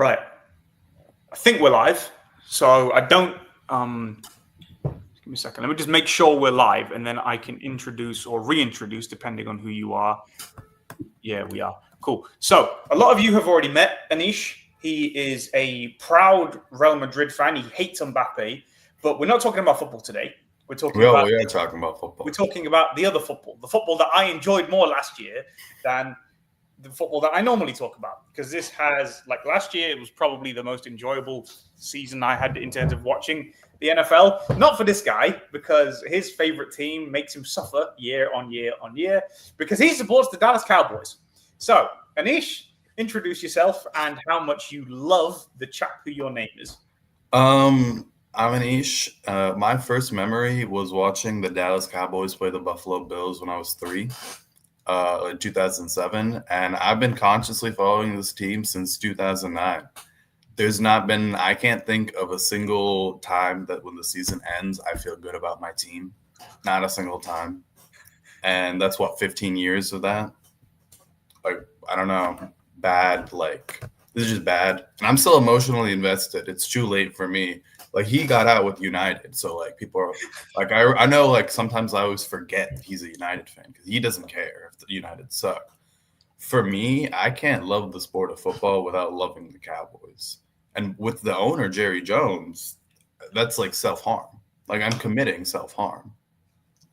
Right. I think we're live. So I don't give me a second. Let me just make sure we're live and then I can introduce or reintroduce depending on who you are. Yeah, we are. Cool. So a lot of you have already met Anish. He is a proud Real Madrid fan. He hates Mbappe, but we're not talking about football today. We're talking about we are talking about football. We're talking about the other football, the football that I enjoyed more last year than the football that I normally talk about, because this has, like last year, it was probably the most enjoyable season I had in terms of watching the NFL. Not for this guy, because his favorite team makes him suffer year on year on year, because he supports the Dallas Cowboys. So, Anish, introduce yourself and how much you love the chap who your name is. I'm Anish. My first memory was watching the Dallas Cowboys play the Buffalo Bills when I was 3. In 2007, and I've been consciously following this team since 2009. There's not been, I can't think of a single time that when the season ends, I feel good about my team. Not a single time. And that's 15 years of that. Like, I don't know, bad, like, this is just bad. And I'm still emotionally invested. It's too late for me. Like, he got out with United. So, like, people are, like, I know, like, sometimes I always forget he's a United fan because he doesn't care if the United suck. For me, I can't love the sport of football without loving the Cowboys. And with the owner, Jerry Jones, that's, like, self-harm. Like, I'm committing self-harm.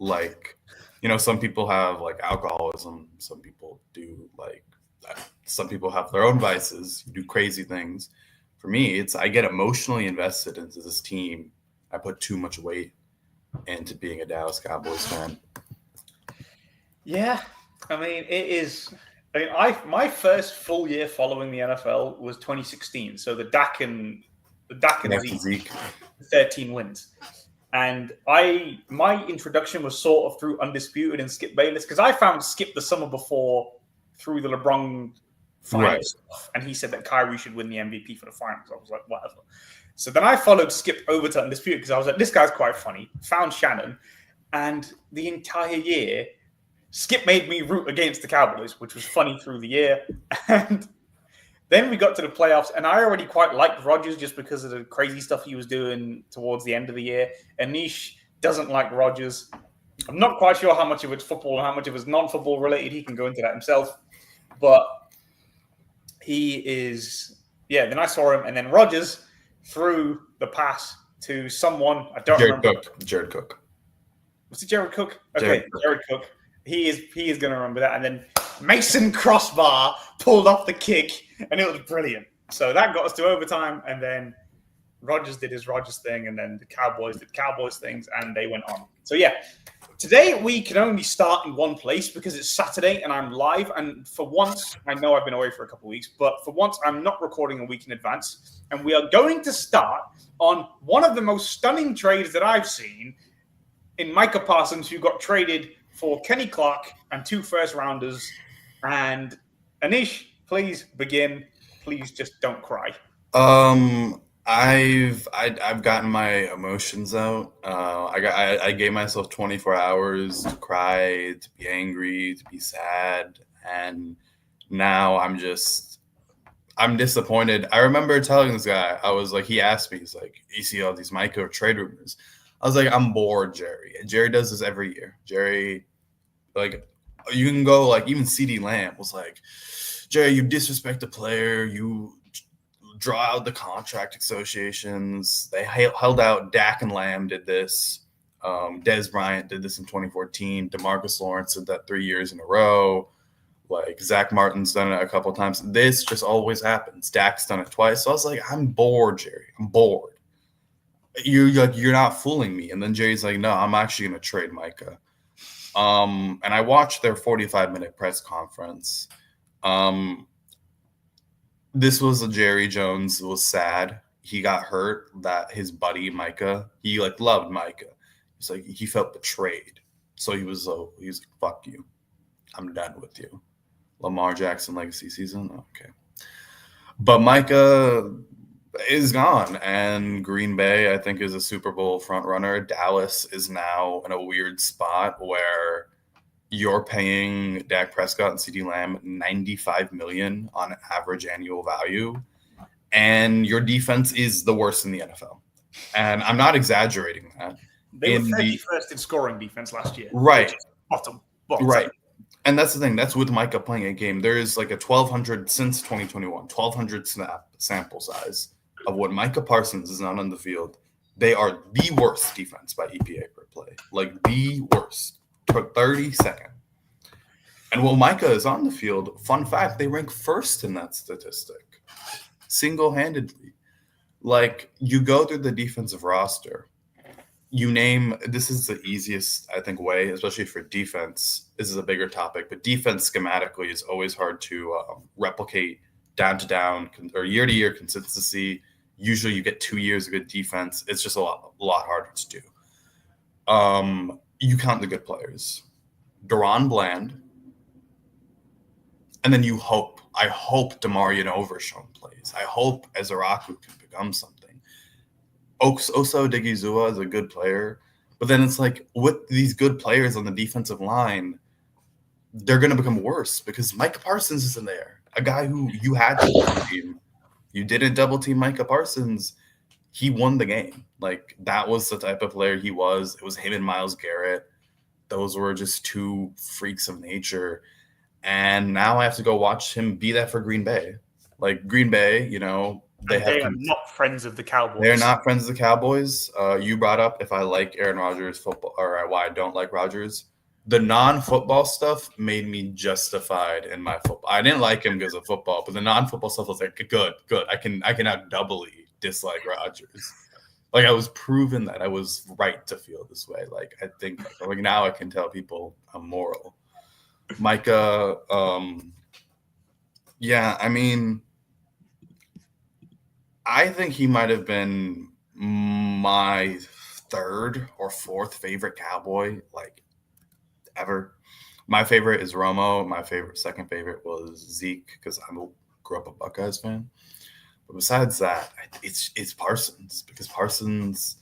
Like, you know, some people have, like, alcoholism. Some people do, like, some people have their own vices, do crazy things. For me, it's I get emotionally invested into this team. I put too much weight into being a Dallas Cowboys fan. Yeah, I mean, it is. I mean, my first full year following the NFL was 2016. So the Dak and Zeke 13 wins, and my introduction was sort of through Undisputed and Skip Bayless, because I found Skip the summer before through the LeBron finals stuff, and he said that Kyrie should win the MVP for the finals. I was like, whatever. So then I followed Skip over to Undisputed because I was like, this guy's quite funny. Found Shannon, and the entire year, Skip made me root against the Cowboys, which was funny through the year. And then we got to the playoffs, and I already quite liked Rodgers just because of the crazy stuff he was doing towards the end of the year. Anish doesn't like Rodgers. I'm not quite sure how much of it's football and how much of it's non-football related. He can go into that himself. But he is, then I saw him, and then Rodgers threw the pass to someone. I don't remember. Jared Cook. Was it Jared Cook? Okay, Jared Cook. He is going to remember that. And then Mason Crossbar pulled off the kick, and it was brilliant. So that got us to overtime, and then Rodgers did his Rodgers thing, and then the Cowboys did Cowboys things, and they went on. So, yeah, today we can only start in one place because it's Saturday and I'm live. And for once, I know I've been away for a couple of weeks, but for once, I'm not recording a week in advance. And we are going to start on one of the most stunning trades that I've seen in Micah Parsons, who got traded for Kenny Clark and 2 first-rounders. And Anish, please begin. Please just don't cry. I've gotten my emotions out. I gave myself 24 hours to cry, to be angry, to be sad, and now I'm disappointed. I remember telling this guy, I was like, he asked me, he's like, you see all these Micah trade rumors. I was like, I'm bored, Jerry. And Jerry does this every year. Jerry, like, you can go, like, even CeeDee Lamb was like, Jerry, you disrespect the player. You draw out the contract associations. They held out. Dak and Lamb did this. Dez Bryant did this in 2014. DeMarcus Lawrence did that 3 years in a row. Like, Zach Martin's done it a couple of times. This just always happens. Dak's done it twice. So I was like, I'm bored, Jerry. I'm bored. You're not fooling me. And then Jerry's like, no, I'm actually going to trade Micah. And I watched their 45-minute press conference. This was a Jerry Jones. It was sad. He got hurt that his buddy Micah, he like loved Micah. It's like he felt betrayed. So he was like, fuck you. I'm done with you. Lamar Jackson legacy season. Okay. But Micah is gone, and Green Bay, I think, is a Super Bowl front runner. Dallas is now in a weird spot where you're paying Dak Prescott and CeeDee Lamb $95 million on average annual value, and your defense is the worst in the NFL. And I'm not exaggerating that. They were 31st in scoring defense last year. Right. Bottom. Right. And that's the thing. That's with Micah playing a game. There is like a 1,200 since 2021, 1,200 snap sample size of what Micah Parsons is not on the field. They are the worst defense by EPA per play. Like the worst. For 32nd. And while Micah is on the field, fun fact, they rank first in that statistic. Single-handedly. Like, you go through the defensive roster. You name, this is the easiest, I think, way, especially for defense. This is a bigger topic, but defense schematically is always hard to replicate down to down or year to year consistency. Usually you get 2 years of good defense. It's just a lot harder to do. You count the good players. Deron Bland. And then you hope. I hope Demarion Overshown plays. I hope Ezaraku can become something. Oso Odigizua is a good player. But then it's like, with these good players on the defensive line, they're going to become worse because Micah Parsons isn't there. A guy who you had to double team. You didn't double team Micah Parsons. He won the game. Like, that was the type of player he was. It was him and Myles Garrett. Those were just two freaks of nature. And now I have to go watch him be that for Green Bay. Like, Green Bay, you know, they are not friends of the Cowboys. They're not friends of the Cowboys. You brought up if I like Aaron Rodgers football or why I don't like Rodgers. The non-football stuff made me justified in my football. I didn't like him because of football, but the non-football stuff was like, good. I can now doubly dislike Rodgers. Like, I was proven that I was right to feel this way. Like, I think like now I can tell people I'm moral. Micah, yeah, I mean, I think he might have been my third or fourth favorite Cowboy, like, ever. My favorite is Romo. My second favorite was Zeke because I grew up a Buckeyes fan. But besides that, it's Parsons because Parsons,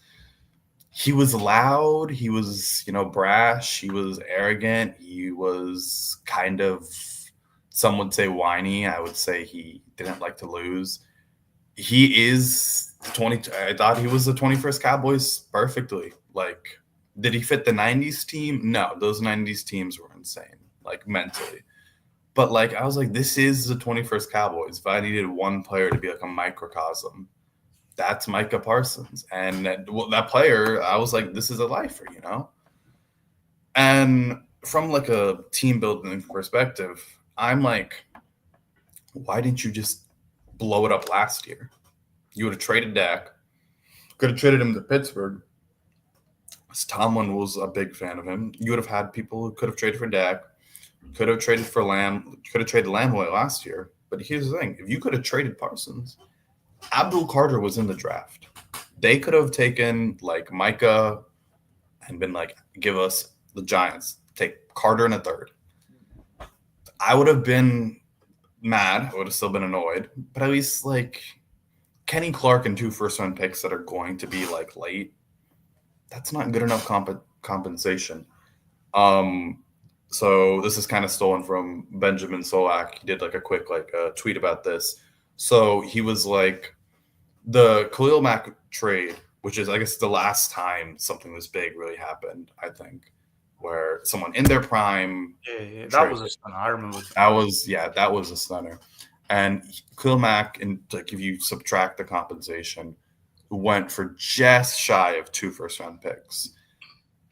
he was loud. He was, brash. He was arrogant. He was kind of, some would say whiny. I would say he didn't like to lose. He is I thought he was the 21st Cowboys perfectly. Like, did he fit the 90s team? No, those 90s teams were insane, like, mentally. But, like, I was like, this is the 21st Cowboys. If I needed one player to be like a microcosm, that's Micah Parsons. And that player, I was like, this is a lifer, And from, like, a team building perspective, I'm like, why didn't you just blow it up last year? You would have traded Dak. Could have traded him to Pittsburgh. Tomlin was a big fan of him. You would have had people who could have traded for Dak, could have traded for Lamb, could have traded Lamb away last year. But here's the thing. If you could have traded Parsons, Abdul Carter was in the draft. They could have taken, like, Micah and been like, give us the Giants. Take Carter in a third. I would have been mad. I would have still been annoyed. But at least, like, Kenny Clark and 2 first-round picks that are going to be, like, late, that's not good enough compensation. So this is kind of stolen from Benjamin Solak. He did, like, a quick, tweet about this. So he was like, the Khalil Mack trade, which is, I guess, the last time something this big really happened, I think, where someone in their prime. Yeah, that was a stunner. I remember. That was a stunner. And Khalil Mack, and, like, if you subtract the compensation, went for just shy of 2 first-round picks.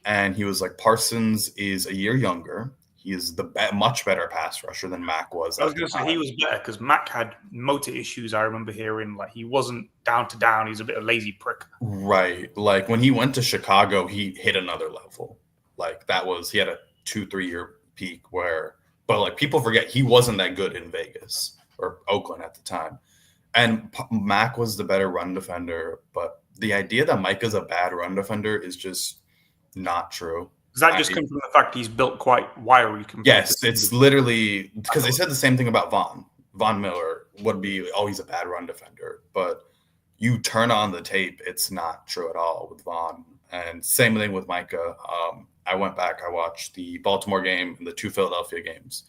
And he was like, Parsons is a year younger. He is the much better pass rusher than Mack was. I was going to say he was better because Mack had motor issues. I remember hearing, like, he wasn't down to down. He's a bit of a lazy prick. Right. Like, when he went to Chicago, he hit another level. Like, he had a 2-3 year peak but, like, people forget he wasn't that good in Vegas or Oakland at the time. And Mack was the better run defender, but the idea that Micah's a bad run defender is just not true. Does that just come from the fact he's built quite wiry? Yes, it's literally because they said the same thing about Von. Von Miller would be, he's a bad run defender. But you turn on the tape, it's not true at all with Von. And same thing with Micah. I went back, I watched the Baltimore game and the 2 Philadelphia games.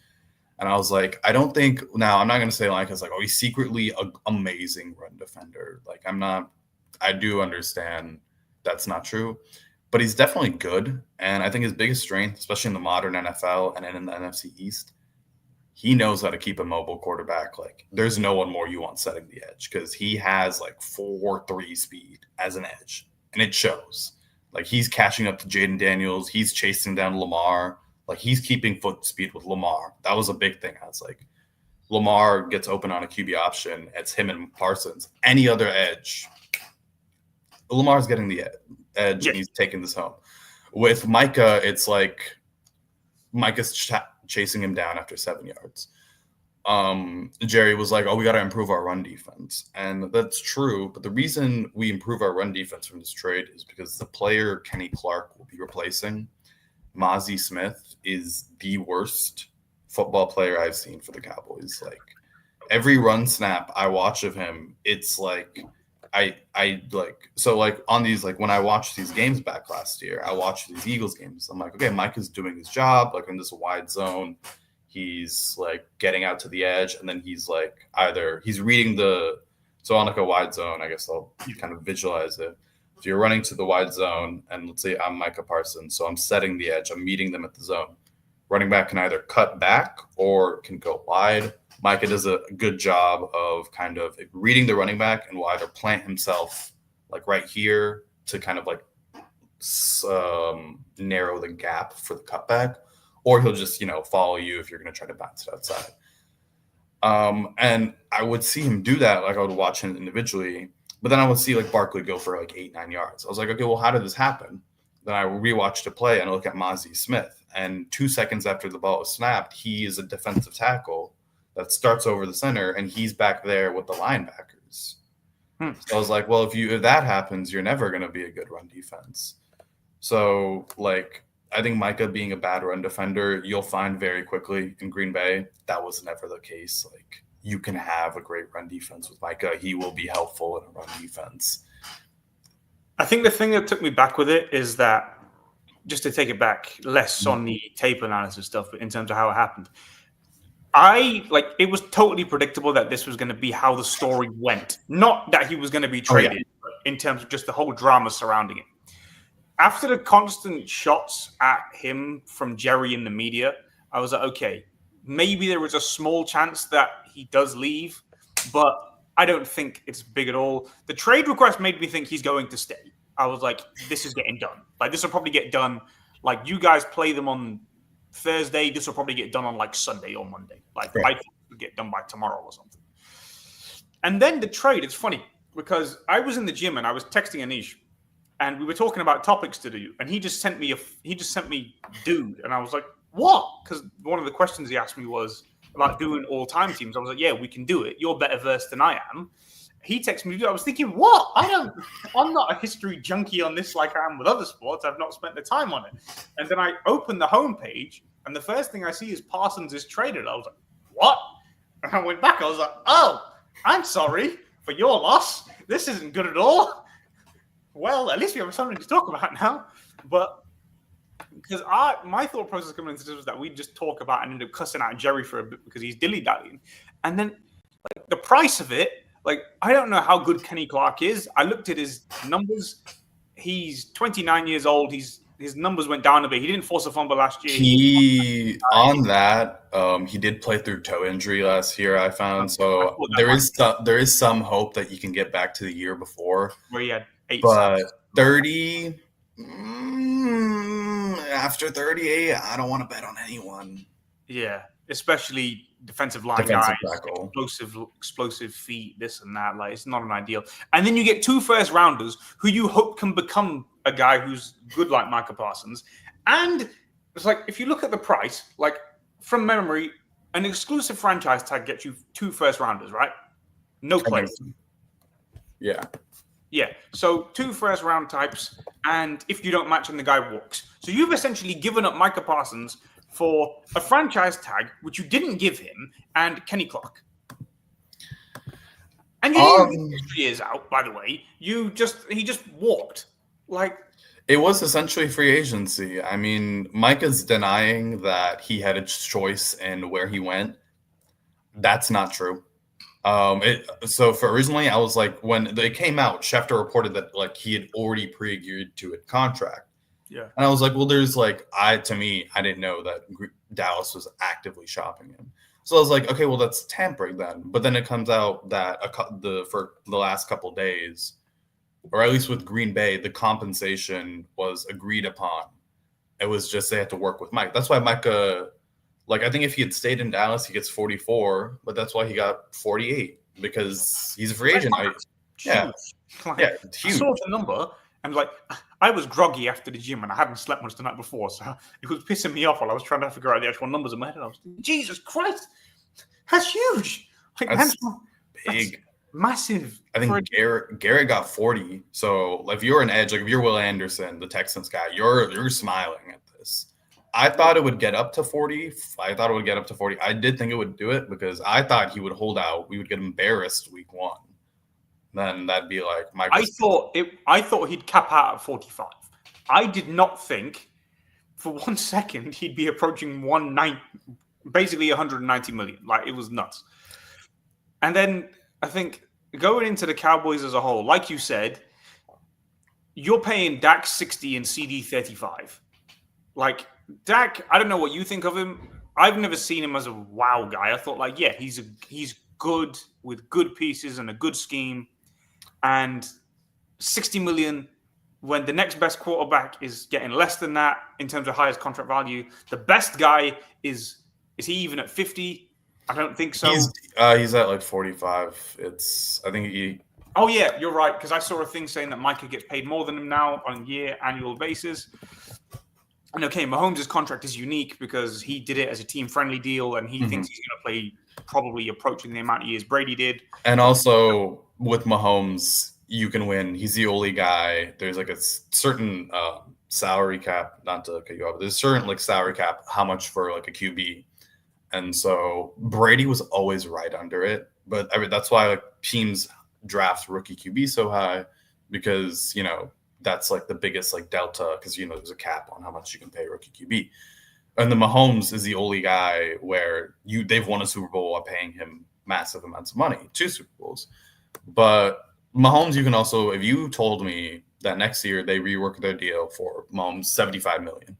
And I was like, I don't think – now, I'm not going to say Micah's like, he's secretly an amazing run defender. Like I do understand that's not true, but he's definitely good. And I think his biggest strength, especially in the modern NFL and in the NFC East, he knows how to keep a mobile quarterback. Like there's no one more you want setting the edge because he has like 4.3 speed as an edge, and it shows. Like he's catching up to Jaden Daniels, he's chasing down Lamar, like he's keeping foot speed with Lamar. That was a big thing. I was like, Lamar gets open on a QB option, it's him and Parsons. Any other edge, Lamar's getting the edge and he's taking this home. With Micah, it's like Micah's chasing him down after 7 yards. Jerry was like, we got to improve our run defense. And that's true. But the reason we improve our run defense from this trade is because the player Kenny Clark will be replacing, Mozzie Smith, is the worst football player I've seen for the Cowboys. Like every run snap I watch of him, it's like I like, so like on these, like when I watched these games back last year, I watched these Eagles games. I'm like, okay, Mike is doing his job. Like in this wide zone, he's like getting out to the edge, and then he's like either he's reading so on like a wide zone, I guess I'll kind of visualize it. So you're running to the wide zone, and let's say I'm Micah Parsons, so I'm setting the edge, I'm meeting them at the zone. Running back can either cut back or can go wide. Micah does a good job of kind of reading the running back and will either plant himself like right here to kind of like narrow the gap for the cutback, or he'll just, follow you if you're going to try to bounce it outside. And I would see him do that. Like I would watch him individually, but then I would see like Barkley go for like 8-9 yards. I was like, okay, well, how did this happen? Then I rewatched the play and I look at Mozzie Smith, and 2 seconds after the ball was snapped, he is a defensive tackle that starts over the center, and he's back there with the linebackers. So I was like, well, if that happens, you're never going to be a good run defense. So like, I think Micah being a bad run defender, you'll find very quickly in Green Bay, that was never the case. Like you can have a great run defense with Micah. He will be helpful in a run defense. I think the thing that took me back with it is that, just to take it back, less on the tape analysis stuff, but in terms of how it happened, it was totally predictable that this was going to be how the story went. Not that he was going to be traded, but in terms of just the whole drama surrounding it. After the constant shots at him from Jerry in the media, I was like, okay, maybe there is a small chance that he does leave, but I don't think it's big at all. The trade request made me think he's going to stay. I was like, this is getting done. Like, this will probably get done. Like, you guys play them on Thursday. This will probably get done on, like, Sunday or Monday. Like, I think it'll get done by tomorrow or something. And then the trade, it's funny, because I was in the gym and I was texting Anish, and we were talking about topics to do, and he just sent me dude, and I was like, what? Because one of the questions he asked me was about doing all-time teams. I was like, yeah, we can do it. You're better versed than I am. He texted me. I was thinking, what? I'm not a history junkie on this like I am with other sports. I've not spent the time on it. And then I opened the homepage, and the first thing I see is Parsons is traded. I was like, what? And I went back. I was like, oh, I'm sorry for your loss. This isn't good at all. Well, at least we have something to talk about now. But because my thought process coming into this was that we'd just talk about and end up cussing out Jerry for a bit because he's dilly-dallying. And then like the price of it, like, I don't know how good Kenny Clark is. I looked at his numbers. He's 29 years old. His numbers went down a bit. He didn't force a fumble last year. He did play through toe injury last year, I found. So there is some hope that you can get back to the year before. Where he had 8 But sacks. 30 after 38, I don't want to bet on anyone. Yeah, especially defensive line guys, explosive feet, this and that. Like, it's not an ideal. And then you get 2 first rounders who you hope can become a guy who's good like Micah Parsons. And it's like, if you look at the price, like from memory, an exclusive franchise tag gets you 2 first rounders, right? No players. Yeah. Yeah. So 2 first round types. And if you don't match them, the guy walks. So you've essentially given up Micah Parsons for a franchise tag, which you didn't give him, and Kenny Clark. And you didn't get 3 years out, by the way. He just walked. Like, it was essentially free agency. I mean, Micah's denying that he had a choice in where he went. That's not true. So for originally, I was like, when they came out, Schefter reported that like he had already pre-agreed to a contract. Yeah. And I was like, well, there's like, I didn't know that Dallas was actively shopping him. So I was like, okay, well, that's tampering then. But then it comes out that for the last couple of days, or at least with Green Bay, the compensation was agreed upon. It was just they had to work with Mike. That's why Micah, like, I think if he had stayed in Dallas, he gets 44, but that's why he got 48 because he's a free agent. Yeah, I saw the number and like I was groggy after the gym and I hadn't slept much the night before, so it was pissing me off while I was trying to figure out the actual numbers in my head. And I was thinking, Jesus Christ, that's huge. Like that's big. That's massive. I think Garrett got 40. So if you're an edge, like if you're Will Anderson, the Texans guy, you're smiling at this. I thought it would get up to 40. I did think it would do it because I thought he would hold out. We would get embarrassed week 1. Then that'd be like I thought he'd cap out at 45. I did not think for 1 second he'd be approaching 190, basically 190 million. Like it was nuts. And then I think going into the Cowboys as a whole, like you said, you're paying Dak 60 and CD 35. Like Dak, I don't know what you think of him. I've never seen him as a wow guy. I thought like, yeah, he's good with good pieces and a good scheme. And 60 million when the next best quarterback is getting less than that in terms of highest contract value. The best guy is he even at 50? I don't think so. He's at like 45. I think he. Oh yeah, you're right. Because I saw a thing saying that Micah gets paid more than him now on annual basis. And okay, Mahomes' contract is unique because he did it as a team-friendly deal, and he thinks he's going to play probably approaching the amount of years Brady did. And also with Mahomes, you can win. He's the only guy. There's like a certain salary cap. Not to cut you off, but there's a certain like salary cap. How much for like a QB? And so Brady was always right under it. But I mean, that's why like teams draft rookie QB so high because that's like the biggest like delta because there's a cap on how much you can pay rookie QB. And the Mahomes is the only guy where they've won a Super Bowl while paying him massive amounts of money, 2 Super Bowls. But Mahomes, you can also, if you told me that next year they rework their deal for Mahomes $75 million,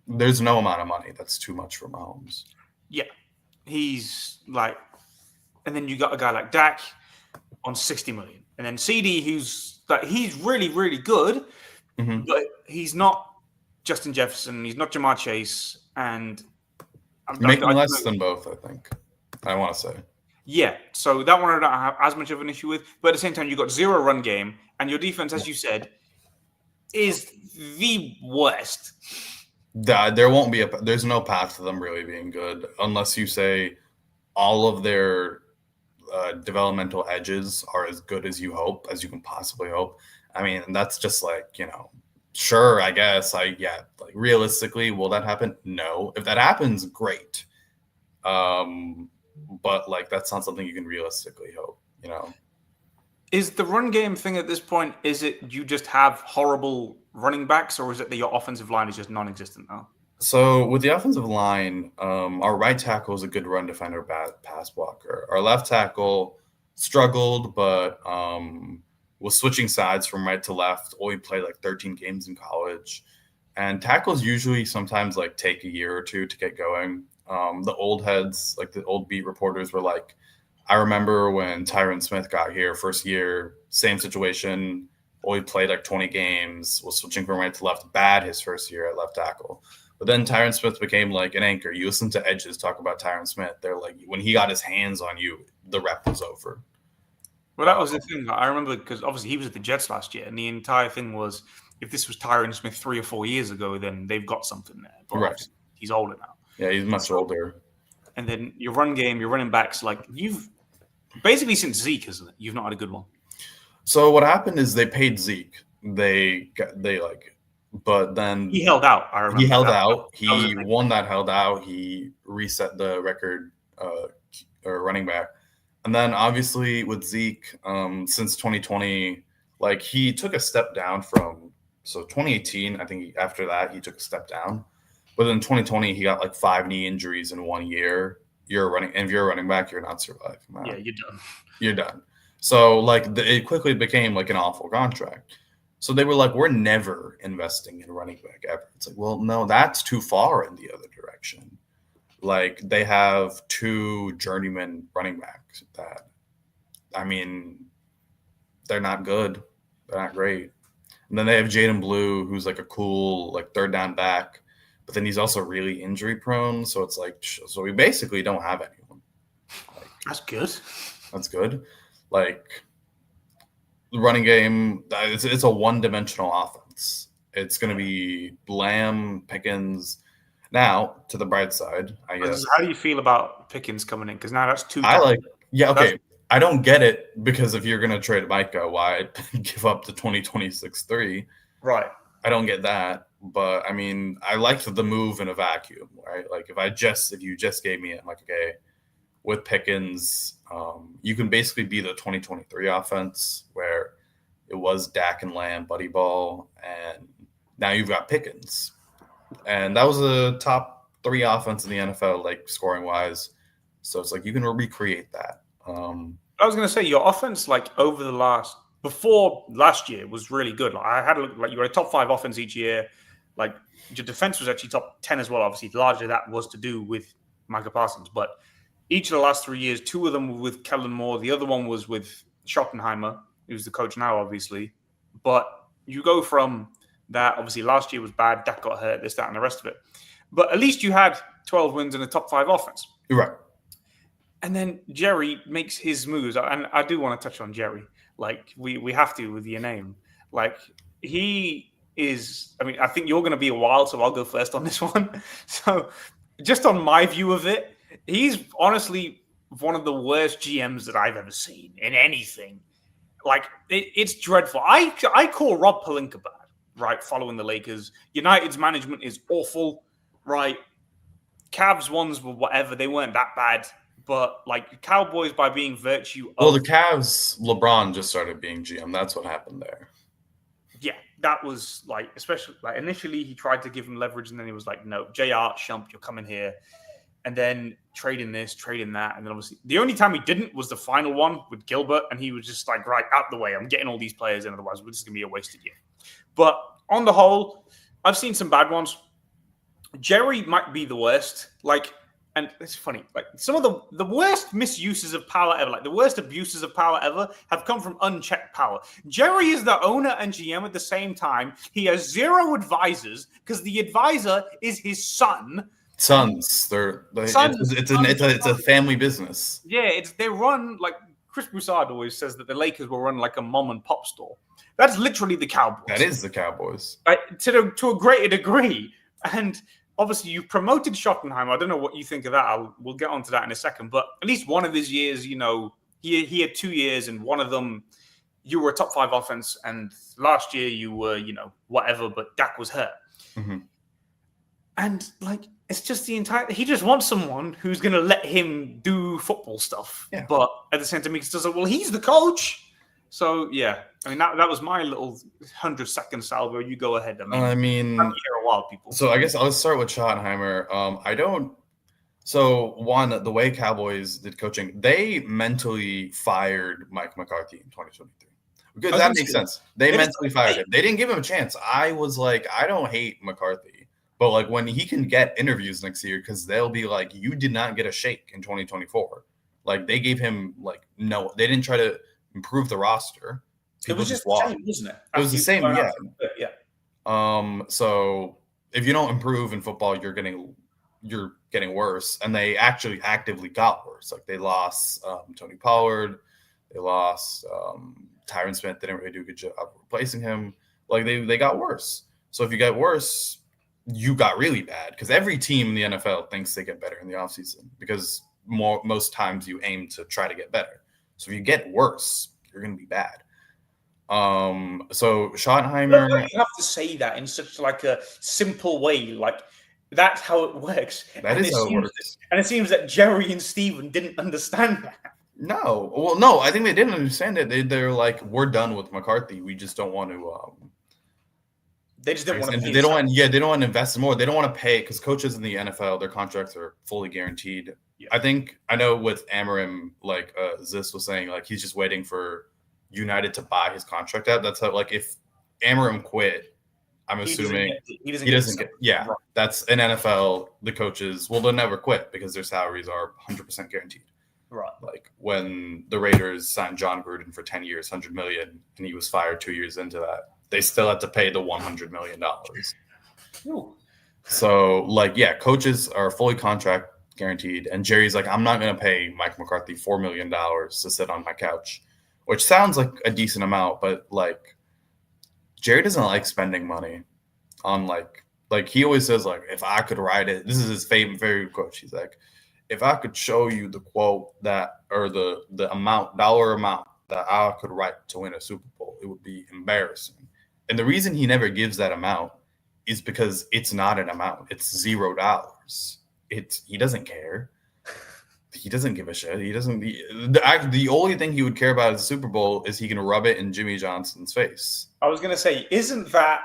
there's no amount of money that's too much for Mahomes. Yeah, he's like, and then you got a guy like Dak on 60 million, and then CD, who's like he's really really good, but he's not Justin Jefferson, he's not Jamar Chase, and making less than both. I think I want to say. Yeah, so that one I don't have as much of an issue with, but at the same time, you've got 0 run game, and your defense, as you said, is the worst. There won't be there's no path to them really being good unless you say all of their developmental edges are as good as you can possibly hope. I mean, that's just like, sure, I guess like realistically, will that happen? No. If that happens, great. But like, that's not something you can realistically hope, Is the run game thing at this point, is it you just have horrible running backs, or is it that your offensive line is just non-existent now? So with the offensive line, our right tackle is a good run defender, bad pass blocker. Our left tackle struggled, but was switching sides from right to left. Only played like 13 games in college. And tackles usually sometimes like take a year or 2 to get going. The old heads, like the old beat reporters were like, I remember when Tyron Smith got here, first year, same situation, only played like 20 games, was switching from right to left, bad his first year at left tackle. But then Tyron Smith became like an anchor. You listen to edges talk about Tyron Smith. They're like, when he got his hands on you, the rep was over. Well, that was the thing. I remember because obviously he was at the Jets last year, and the entire thing was, if this was Tyron Smith 3 or 4 years ago, then they've got something there. But right. He's older now. Yeah, he's much older. And then your run game, your running backs, like you've basically since Zeke, isn't it? You've not had a good one. So what happened is they paid Zeke. But then he held out. I remember he held out. He won that held out. He reset the record running back. And then obviously with Zeke, since 2020, like he took a step down from 2018. I think after that he took a step down. But in 2020 he got like 5 knee injuries in 1 year. you're running, and if you're a running back, you're not surviving. Yeah, you're done. You're done. So like it quickly became like an awful contract. So they were like, we're never investing in running back ever. It's like, well, no, that's too far in the other direction. Like they have 2 journeyman running backs that, I mean, they're not good. They're not great. And then they have Jaden Blue, who's like a cool like third down back, but then he's also really injury prone. So it's like, so we basically don't have anyone. Like, that's good. That's good. Like the running game, it's a one-dimensional offense. It's going to be Lamb, Pickens. Now, to the bright side, I guess. How do you feel about Pickens coming in? Because now that's 2. Okay. I don't get it, because if you're going to trade Micah, why give up the 2026 3? Right. I don't get that. But, I mean, I liked the move in a vacuum, right? Like, if you just gave me it, I'm like, okay, with Pickens, you can basically be the 2023 offense where it was Dak and Lamb, buddy ball, and now you've got Pickens. And that was a top 3 offense in the NFL, like scoring-wise. So it's like you can recreate that. I was going to say your offense, like before last year, was really good. Like I had you were a top 5 offense each year. Like your defense was actually top 10 as well. Obviously, largely that was to do with Micah Parsons. But each of the last 3 years, 2 of them were with Kellen Moore. The other one was with Schottenheimer, who's the coach now, obviously. But you go from that. Obviously, last year was bad. Dak got hurt, this, that, and the rest of it. But at least you had 12 wins and a top 5 offense. You're right. And then Jerry makes his moves. And I do want to touch on Jerry. Like, we have to with your name. Like, he is... I mean, I think you're going to be a while, so I'll go first on this one. So, just on my view of it, he's honestly one of the worst GMs that I've ever seen in anything. Like, it's dreadful. I call Rob Pelinka bad, right, following the Lakers. United's management is awful, right? Cavs ones were whatever. They weren't that bad. But, like, Cowboys, by being virtue of... Well, the Cavs, LeBron just started being GM. That's what happened there. Yeah, that was, like, especially... like initially, he tried to give him leverage, and then he was like, no, JR, Shump, you're coming here. And then trading this, trading that. And then, obviously, the only time he didn't was the final one with Gilbert, and he was just like, right, out the way. I'm getting all these players in, otherwise this is going to be a wasted year. But on the whole, I've seen some bad ones. Jerry might be the worst. Like... And it's funny, like some of the worst misuses of power ever, like the worst abuses of power ever, have come from unchecked power. Jerry is the owner and GM at the same time. He has 0 advisors because the advisor is his son. Sons, it's a family business. Yeah, they run like Chris Broussard always says that the Lakers will run like a mom and pop store. That's literally the Cowboys. That is the Cowboys, to a greater degree, and. Obviously, you promoted Schottenheimer. I don't know what you think of that. We'll get onto that in a second. But at least one of his years, you know, he had 2 years, and one of them, you were a top 5 offense. And last year, you were, you know, whatever, but Dak was hurt. Mm-hmm. And, like, it's just he just wants someone who's going to let him do football stuff. Yeah. But at the same time, he does it, well, he's the coach. So, yeah. I mean, that was my little 100-second salvo. You go ahead. I mean I'm here a while, people. So I guess I'll start with Schottenheimer. So one, the way Cowboys did coaching, they mentally fired Mike McCarthy in 2023. Because that makes sense. They mentally fired him. They didn't give him a chance. I was like, I don't hate McCarthy. But like when he can get interviews next year, because they'll be like, you did not get a shake in 2024. Like they gave him like no, they didn't try to improve the roster. People it was just the same, wasn't it? It was the same, yeah. Yeah. So if you don't improve in football, you're getting worse. And they actually actively got worse. Like they lost Tony Pollard, they lost Tyron Smith. They didn't really do a good job replacing him. Like they got worse. So if you get worse, you got really bad. Because every team in the NFL thinks they get better in the offseason. Because most times you aim to try to get better. So if you get worse, you're going to be bad. So Schottenheimer, you have to say that in such like a simple way, like that's how it works. That is how it works. And it seems that Jerry and Steven didn't understand that. No, I think they didn't understand it. They're like, we're done with McCarthy. We just don't want to. They just didn't want to. They don't want to invest more. They don't want to pay because coaches in the NFL, their contracts are fully guaranteed. I think I know with Amarim, like Zis was saying, like he's just waiting for United to buy his contract out. That's how, like, if Amarim quit, I'm assuming he doesn't get yeah, right. That's in NFL. The coaches, well, they'll never quit because their salaries are 100% guaranteed. Right. Like when the Raiders signed John Gruden for 10 years, $100 million, and he was fired 2 years into that, they still had to pay the $100 million. Ooh. So, like, yeah, coaches are fully contract guaranteed. And Jerry's like, I'm not going to pay Mike McCarthy $4 million to sit on my couch, which sounds like a decent amount. But, like, Jerry doesn't like spending money on, like he always says, like, if I could write it, this is his favorite quote. He's like, if I could show you the quote that, or the dollar amount that I could write to win a Super Bowl, it would be embarrassing. And the reason he never gives that amount is because it's not an amount. It's $0. He doesn't care. He doesn't give a shit. He doesn't. The only thing he would care about as a Super Bowl is he can rub it in Jimmy Johnson's face. I was going to say, isn't that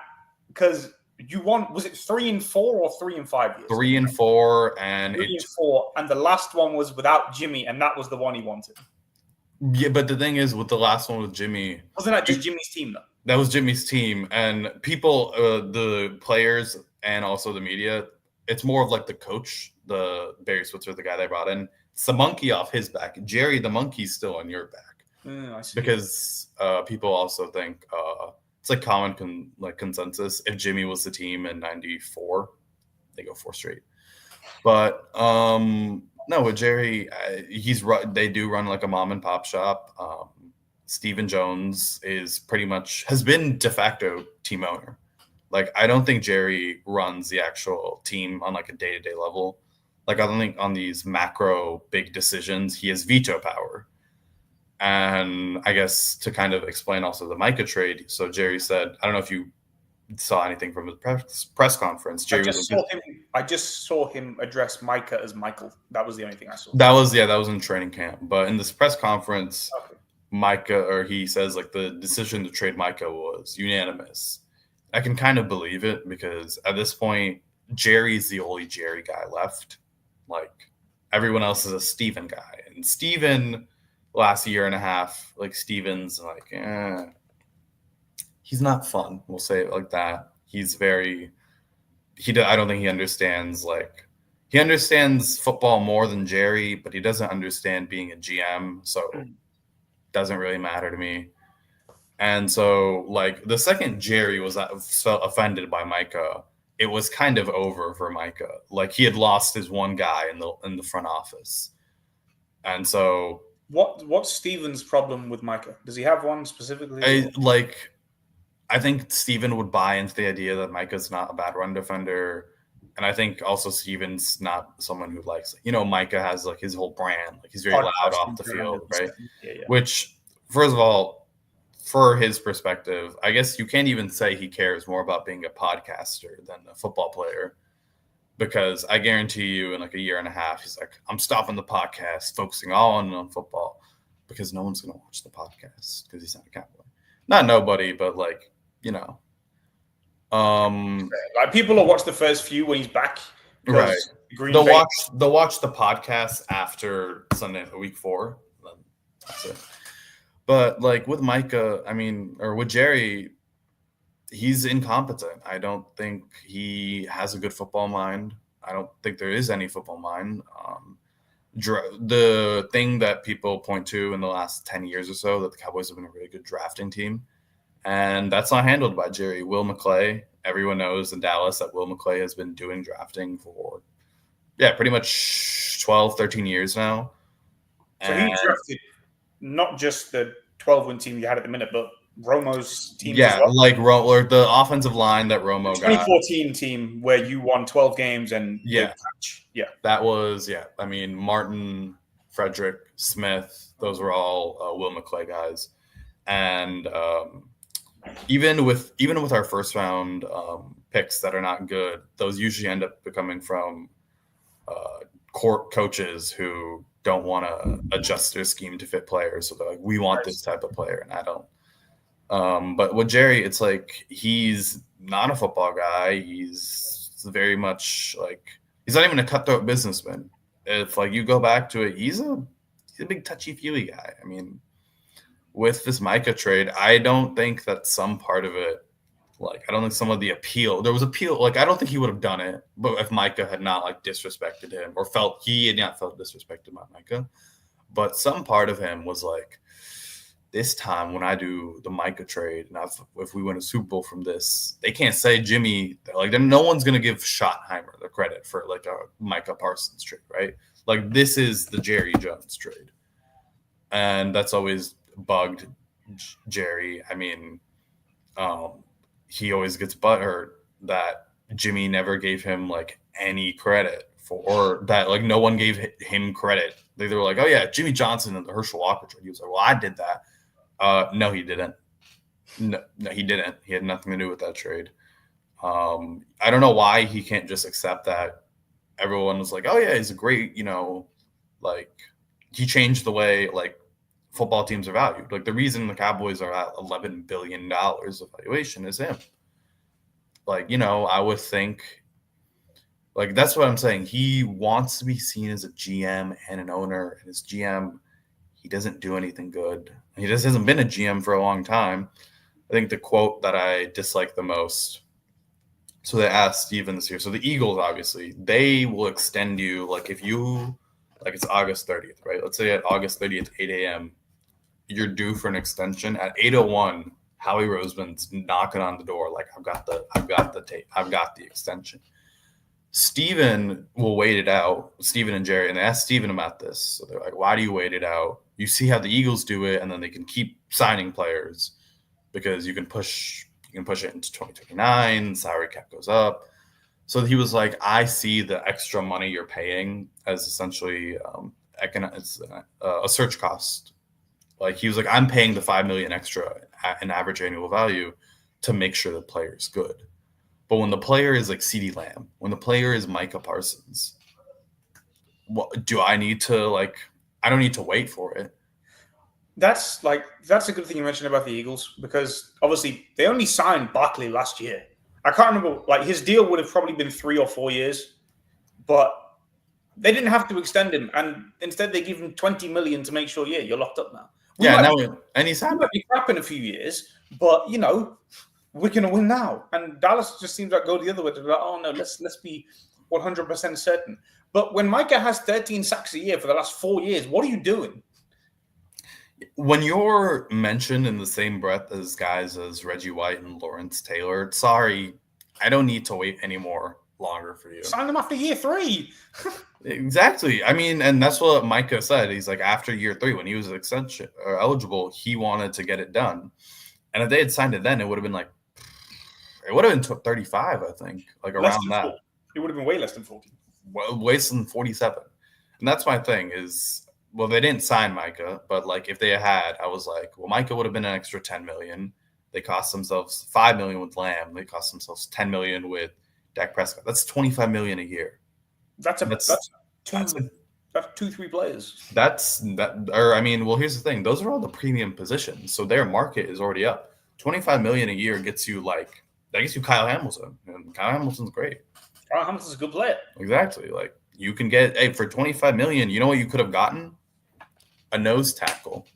because you won? Was it 3-4 or 3-5 years? 3-4, and 3-4, and the last one was without Jimmy, and that was the one he wanted. Yeah, but the thing is, with the last one with Jimmy, wasn't that just Jimmy's team though? That was Jimmy's team, and people, the players, and also the media. It's more of like the coach, the Barry Switzer, the guy they brought in. It's the monkey off his back. Jerry, the monkey's still on your back. I see. Because people also think it's like common consensus. If Jimmy was the team in '94, they go 4 straight. But no, with Jerry, they do run like a mom and pop shop. Stephen Jones has been de facto team owner. Like, I don't think Jerry runs the actual team on like a day-to-day level. Like, I don't think on these macro big decisions, he has veto power. And I guess to kind of explain also the Micah trade. So Jerry said, I don't know if you saw anything from his press conference. Jerry I just saw him address Micah as Michael. That was the only thing I saw. That was in training camp. But in this press conference, he says like the decision to trade Micah was unanimous. I can kind of believe it because at this point, Jerry's the only Jerry guy left. Like, everyone else is a Steven guy. And Steven, last year and a half, like, Steven's like, he's not fun. We'll say it like that. He's I don't think he understands, like, he understands football more than Jerry, but he doesn't understand being a GM. So it doesn't really matter to me. And so, like, the second Jerry felt offended by Micah, it was kind of over for Micah. Like, he had lost his one guy in the front office. And so, what's Steven's problem with Micah? Does he have one specifically? I think Steven would buy into the idea that Micah's not a bad run defender. And I think also Steven's not someone who likes, Micah has like his whole brand. Like, he's very loud off the field, right? Yeah. Which, first of all, for his perspective, I guess you can't even say he cares more about being a podcaster than a football player, because I guarantee you in like a year and a half, he's like, I'm stopping the podcast, focusing all on football, because no one's going to watch the podcast because he's not a Cowboy. Not nobody, but like, like, people will watch the first few when he's back. Right. They'll watch the podcast after Sunday, week 4. That's it. But like with Micah, or with Jerry, he's incompetent. I don't think he has a good football mind. I don't think there is any football mind. The thing that people point to in the last 10 years or so, that the Cowboys have been a really good drafting team, and that's not handled by Jerry. Will McClay, everyone knows in Dallas that Will McClay has been doing drafting for, pretty much 12, 13 years now. So he drafted not just the 12-win team you had at the minute, but Romo's team as well? Like the offensive line that Romo got. 2014 team where you won 12 games and that was Martin, Frederick, Smith, those were all Will McClay guys. And even with our first round picks that are not good, those usually end up becoming from court coaches who don't want to adjust their scheme to fit players. So they're like, we want this type of player, and I don't. But with Jerry, it's like he's not a football guy. He's very much like, he's not even a cutthroat businessman. if like you go back to it, he's a big touchy-feely guy. I mean, with this Micah trade, I don't think that some part of it, like, I don't think some of the appeal, there was appeal, like, I don't think he would have done it, but if Micah had not, like, disrespected him or he had not felt disrespected by Micah. But some part of him was like, this time when I do the Micah trade, and if we win a Super Bowl from this, they can't say Jimmy, like, no one's going to give Schottenheimer the credit for, like, a Micah Parsons trade, right? Like, this is the Jerry Jones trade. And that's always bugged Jerry. I mean, he always gets butthurt that Jimmy never gave him like any credit for, or that like no one gave him credit. They were like, oh yeah, Jimmy Johnson and the Herschel Walker trade. He was like, well, I did that. No, he didn't. No, he didn't. He had nothing to do with that trade. I don't know why he can't just accept that. Everyone was like, oh yeah, he's a great, like he changed the way like football teams are valued. Like the reason the Cowboys are at $11 billion of valuation is him. Like, I would think, like, that's what I'm saying. He wants to be seen as a GM and an owner, and his GM, he doesn't do anything good. He just hasn't been a GM for a long time. I think the quote that I dislike the most, so they asked Steven this year. So the Eagles, obviously, they will extend you, like if you, like it's August 30th, right? Let's say at August 30th, 8 a.m., you're due for an extension. At 8:01, Howie Roseman's knocking on the door, like I've got the tape, I've got the extension. Steven will wait it out, Steven and Jerry, and they asked Steven about this. So they're like, why do you wait it out? You see how the Eagles do it, and then they can keep signing players because you can push it into 2029, salary cap goes up. So he was like, I see the extra money you're paying as essentially a search cost. Like he was like, I'm paying the $5 million extra at an average annual value to make sure the player is good. But when the player is like CeeDee Lamb, when the player is Micah Parsons, what do I need to like? I don't need to wait for it. That's a good thing you mentioned about the Eagles because obviously they only signed Barkley last year. I can't remember, like his deal would have probably been 3 or 4 years, but they didn't have to extend him, and instead they give him $20 million to make sure, yeah, you're locked up now. And he's happy. We might be crap in a few years, but we're gonna win now. And Dallas just seems like go the other way. They're like, oh no, let's be 100% certain. But when Micah has 13 sacks a year for the last 4 years, what are you doing? When you're mentioned in the same breath as guys as Reggie White and Lawrence Taylor, sorry, I don't need to wait anymore longer for you. Sign them after year 3. Exactly. I mean, and that's what Micah said. He's like, after year 3, when he was extension eligible, he wanted to get it done. And if they had signed it then, it would have been like, it would have been 35, I think, like around that. 40. It would have been way less than 40. Well, less than 47. And that's my thing is, well, they didn't sign Micah, but like if they had, I was like, well, Micah would have been an extra $10 million. They cost themselves $5 million with Lamb. They cost themselves $10 million with Dak Prescott. That's $25 million a year. That's 2-3 players. Well, here's the thing. Those are all the premium positions. So their market is already up. $25 million a year gets you Kyle Hamilton. And Kyle Hamilton's great. Kyle Hamilton's a good player. Exactly. Like you can get, for $25 million, you know what you could have gotten? A nose tackle.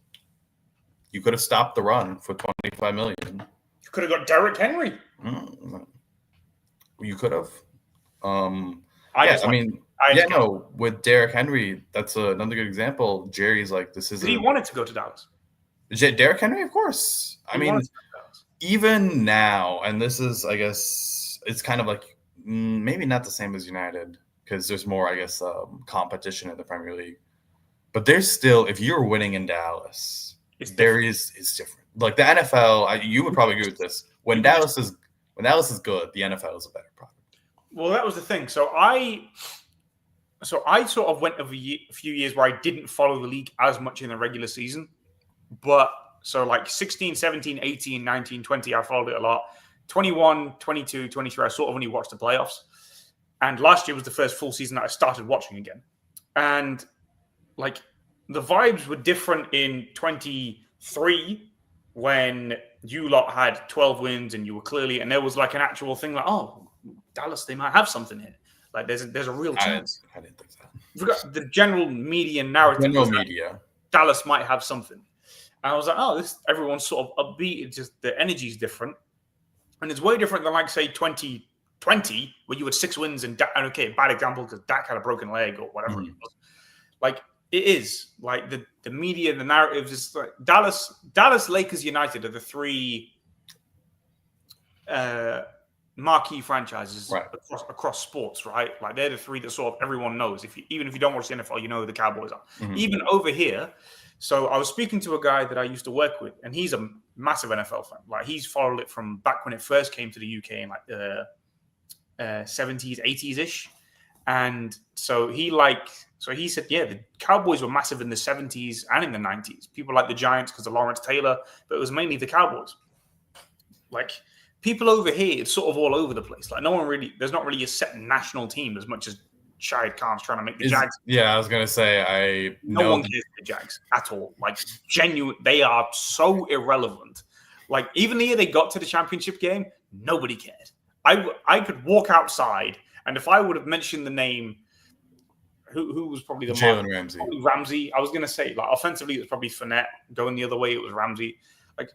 You could have stopped the run for $25 million. You could have got Derrick Henry. You could have. With Derrick Henry, that's another good example. Jerry's like, this is. He wanted to go to Dallas. Derrick Henry, of course. I mean, even now, and this is, I guess, it's kind of like maybe not the same as United because there's more, I guess, competition in the Premier League. But there's still, if you're winning in Dallas, it's different. Like the NFL, you would probably agree with this. When Dallas is good, the NFL is a better product. Well, that was the thing. So I sort of went a few years where I didn't follow the league as much in the regular season. But so like 16, 17, 18, 19, 20, I followed it a lot. 21, 22, 23, I sort of only watched the playoffs. And last year was the first full season that I started watching again. And like the vibes were different in 23 when you lot had 12 wins and you were clearly, and there was like an actual thing like, oh, Dallas, they might have something here. Like there's a real chance. I didn't think that. We've got the general media narrative. General media. Dallas might have something. And I was like, oh, everyone's sort of upbeat. It's just the energy's different. And it's way different than, like, say, 2020, where you had 6 wins and okay, bad example because Dak had a broken leg or whatever it was. Like, it is. Like, the media, the narratives is like Dallas, Lakers, United are the 3 marquee franchises across sports, right? Like, they're the 3 that sort of everyone knows. Even if you don't watch the NFL, you know who the Cowboys are. Even over here. So I was speaking to a guy that I used to work with, and he's a massive NFL fan. Like, he's followed it from back when it first came to the UK in like the 70s, 80s-ish. And so he said, yeah, the Cowboys were massive in the 70s and in the 90s. People like the Giants because of Lawrence Taylor, but it was mainly the Cowboys. Like, people over here, it's sort of all over the place. Like, there's not really a set national team as much as Shahid Khan's trying to make the Jags. Yeah, I was going to say, no one cares for the Jags at all. Like, they are so irrelevant. Like, even the year they got to the championship game, nobody cared. I could walk outside, and if I would have mentioned the name, who was probably the Jalen Ramsey. Probably Ramsey. I was going to say, like, offensively, it was probably Fournette. Going the other way, it was Ramsey. Like,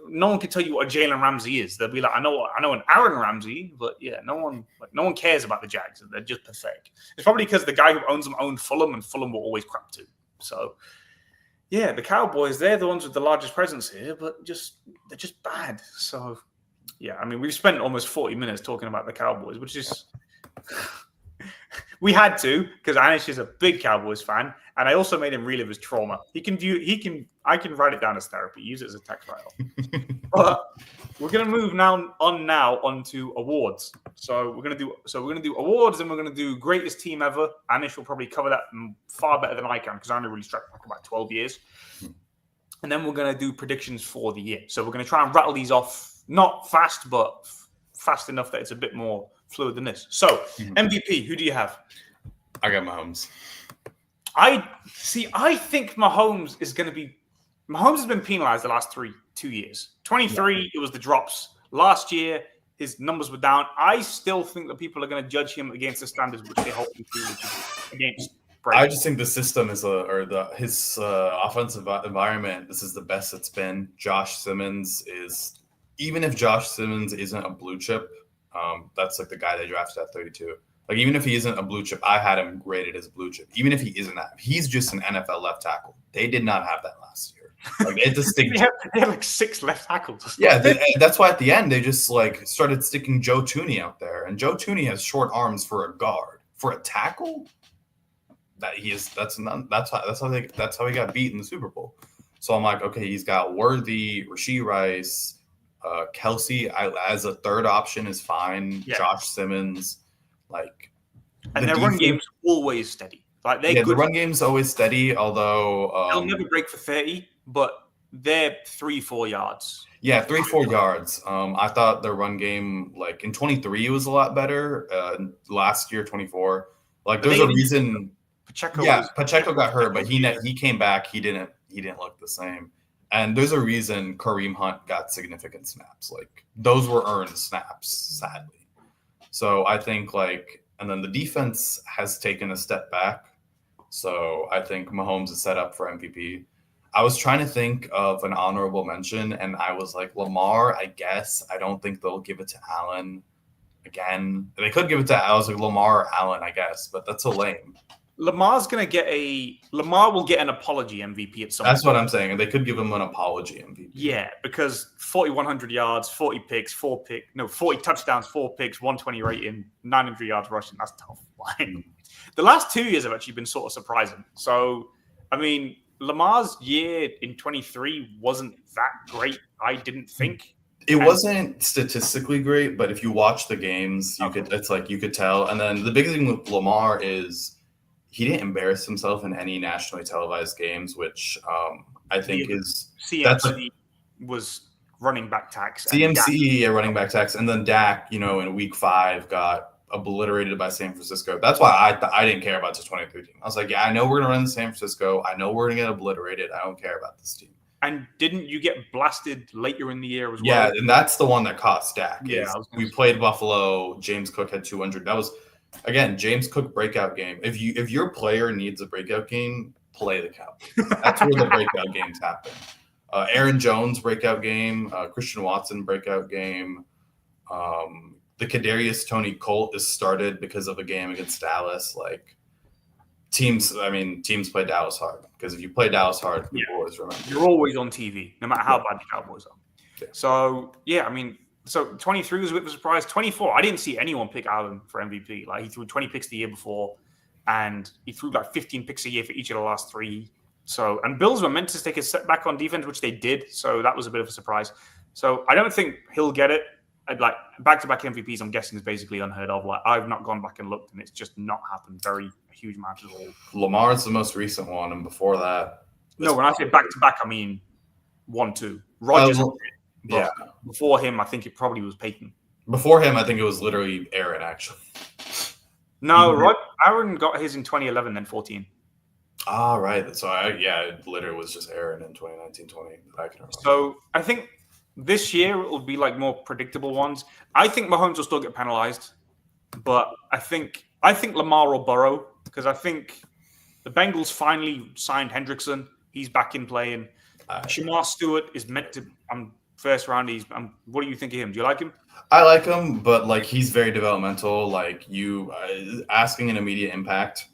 no one can tell you what a Jalen Ramsey is. They'll be like, I know an Aaron Ramsey, but yeah, no one cares about the Jags. They're just pathetic. It's probably because the guy who owns them owned Fulham, and Fulham were always crap too. So, yeah, the Cowboys, they're the ones with the largest presence here, but they're just bad. So, yeah, I mean, we've spent almost 40 minutes talking about the Cowboys, which is we had to, because Anish is a big Cowboys fan, and I also made him relive his trauma. I can write it down as therapy, use it as a tax write-off. But we're gonna move now onto awards. So we're gonna do awards, and we're gonna do greatest team ever. Anish will probably cover that far better than I can, because I only really track back about 12 years. And then we're gonna do predictions for the year. So we're gonna try and rattle these off, not fast, but fast enough that it's a bit more fluid than this. So MVP, who do you have? I got Mahomes. I think Mahomes is going to be. Mahomes has been penalized the last 2 years. 23, it was the drops. Last year, his numbers were down. I still think that people are going to judge him against the standards which they hold him to, against Brady. I just think the system is his offensive environment. This is the best it's been. Josh Simmons is, even if Josh Simmons isn't a blue chip, that's like the guy they drafted at 32. Like, even if he isn't a blue chip, I had him rated as a blue chip. Even if he isn't that, he's just an NFL left tackle. They did not have that last year. Like, it's a stick. they had like 6 left tackles. Yeah, that's why at the end they just like started sticking Joe Tooney out there, and Joe Tooney has short arms for a guard. For a tackle, that's how he got beat in the Super Bowl. So I'm like, okay, he's got Worthy, Rashee Rice, Kelsey as a third option is fine. Yeah. Josh Simmons. Like, and their run game's always steady. Like, they're good. The run game's always steady, although they'll never break for 30, but they're 3-4 yards. Yeah, 3-4 yards. I thought their run game, like in 23, was a lot better. Last year, 24. Like, there's a reason. Pacheco got hurt, but he came back. He didn't look the same. And there's a reason Kareem Hunt got significant snaps. Like, those were earned snaps, sadly. So I think, like, and then the defense has taken a step back. So I think Mahomes is set up for MVP. I was trying to think of an honorable mention, and I was like, Lamar, I guess. I don't think they'll give it to Allen again. They could give it to, I was like, Lamar or Allen, I guess, but that's so lame. Lamar will get an apology MVP at some point. That's what I'm saying. They could give him an apology MVP. Yeah, because 4,100 yards, 40 picks, 40 touchdowns, 4 picks, 120 rating, 900 yards rushing. That's tough. The last 2 years have actually been sort of surprising. So, I mean, Lamar's year in 23 wasn't that great, I didn't think. It wasn't statistically great, but if you watch the games, you could tell. And then the big thing with Lamar is he didn't embarrass himself in any nationally televised games, which I think is CMC was running back tax. CMC running back tax, and then Dak, in week 5 got obliterated by San Francisco. That's why I didn't care about this 23 team. I was like, yeah, I know we're gonna run to San Francisco. I know we're gonna get obliterated. I don't care about this team. And didn't you get blasted later in the year as well? Yeah, and that's the one that cost Dak. Yeah, we played Buffalo. James Cook had 200. That was again, James Cook breakout game. If your player needs a breakout game, play the Cowboys. That's where the breakout games happen. Aaron Jones breakout game, Christian Watson breakout game. The Kadarius Toney Colt is started because of a game against Dallas. Like teams play Dallas hard because if you play Dallas hard, people always remember. You're always on TV, no matter how bad the Cowboys are. Yeah. So so 23 was a bit of a surprise. 24, I didn't see anyone pick Allen for MVP. Like he threw 20 picks the year before, and he threw like 15 picks a year for each of the last 3. So, and Bills were meant to take a step back on defense, which they did. So that was a bit of a surprise. So I don't think he'll get it. I'd like back-to-back MVPs, I'm guessing, is basically unheard of. Like I've not gone back and looked, and it's just not happened very huge amount at all. Lamar's the most recent one, and before that, no. When I say back-to-back, I mean 1-2. Rodgers, before him, I think it probably was Peyton. Before him, I think it was literally Aaron. Actually, no, Aaron got his in 2011, then 14. Ah, right. So it literally was just Aaron in 2019-20. So I think this year it will be like more predictable ones. I think Mahomes will still get penalized, but I think Lamar will Burrow because I think the Bengals finally signed Hendrickson. He's back in playing. Shamar Stewart is meant to. First round. What do you think of him? Do you like him? I like him, but like he's very developmental. Like you asking an immediate impact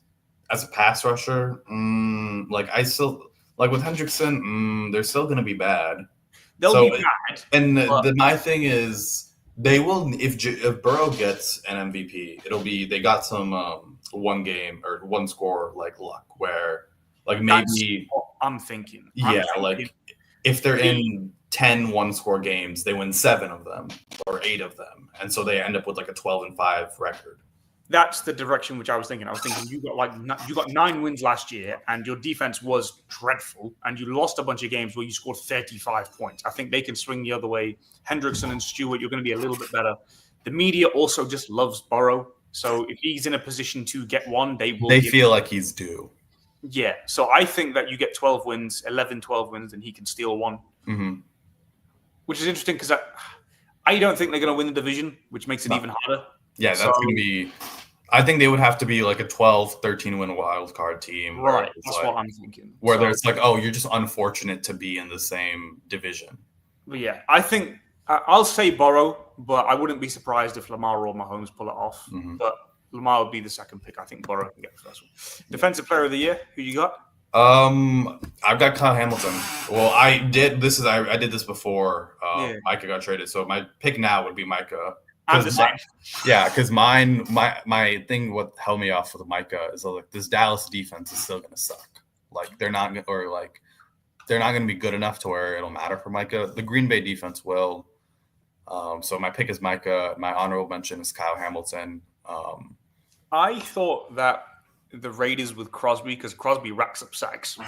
as a pass rusher. I still like with Hendrickson. They're still going to be bad. They'll be bad. And my thing is, they will if Burrow gets an MVP, it'll be they got some one game or one score like luck where like maybe that's what I'm thinking. Like if they're in 10 one-score games, they win 7 of them or 8 of them, and so they end up with like a 12-5 record. That's the direction which I was thinking. I was thinking you got 9 wins last year, and your defense was dreadful, and you lost a bunch of games where you scored 35 points. I think they can swing the other way. Hendrickson and Stewart, you're going to be a little bit better. The media also just loves Burrow, so if he's in a position to get one, they will. They feel like he's due. Yeah, so I think that you get 12 wins, 11, 12 wins, and he can steal one. Mm-hmm. Which is interesting because I don't think they're going to win the division, which makes it even harder. Yeah, that's going to be – I think they would have to be like a 12, 13-win wild card team. Right, that's what I'm thinking. Where it's like, oh, you're just unfortunate to be in the same division. But yeah, I think I'll say Burrow, but I wouldn't be surprised if Lamar or Mahomes pull it off. Mm-hmm. But Lamar would be the second pick. I think Burrow can get the first one. Defensive Player of the Year, who you got? I've got Kyle Hamilton. Well, I did this before Micah got traded. So my pick now would be Micah. Because my thing, what held me off with Micah is like this Dallas defense is still going to suck. Like they're not going to be good enough to where it'll matter for Micah. The Green Bay defense will. So my pick is Micah. My honorable mention is Kyle Hamilton. I thought that the Raiders with Crosby, because Crosby racks up sacks,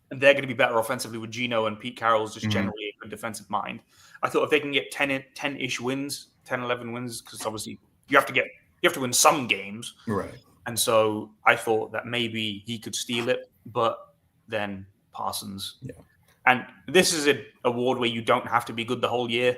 and they're going to be better offensively with Geno, and Pete Carroll's just generally a good defensive mind. I thought if they can get 10-ish wins, 10, 11 wins, because obviously you have to win some games. Right. And so I thought that maybe he could steal it, but then Parsons. Yeah. And this is an award where you don't have to be good the whole year.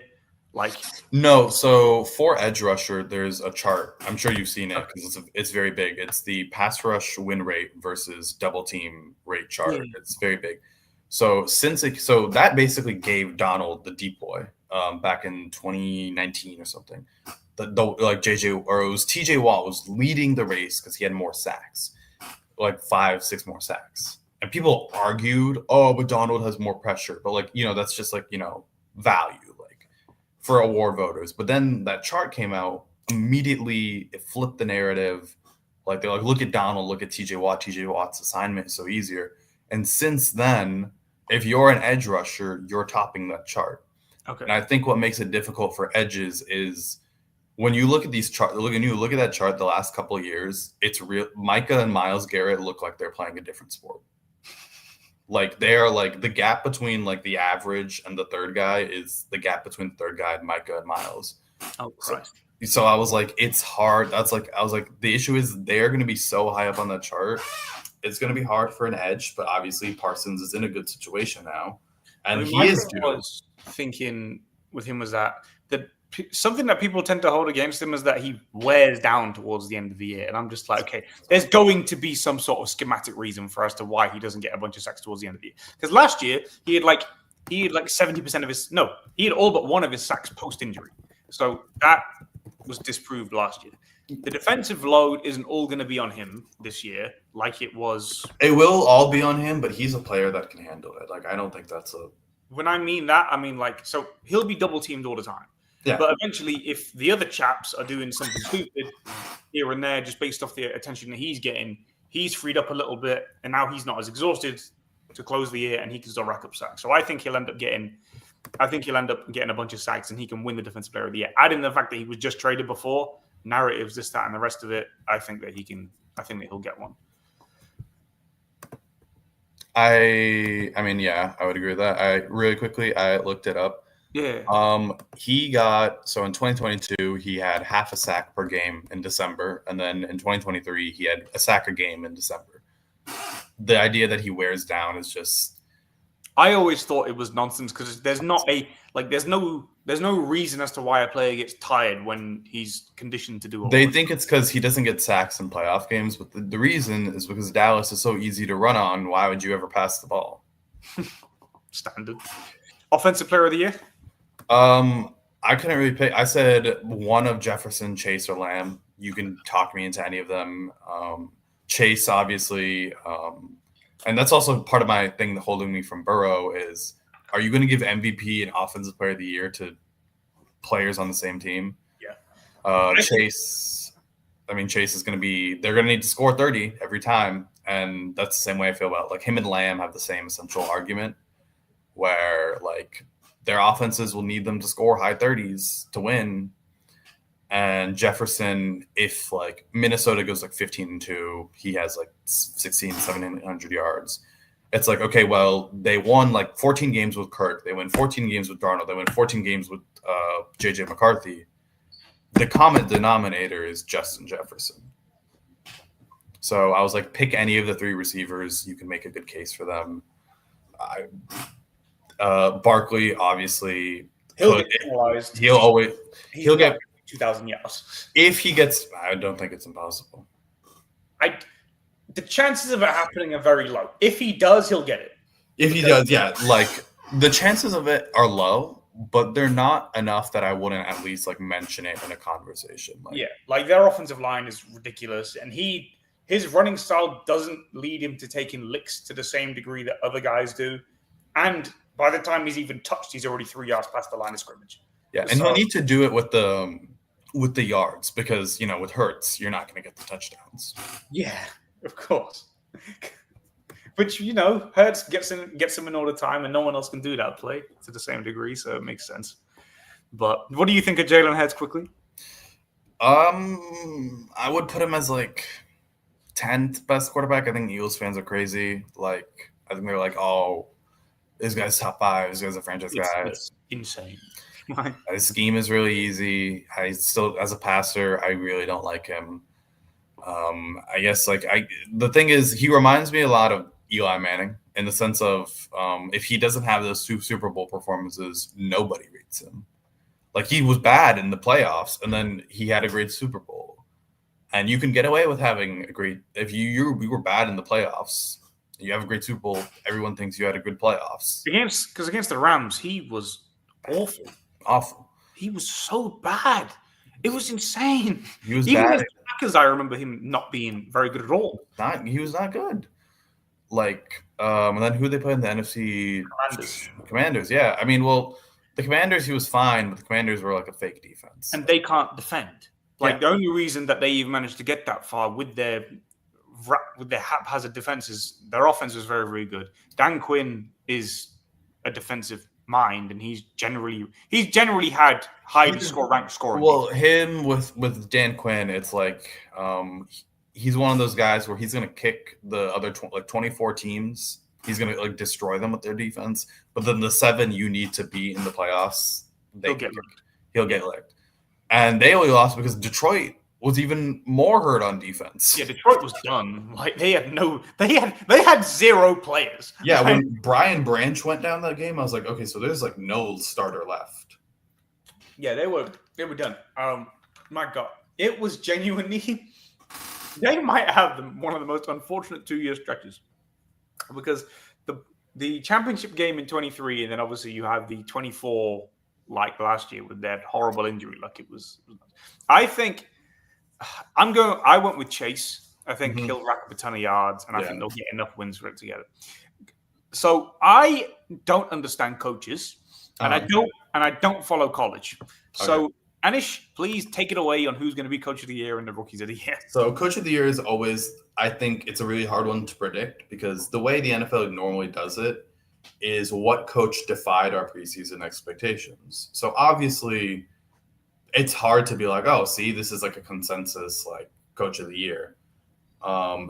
No, so for edge rusher, there's a chart. I'm sure you've seen it because it's very big. It's the pass rush win rate versus double team rate chart. Yeah. It's very big. So that basically gave Donald the deep boy back in 2019 or something. It was TJ Watt was leading the race because he had more sacks, like 5-6 more sacks. And people argued, but Donald has more pressure. But that's just value. For award voters. But then that chart came out immediately. It flipped the narrative. They're like, look at Donald, look at TJ Watt. TJ Watt's assignment is so easier. And since then, if you're an edge rusher, you're topping that chart. Okay. And I think what makes it difficult for edges is when you look at these charts, look at that chart the last couple of years, it's real. Micah and Myles Garrett look like they're playing a different sport. They are the gap between the average and the third guy is the gap between the third guy and Micah and Myles. Oh, Christ. So I was like, it's hard. I was like, the issue is they're going to be so high up on that chart. It's going to be hard for an edge, but obviously Parsons is in a good situation now. And he is due. I was thinking with him was that something that people tend to hold against him is that he wears down towards the end of the year. And I'm just like, okay, there's going to be some sort of schematic reason for as to why he doesn't get a bunch of sacks towards the end of the year. Because last year, he had like 70% of his, no, he had all but one of his sacks post-injury. So that was disproved last year. The defensive load isn't all going to be on him this year like it was. It will all be on him, but he's a player that can handle it. Like, I don't think that's a... When I mean that, I mean like, so he'll be double-teamed all the time. Yeah. But eventually, if the other chaps are doing something stupid here and there, just based off the attention that he's getting, he's freed up a little bit, and now he's not as exhausted to close the year, and he can still rack up sacks. So I think he'll end up getting a bunch of sacks, and he can win the Defensive Player of the Year. Adding the fact that he was just traded before, narratives, this, that, and the rest of it, I think that he'll get one. I mean, yeah, I would agree with that. I looked it up. Yeah. He got, so in 2022, he had half a sack per game in December. And then in 2023, he had a sack a game in December. The idea that he wears down is just... I always thought it was nonsense because there's no reason as to why a player gets tired when he's conditioned to do it. They think it's because he doesn't get sacks in playoff games, but the reason is because Dallas is so easy to run on. Why would you ever pass the ball? Standard. Offensive Player of the Year? I couldn't really pick. I said one of Jefferson, Chase, or Lamb. You can talk me into any of them. Chase, obviously, and that's also part of my thing holding me from Burrow is, are you going to give MVP and Offensive Player of the Year to players on the same team? Yeah. Chase is going to be, they're going to need to score 30 every time. And that's the same way I feel about, like, him and Lamb have the same essential argument where, like, their offenses will need them to score high 30s to win. And Jefferson, if like Minnesota goes like 15-2, he has like 1,700 yards. It's like, okay, well, they won like 14 games with Kirk. They win 14 games with Darnold. They win 14 games with J.J. McCarthy. The common denominator is Justin Jefferson. So I was like, pick any of the three receivers. You can make a good case for them. Barkley, obviously, he'll get penalized. He'll get 2,000 yards. If he gets, I don't think it's impossible. The chances of it happening are very low. If he does, he'll get it. If he does, yeah. Like, the chances of it are low, but they're not enough that I wouldn't at least like mention it in a conversation. Like their offensive line is ridiculous, and his running style doesn't lead him to taking licks to the same degree that other guys do. And by the time he's even touched, he's already 3 yards past the line of scrimmage. Yeah, and he'll need to do it with the yards because, you know, with Hurts, you're not going to get the touchdowns. Yeah, of course. Which, you know, Hurts gets him in all the time, and no one else can do that play to the same degree, so it makes sense. But what do you think of Jalen Hurts quickly? I would put him as like 10th best quarterback. I think Eagles fans are crazy. Like, I think they're like, oh, this guy's top 5. This guy's a franchise guy. It's insane. His scheme is really easy. I still, as a passer, I really don't like him. I guess the thing is, he reminds me a lot of Eli Manning in the sense of if he doesn't have those 2 Super Bowl performances, nobody rates him. Like, he was bad in the playoffs, and then he had a great Super Bowl. And you can get away with having a great – if you were bad in the playoffs, you have a great Super Bowl, everyone thinks you had a good playoffs. Because against the Rams, he was awful. Awful. He was so bad. It was insane. He was even bad. Even the Packers, I remember him not being very good at all. He was not good. Like, and then who they play in the NFC? Commanders, yeah. I mean, well, the Commanders, he was fine, but the Commanders were like a fake defense. And they can't defend. Like, the only reason that they even managed to get that far with their haphazard defenses, their offense was very, very good. Dan Quinn is a defensive mind, and he's generally had high ranked scoring. Well, him with Dan Quinn, it's like he's one of those guys where he's going to kick the other 24 teams. He's going to like destroy them with their defense. But then the 7 you need to be in the playoffs, he'll get licked. And they only lost because Detroit was even more hurt on defense. Yeah, Detroit was done. Like they had 0 players. Yeah, when Brian Branch went down that game, I was like, okay, so there's like no starter left. Yeah, they were done. My God, it was genuinely. They might have one of the most unfortunate 2-year stretches because the championship game in 23, and then obviously you have the 24 like last year with that horrible injury. Like it was. I think I went with Chase. I think he'll rack up a ton of yards, and I think they'll get enough wins for it together. So I don't understand coaches, and I don't follow college. So Anish, please take it away on who's going to be coach of the year and the rookies of the year. So coach of the year is always, I think it's a really hard one to predict because the way the NFL normally does it is what coach defied our preseason expectations. So obviously it's hard to be like, oh, see, this is like a consensus like coach of the year.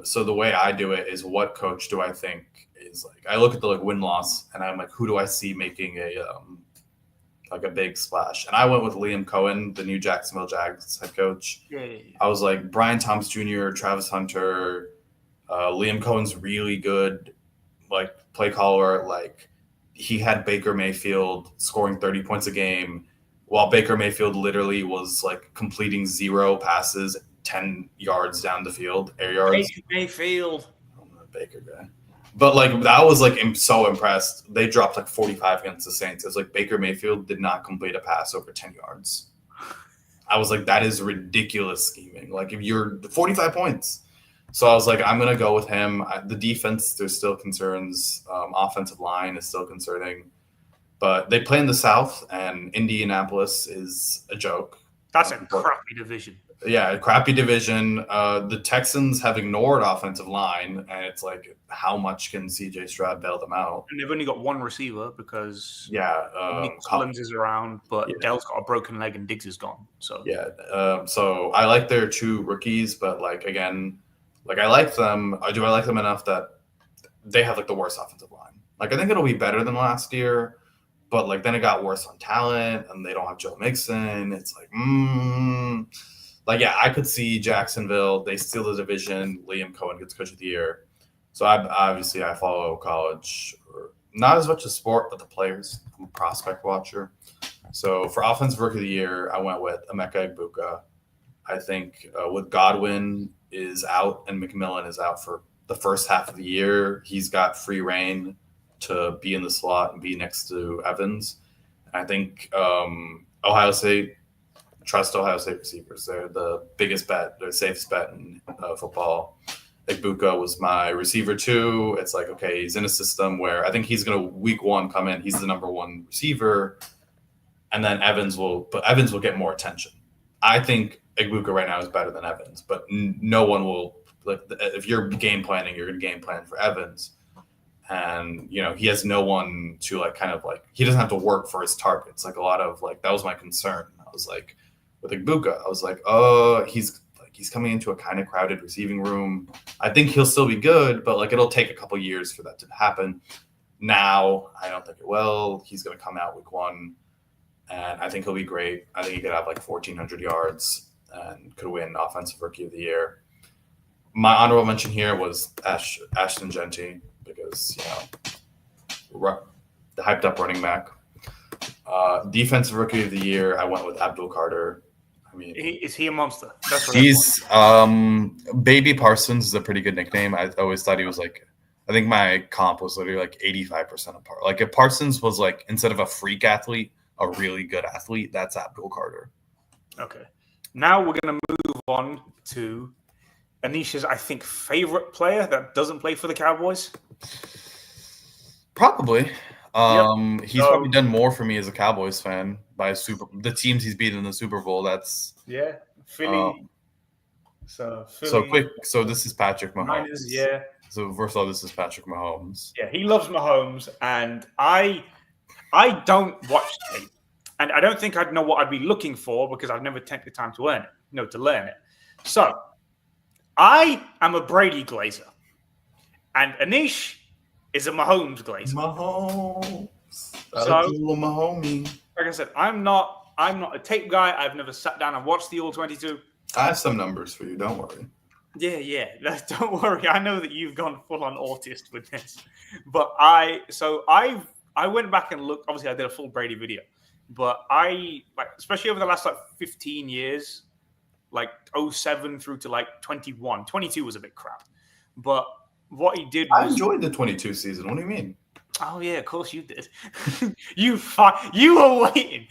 So the way I do it is what coach do I think is like, I look at the like win-loss and I'm like, who do I see making a big splash? And I went with Liam Cohen, the new Jacksonville Jags head coach. Yeah. I was like Brian Thomas Jr., Travis Hunter, Liam Cohen's really good, like play caller. Like he had Baker Mayfield scoring 30 points a game while Baker Mayfield literally was like completing 0 passes 10 yards down the field, air yards. Baker Mayfield. I'm not a Baker guy. But like that was like I'm so impressed. They dropped like 45 against the Saints. It was like Baker Mayfield did not complete a pass over 10 yards. I was like, that is ridiculous scheming. Like if you're 45 points. So I was like, I'm gonna go with him. The defense, there's still concerns. Offensive line is still concerning, but they play in the South, and Indianapolis is a joke. That's a crappy division. Yeah, a crappy division. The Texans have ignored offensive line, and it's like, how much can CJ Stroud bail them out? And they've only got one receiver because Nick Collins is around, but Dell's got a broken leg and Diggs is gone. So so I like their 2 rookies, but like again, like I like them. Do I like them enough that they have like the worst offensive line? Like I think it'll be better than last year. But like then it got worse on talent, and they don't have Joe Mixon. It's like, I could see Jacksonville. They steal the division. Liam Cohen gets coach of the year. So I follow college, not as much as sport, but the players. I'm a prospect watcher. So for offensive rookie of the year, I went with Emeka Egbuka. I think with Godwin is out and McMillan is out for the first half of the year, he's got free reign to be in the slot and be next to Evans. I think Ohio State, trust Ohio State receivers. They're the biggest bet. They're the safest bet in football. Egbuka was my receiver too. It's like, okay, he's in a system where I think he's going to week 1 come in. He's the number 1 receiver. And then Evans will get more attention. I think Egbuka right now is better than Evans, but no one will, like, if you're game planning, you're going to game plan for Evans. And, he has no one to like, kind of like, he doesn't have to work for his targets. Like a lot of like, that was my concern. I was like, with Egbuka, I was like, oh, he's coming into a kind of crowded receiving room. I think he'll still be good, but like, it'll take a couple years for that to happen. Now, I don't think it will. He's going to come out week 1 and I think he'll be great. I think he could have like 1,400 yards and could win offensive rookie of the year. My honorable mention here was Ashton Genty, because the hyped up running back. Defensive rookie of the year, I went with Abdul Carter. I mean, is he a monster? He's Baby Parsons is a pretty good nickname. I always thought he was like, I think my comp was literally like 85% apart. Like if Parsons was like, instead of a freak athlete, a really good athlete, that's Abdul Carter. Okay. Now we're going to move on to Anish's, I think, favorite player that doesn't play for the Cowboys. Probably. He's probably done more for me as a Cowboys fan by the teams he's beaten in the Super Bowl. That's Philly. Philly. So this is Patrick Mahomes. Niners, yeah. So first of all, this is Patrick Mahomes. Yeah, he loves Mahomes, and I don't watch tape, and I don't think I'd know what I'd be looking for because I've never taken the time to learn it. So I am a Brady glazer, and Anish is a Mahomes glazer. Mahomes. Like I said, I'm not a tape guy. I've never sat down and watched the All-22. I have some numbers for you. Don't worry. Yeah. Don't worry. I know that you've gone full on autist with this, but I've I went back and looked. Obviously, I did a full Brady video, but especially over the last 15 years, 07 through to 21. 22 was a bit crap, but what he did was I enjoyed the 22 season. What do you mean? Oh yeah, of course you did. You were waiting.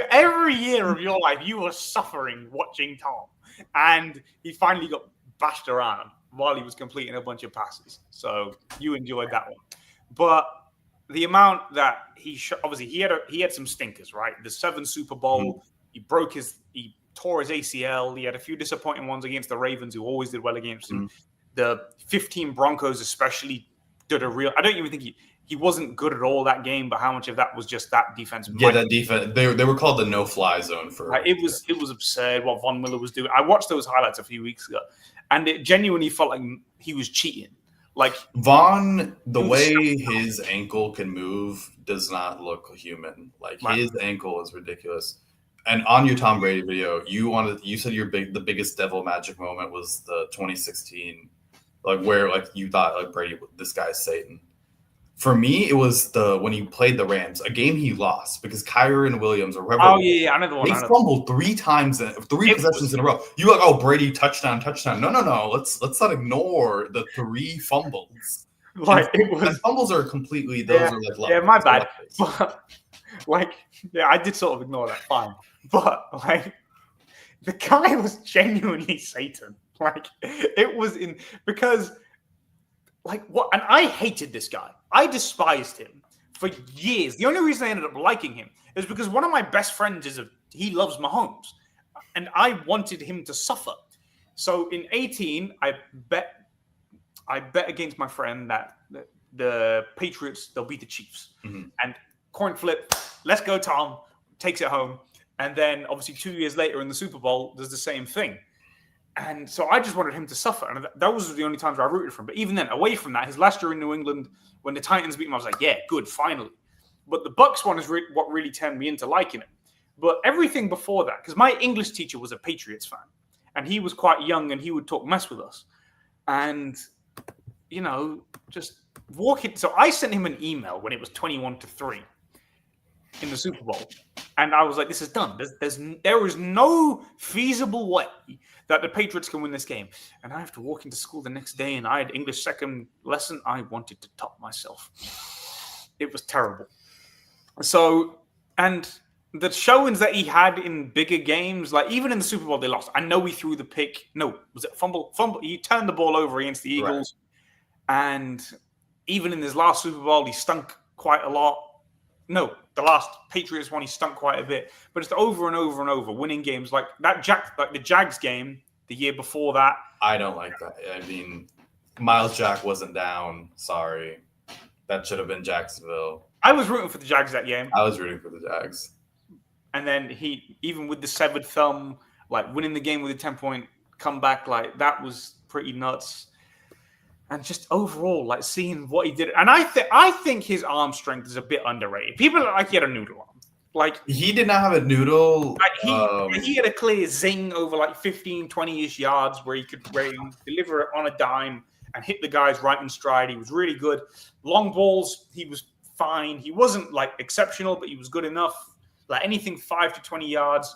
Every year of your life you were suffering watching Tom, and he finally got bashed around while he was completing a bunch of passes. So you enjoyed that one, but the amount that obviously he had some stinkers, right? The 7 Super Bowl, he tore his ACL. He had a few disappointing ones against the Ravens, who always did well against him. The 15 Broncos, especially. I don't even think he wasn't good at all that game, but how much of that was just that defense? Yeah, that defense. They were called the no-fly zone for. It was absurd what Von Miller was doing. I watched those highlights a few weeks ago, and it genuinely felt like he was cheating. Von, the way his ankle can move does not look human. His ankle is ridiculous. And on your Tom Brady video, you said the biggest devil magic moment was the 2016. Where you thought Brady, this guy's Satan. For me, it was when he played the Rams, a game he lost because Kyren Williams or whoever. Oh yeah, I know the one. They fumbled 3 times, 3 possessions in a row. You Brady touchdown. No. Let's not ignore the 3 fumbles. Fumbles are completely those are yeah, my bad. But I did sort of ignore that. Fine, but the guy was genuinely Satan. It was because what, and I hated this guy. I despised him for years. The only reason I ended up liking him is because one of my best friends he loves Mahomes, and I wanted him to suffer. So in 18, I bet against my friend that the Patriots, they'll beat the Chiefs, and coin flip. Let's go, Tom takes it home, and then obviously 2 years later in the Super Bowl, does the same thing. And so I just wanted him to suffer. And that was the only times I rooted for him. But even then, away from that, his last year in New England, when the Titans beat him, I was like, yeah, good, finally. But the Bucs one is what really turned me into liking him. But everything before that, because my English teacher was a Patriots fan. And he was quite young and he would talk mess with us. And, just walking. So I sent him an email when it was 21-3 in the Super Bowl. And I was like, this is done. There is no feasible way that the Patriots can win this game. And I have to walk into school the next day, and I had English second lesson. I wanted to top myself. It was terrible. So, and the showings that he had in bigger games, even in the Super Bowl, they lost. I know he threw the pick. No, was it fumble? He turned the ball over against the Eagles. Right. And even in his last Super Bowl, he stunk quite a lot. No, the last Patriots one, he stunk quite a bit. But it's over and over and over, winning games like that. The Jags game the year before that. I don't like that. I mean, Miles Jack wasn't down. Sorry. That should have been Jacksonville. I was rooting for the Jags that game. I was rooting for the Jags. And then even with the severed thumb, winning the game with a 10-point comeback, that was pretty nuts. And just overall, seeing what he did. And I think his arm strength is a bit underrated. People are he had a noodle arm. He did not have a noodle. He had a clear zing over 15, 20-ish yards where he could deliver it on a dime and hit the guys right in stride. He was really good. Long balls, he was fine. He wasn't exceptional, but he was good enough. Anything 5 to 20 yards.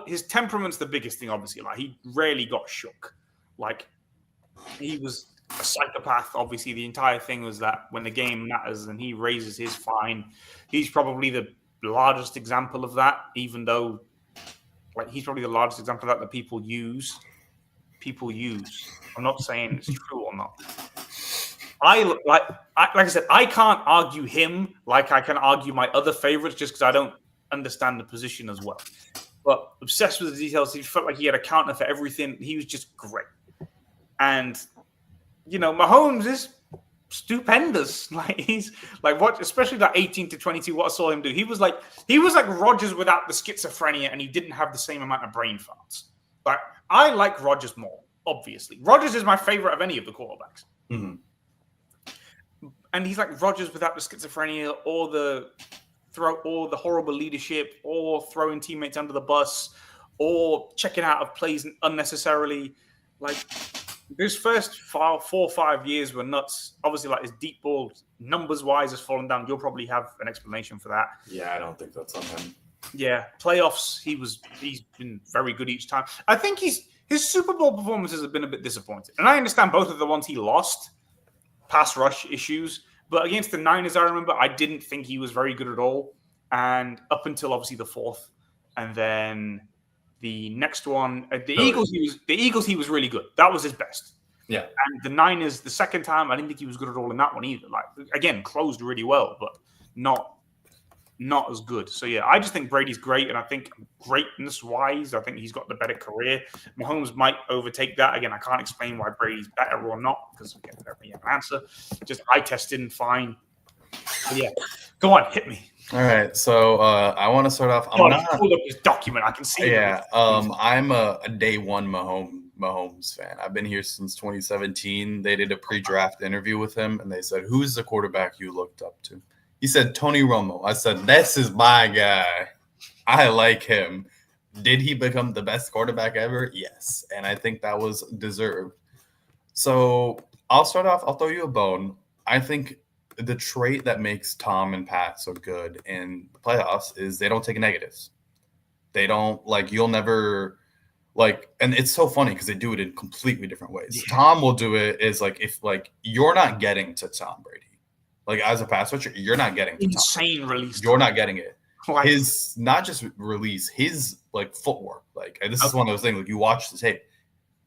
His temperament's the biggest thing, obviously. He rarely got shook. He was a psychopath. Obviously, the entire thing was that when the game matters and he raises his fine, he's probably the largest example of that, even though he's probably the largest example of that people use. I'm not saying it's true or not. Like I said, I can't argue him like I can argue my other favorites just because I don't understand the position as well. But obsessed with the details, he felt like he had a counter for everything. He was just great. And Mahomes is stupendous. He's what, especially that 18-22. What I saw him do, he was like Rodgers without the schizophrenia, and he didn't have the same amount of brain farts. I like Rodgers more. Obviously, Rodgers is my favorite of any of the quarterbacks. Mm-hmm. And he's like Rodgers without the schizophrenia or the horrible leadership or throwing teammates under the bus or checking out of plays unnecessarily. His first 4 or 5 years were nuts. Obviously, like his deep ball numbers wise has fallen down. You'll probably have an explanation for that. Yeah, I don't think that's on him. Yeah, playoffs. He's been very good each time. I think his Super Bowl performances have been a bit disappointing, and I understand both of the ones he lost, pass rush issues. But against the Niners, I remember I didn't think he was very good at all, and up until obviously the fourth, and then the next one, Eagles, he was really good. That was his best. Yeah. And the Niners, the second time, I didn't think he was good at all in that one either. Like again, closed really well, but not as good. So yeah, I just think Brady's great, and I think greatness wise, I think he's got the better career. Mahomes might overtake that. Again, I can't explain why Brady's better or not because again, I don't really have an answer. Just eye testing, fine. But yeah, go on, hit me. All right, so I want to start off. Pull up his document. I can see. Yeah, I'm a day one Mahomes fan. I've been here since 2017. They did a pre-draft interview with him, and they said, "Who's the quarterback you looked up to?" He said Tony Romo. I said, "This is my guy. I like him." Did he become the best quarterback ever? Yes, and I think that was deserved. So I'll start off. I'll throw you a bone. I think the trait that makes Tom and Pat so good in the playoffs is they don't take negatives. They don't you'll never and it's so funny because they do it in completely different ways. Yeah. Tom will do it is if you're not getting to Tom Brady. As a pass rusher, you're not getting to insane Tom. Release. You're not getting it. His not just release, his footwork. And this is one of those things. You watch the tape.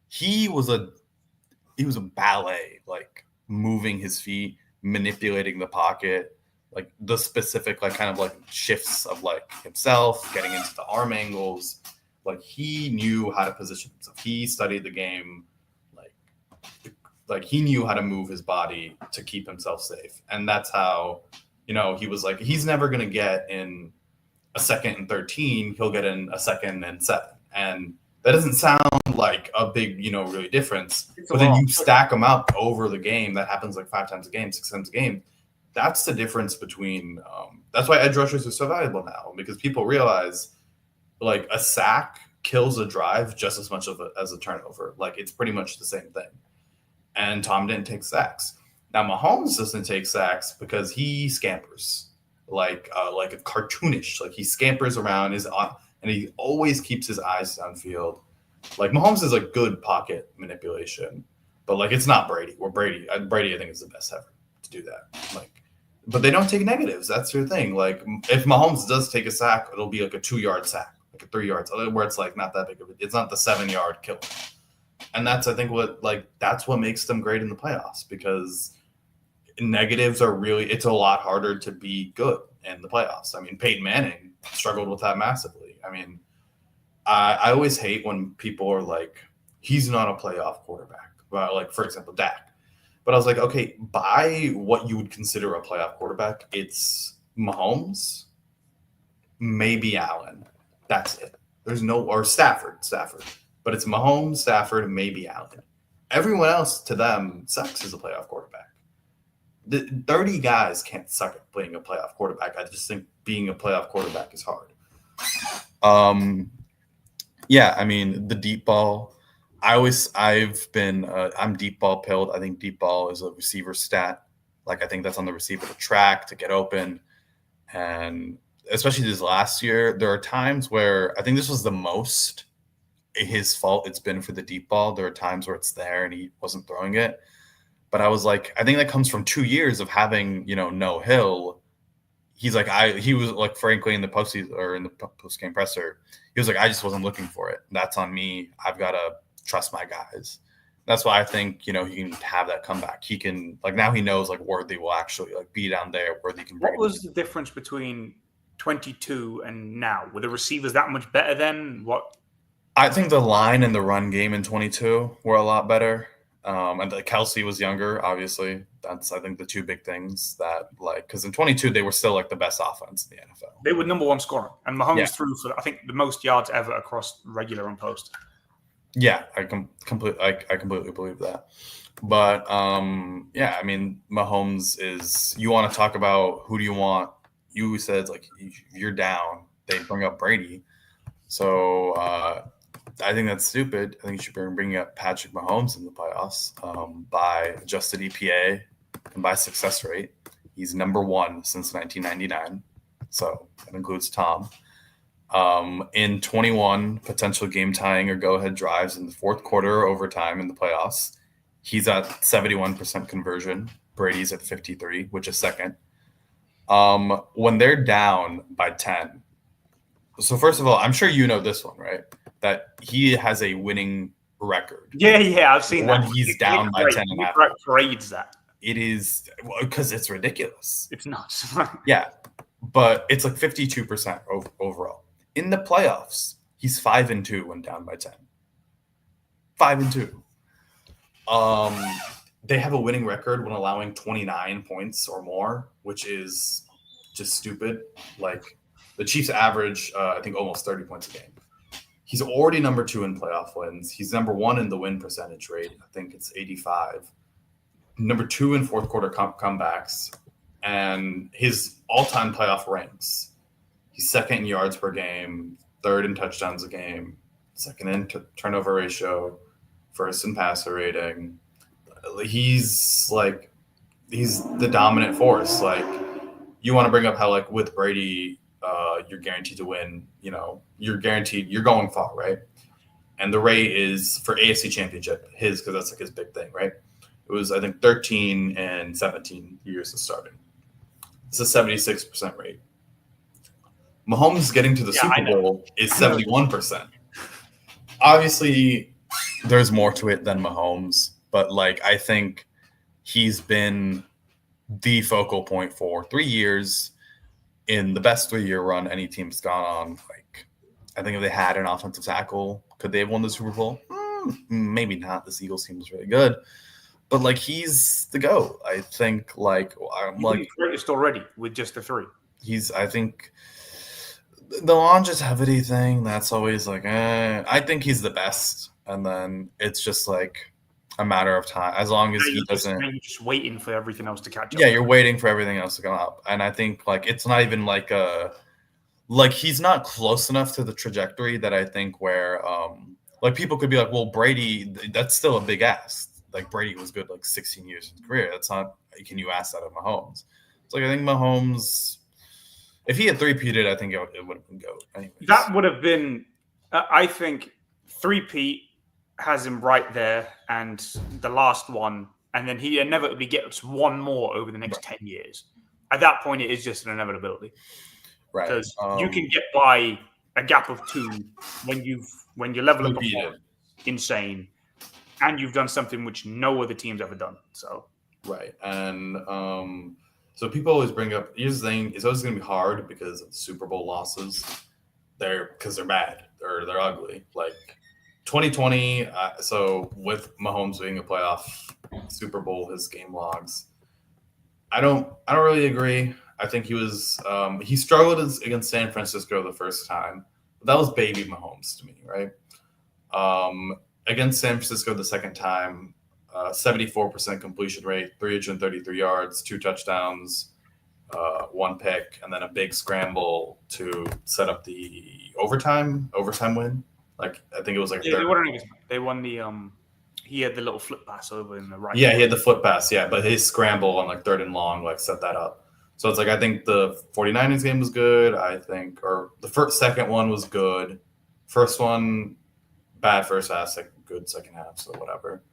He was a ballet, moving his feet, manipulating the pocket, the specific shifts of himself, getting into the arm angles. He knew how to position himself. He studied the game. He knew how to move his body to keep himself safe. And that's how, he was he's never going to get in a 2nd and 13. He'll get in a 2nd and 7. And that doesn't sound like a big, really difference. But then you stack them up over the game. That happens 5 times a game, 6 times a game. That's the difference between that's why edge rushers are so valuable now, because people realize a sack kills a drive just as much as a turnover. It's pretty much the same thing. And Tom didn't take sacks. Now Mahomes doesn't take sacks because he scampers like a cartoonish. He scampers around and he always keeps his eyes downfield. Mahomes is a good pocket manipulation, but it's not Brady. Brady I think is the best ever to do that. But they don't take negatives. That's their thing. If Mahomes does take a sack, it'll be a 2-yard sack, a 3 yards, where it's not that big of it's not the 7-yard kill. And that's, I think, that's what makes them great in the playoffs, because negatives are it's a lot harder to be good in the playoffs. I mean, Peyton Manning struggled with that massively. I mean, I always hate when people are he's not a playoff quarterback. Well, for example, Dak. But I was okay, by what you would consider a playoff quarterback, it's Mahomes, maybe Allen. That's it. There's or Stafford. But it's Mahomes, Stafford, maybe Allen. Everyone else to them sucks as a playoff quarterback. 30 guys can't suck at being a playoff quarterback. I just think being a playoff quarterback is hard. Yeah, I mean, the deep ball. I'm deep ball pilled. I think deep ball is a receiver stat. I think that's on the receiver to track, to get open. And especially this last year, there are times where I think this was the most his fault it's been for the deep ball. There are times where it's there and he wasn't throwing it. But I was I think that comes from 2 years of having, no Hill. He's he was frankly in the postseason or in the post game presser, he was I just wasn't looking for it. That's on me. I've got to trust my guys. That's why I think, he can have that comeback. He can now he knows Worthy will actually be down there. Worthy can bring What was the difference between 22 and now? Were the receivers that much better then? What? I think the line and the run game in 22 were a lot better. And Kelsey was younger, obviously. That's, I think, the two big things that, because in 22, they were still, the best offense in the NFL. They were number one scorer. And Mahomes threw for, I think, the most yards ever across regular and post. Yeah, I completely believe that. But, yeah, I mean, Mahomes is – you want to talk about who do you want? You said, you're down. They bring up Brady. So, I think that's stupid. I think you should bring up Patrick Mahomes in the playoffs by adjusted EPA and by success rate. He's number 1 since 1999, so that includes Tom. In 21 potential game-tying or go-ahead drives in the fourth quarter or overtime in the playoffs, he's at 71% conversion. Brady's at 53, which is second. When they're down by 10, so first of all, I'm sure you know this one, right? That he has a winning record. Yeah, I've seen when that. he's down by 10 and a half. Parades that. It is because it's ridiculous. It's nuts. Yeah, but it's like 52% overall. In the playoffs, he's 5-2 when down by 10. 5-2. They have a winning record when allowing 29 points or more, which is just stupid. Like the Chiefs average, I think, almost 30 points a game. He's already number 2 in playoff wins. He's number 1 in the win percentage rate. I think it's 85. Number 2 in fourth quarter comebacks. And his all-time playoff ranks. He's second in yards per game, third in touchdowns a game, second in turnover ratio, first in passer rating. He's the dominant force. Like, you want to bring up how, like, with Brady, you're guaranteed to win. You know, you're going far, right? And the rate is for AFC Championship, because that's like his big thing, right? It was, I think, 13 and 17 years of starting. It's a 76% rate. Mahomes getting to the Super Bowl is 71%. Obviously, there's more to it than Mahomes, but like I think he's been the focal point for 3 years in the best 3-year run any team's gone on. Like, I think if they had an offensive tackle, could they have won the Super Bowl? Maybe not. This Eagles team was really good. But like he's the GOAT. I think like I'm like greatest already with just the 3. I think the longevity thing, that's always like I think he's the best. And then it's just like a matter of time. As long as he doesn't you're just waiting for everything else to catch up. Yeah, you're waiting for everything else to come up. And I think like it's not even like he's not close enough to the trajectory that I think where like people could be like, well, Brady, that's still a big ask. Like Brady was good like 16 years in his career. That's not. Can you ask that of Mahomes? It's like I think Mahomes, if he had 3-peated, I think it would have been GOAT. Anyways. That would have been. I think 3-peat has him right there, and the last one, and then he inevitably gets one more over the next 10 years. At that point, it is just an inevitability, right? Because you can get by a gap of 2 when your level of performance is insane. And you've done something which no other team's ever done. So right, and so people always bring up. Here's the thing: it's always going to be hard because of the Super Bowl losses. They're bad or they're ugly. Like 2020. So with Mahomes being a playoff Super Bowl, his game logs. I don't really agree. I think he struggled against San Francisco the first time. But that was baby Mahomes to me, right? Against San Francisco the second time, 74% completion rate, 333 yards, 2 touchdowns, 1 pick, and then a big scramble to set up the overtime win. Like I think it was like they won the he had the little flip pass over in the right. Yeah, he had the flip pass, but his scramble on like 3rd and long like set that up. So it's like I think the 49ers game was good, I think, or the second one was good. First one bad first half, good second half, so whatever.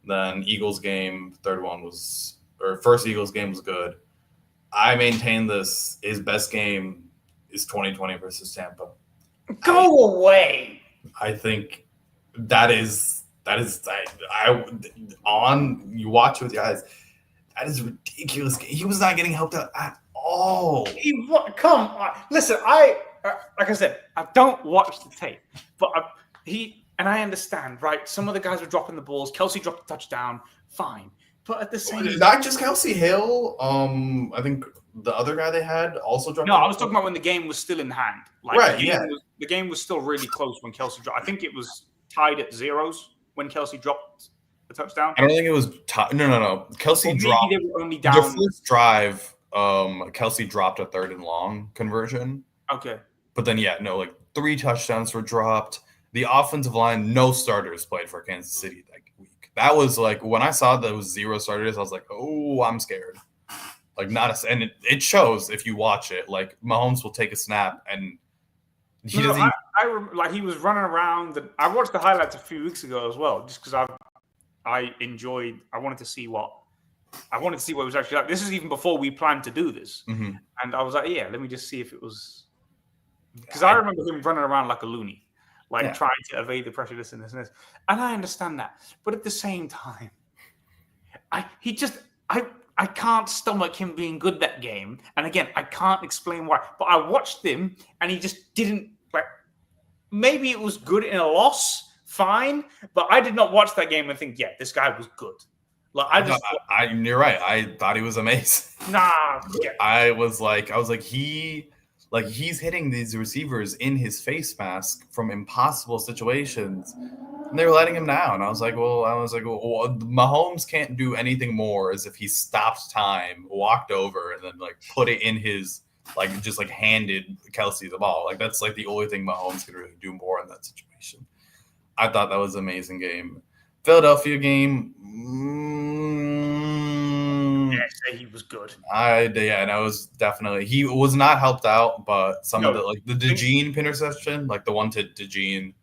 Then Eagles game, first Eagles game was good. I maintain this. His best game is 2020 versus Tampa. Go away. I think that is you watch it with your eyes. That is ridiculous. He was not getting helped out at all. Come on. Listen, like I said, I don't watch the tape, but and I understand, right? Some of the guys were dropping the balls. Kelsey dropped a touchdown. Fine. But at the same time... Not just Kelsey Hill. I think the other guy they had also dropped. No, I was talking about when the game was still in hand. Like, right, the game was still really close when Kelsey dropped. I think it was tied at 0s when Kelsey dropped the touchdown. I don't think it was tied. No. Kelsey dropped. They were only down. The first drive, Kelsey dropped a 3rd and long conversion. Okay. But then, 3 touchdowns were dropped. the offensive line, no starters played for Kansas City that week. That was like when I saw that it was 0 starters, I was like, oh, I'm scared. Like and it shows if you watch it. Like Mahomes will take a snap and he doesn't. Like he was running around. I watched the highlights a few weeks ago as well, just because I wanted to see what it was actually like. This is even before we planned to do this, mm-hmm. and I was like, yeah, let me just see if it was. Because I remember him running around like a loony, like trying to evade the pressure, this and this and this. And I understand that. But at the same time, I can't stomach him being good that game. And again, I can't explain why. But I watched him and he just didn't, like, maybe it was good in a loss, fine. But I did not watch that game and think, yeah, this guy was good. Like you're right. I thought he was amazing. Nah. Yeah. I was like, he's hitting these receivers in his face mask from impossible situations, and they were letting him down. I was like, Mahomes can't do anything more as if he stopped time, walked over, and then like put it in his just handed Kelsey the ball. Like that's like the only thing Mahomes could really do more in that situation. I thought that was an amazing game. Philadelphia game. Say he was good. And I was definitely he was not helped out, but some of the DeJean interception, like the one to DeJean,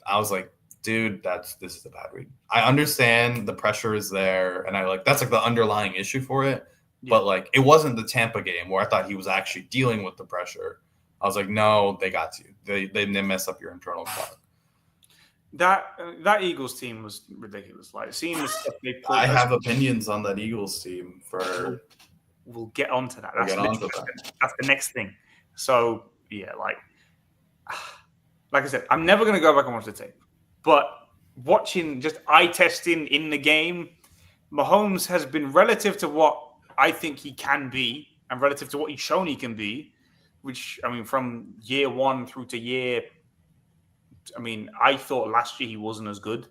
I was like, dude, this is a bad read. I understand the pressure is there, and that's like the underlying issue for it. Yeah. But like it wasn't the Tampa game where I thought he was actually dealing with the pressure. I was like, no, they got you. They mess up your internal clock. That Eagles team was ridiculous. Like seeing the stuff they put. I have opinions on that Eagles team. We'll get onto that. That's the next thing. So yeah, like I said, I'm never going to go back and watch the tape. But watching, just eye testing in the game, Mahomes has been relative to what I think he can be, and relative to what he's shown he can be. Which from year one through to year. I thought last year he wasn't as good,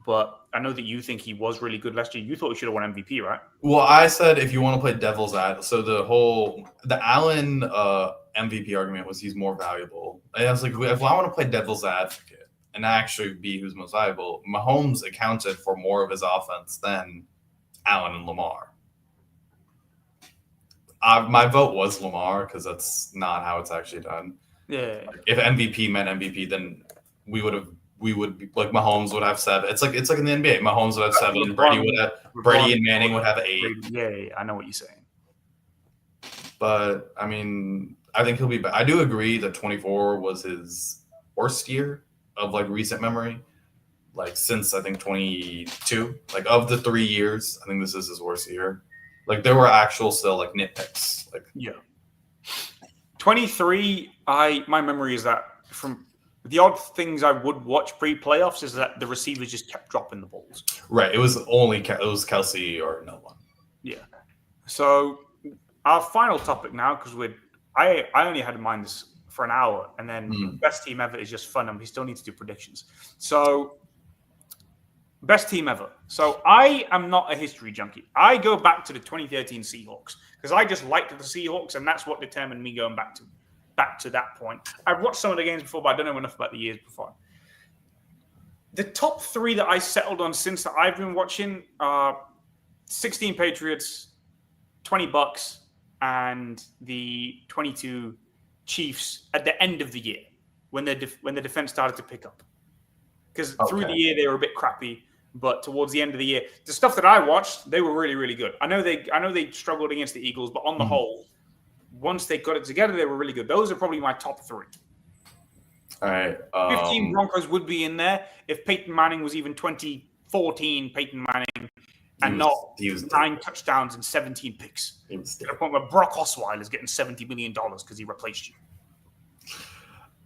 but I know that you think he was really good last year. You thought he should have won MVP, right? Well, I said if you want to play devil's advocate, so the Allen MVP argument was he's more valuable. And I was like, if I want to play devil's advocate and actually be who's most valuable, Mahomes accounted for more of his offense than Allen and Lamar. My vote was Lamar because that's not how it's actually done. Yeah. If MVP meant MVP, then we would be like Mahomes would have 7. It's like in the NBA. Mahomes would have 7. Brady and Manning would have 8. Yeah, I know what you're saying. But I think he'll be back. I do agree that 24 was his worst year of recent memory. Since I think 22. Of the 3 years, I think this is his worst year. There were actual still nitpicks. Yeah. 23, my memory is that from the odd things I would watch pre-playoffs is that the receivers just kept dropping the balls. Right. It was Kelsey or no one. Yeah. So our final topic now, because I only had in mind this for an hour, and then best team ever is just fun, and we still need to do predictions. So best team ever. So I am not a history junkie. I go back to the 2013 Seahawks because I just liked the Seahawks, and that's what determined me going back to that point. I've watched some of the games before, but I don't know enough about the years before. The top 3 that I settled on since that I've been watching are 16 Patriots, 20 Bucks, and the 22 Chiefs at the end of the year when the defense started to pick up. Because through the year they were a bit crappy, but towards the end of the year, the stuff that I watched, they were really, really good. I know they struggled against the Eagles, but on the whole, once they got it together, they were really good. Those are probably my top 3. All right. 15 Broncos would be in there if Peyton Manning was even 2014 Peyton Manning and not 9 touchdowns and 17 picks. To the point where Brock Osweiler is getting $70 million because he replaced you.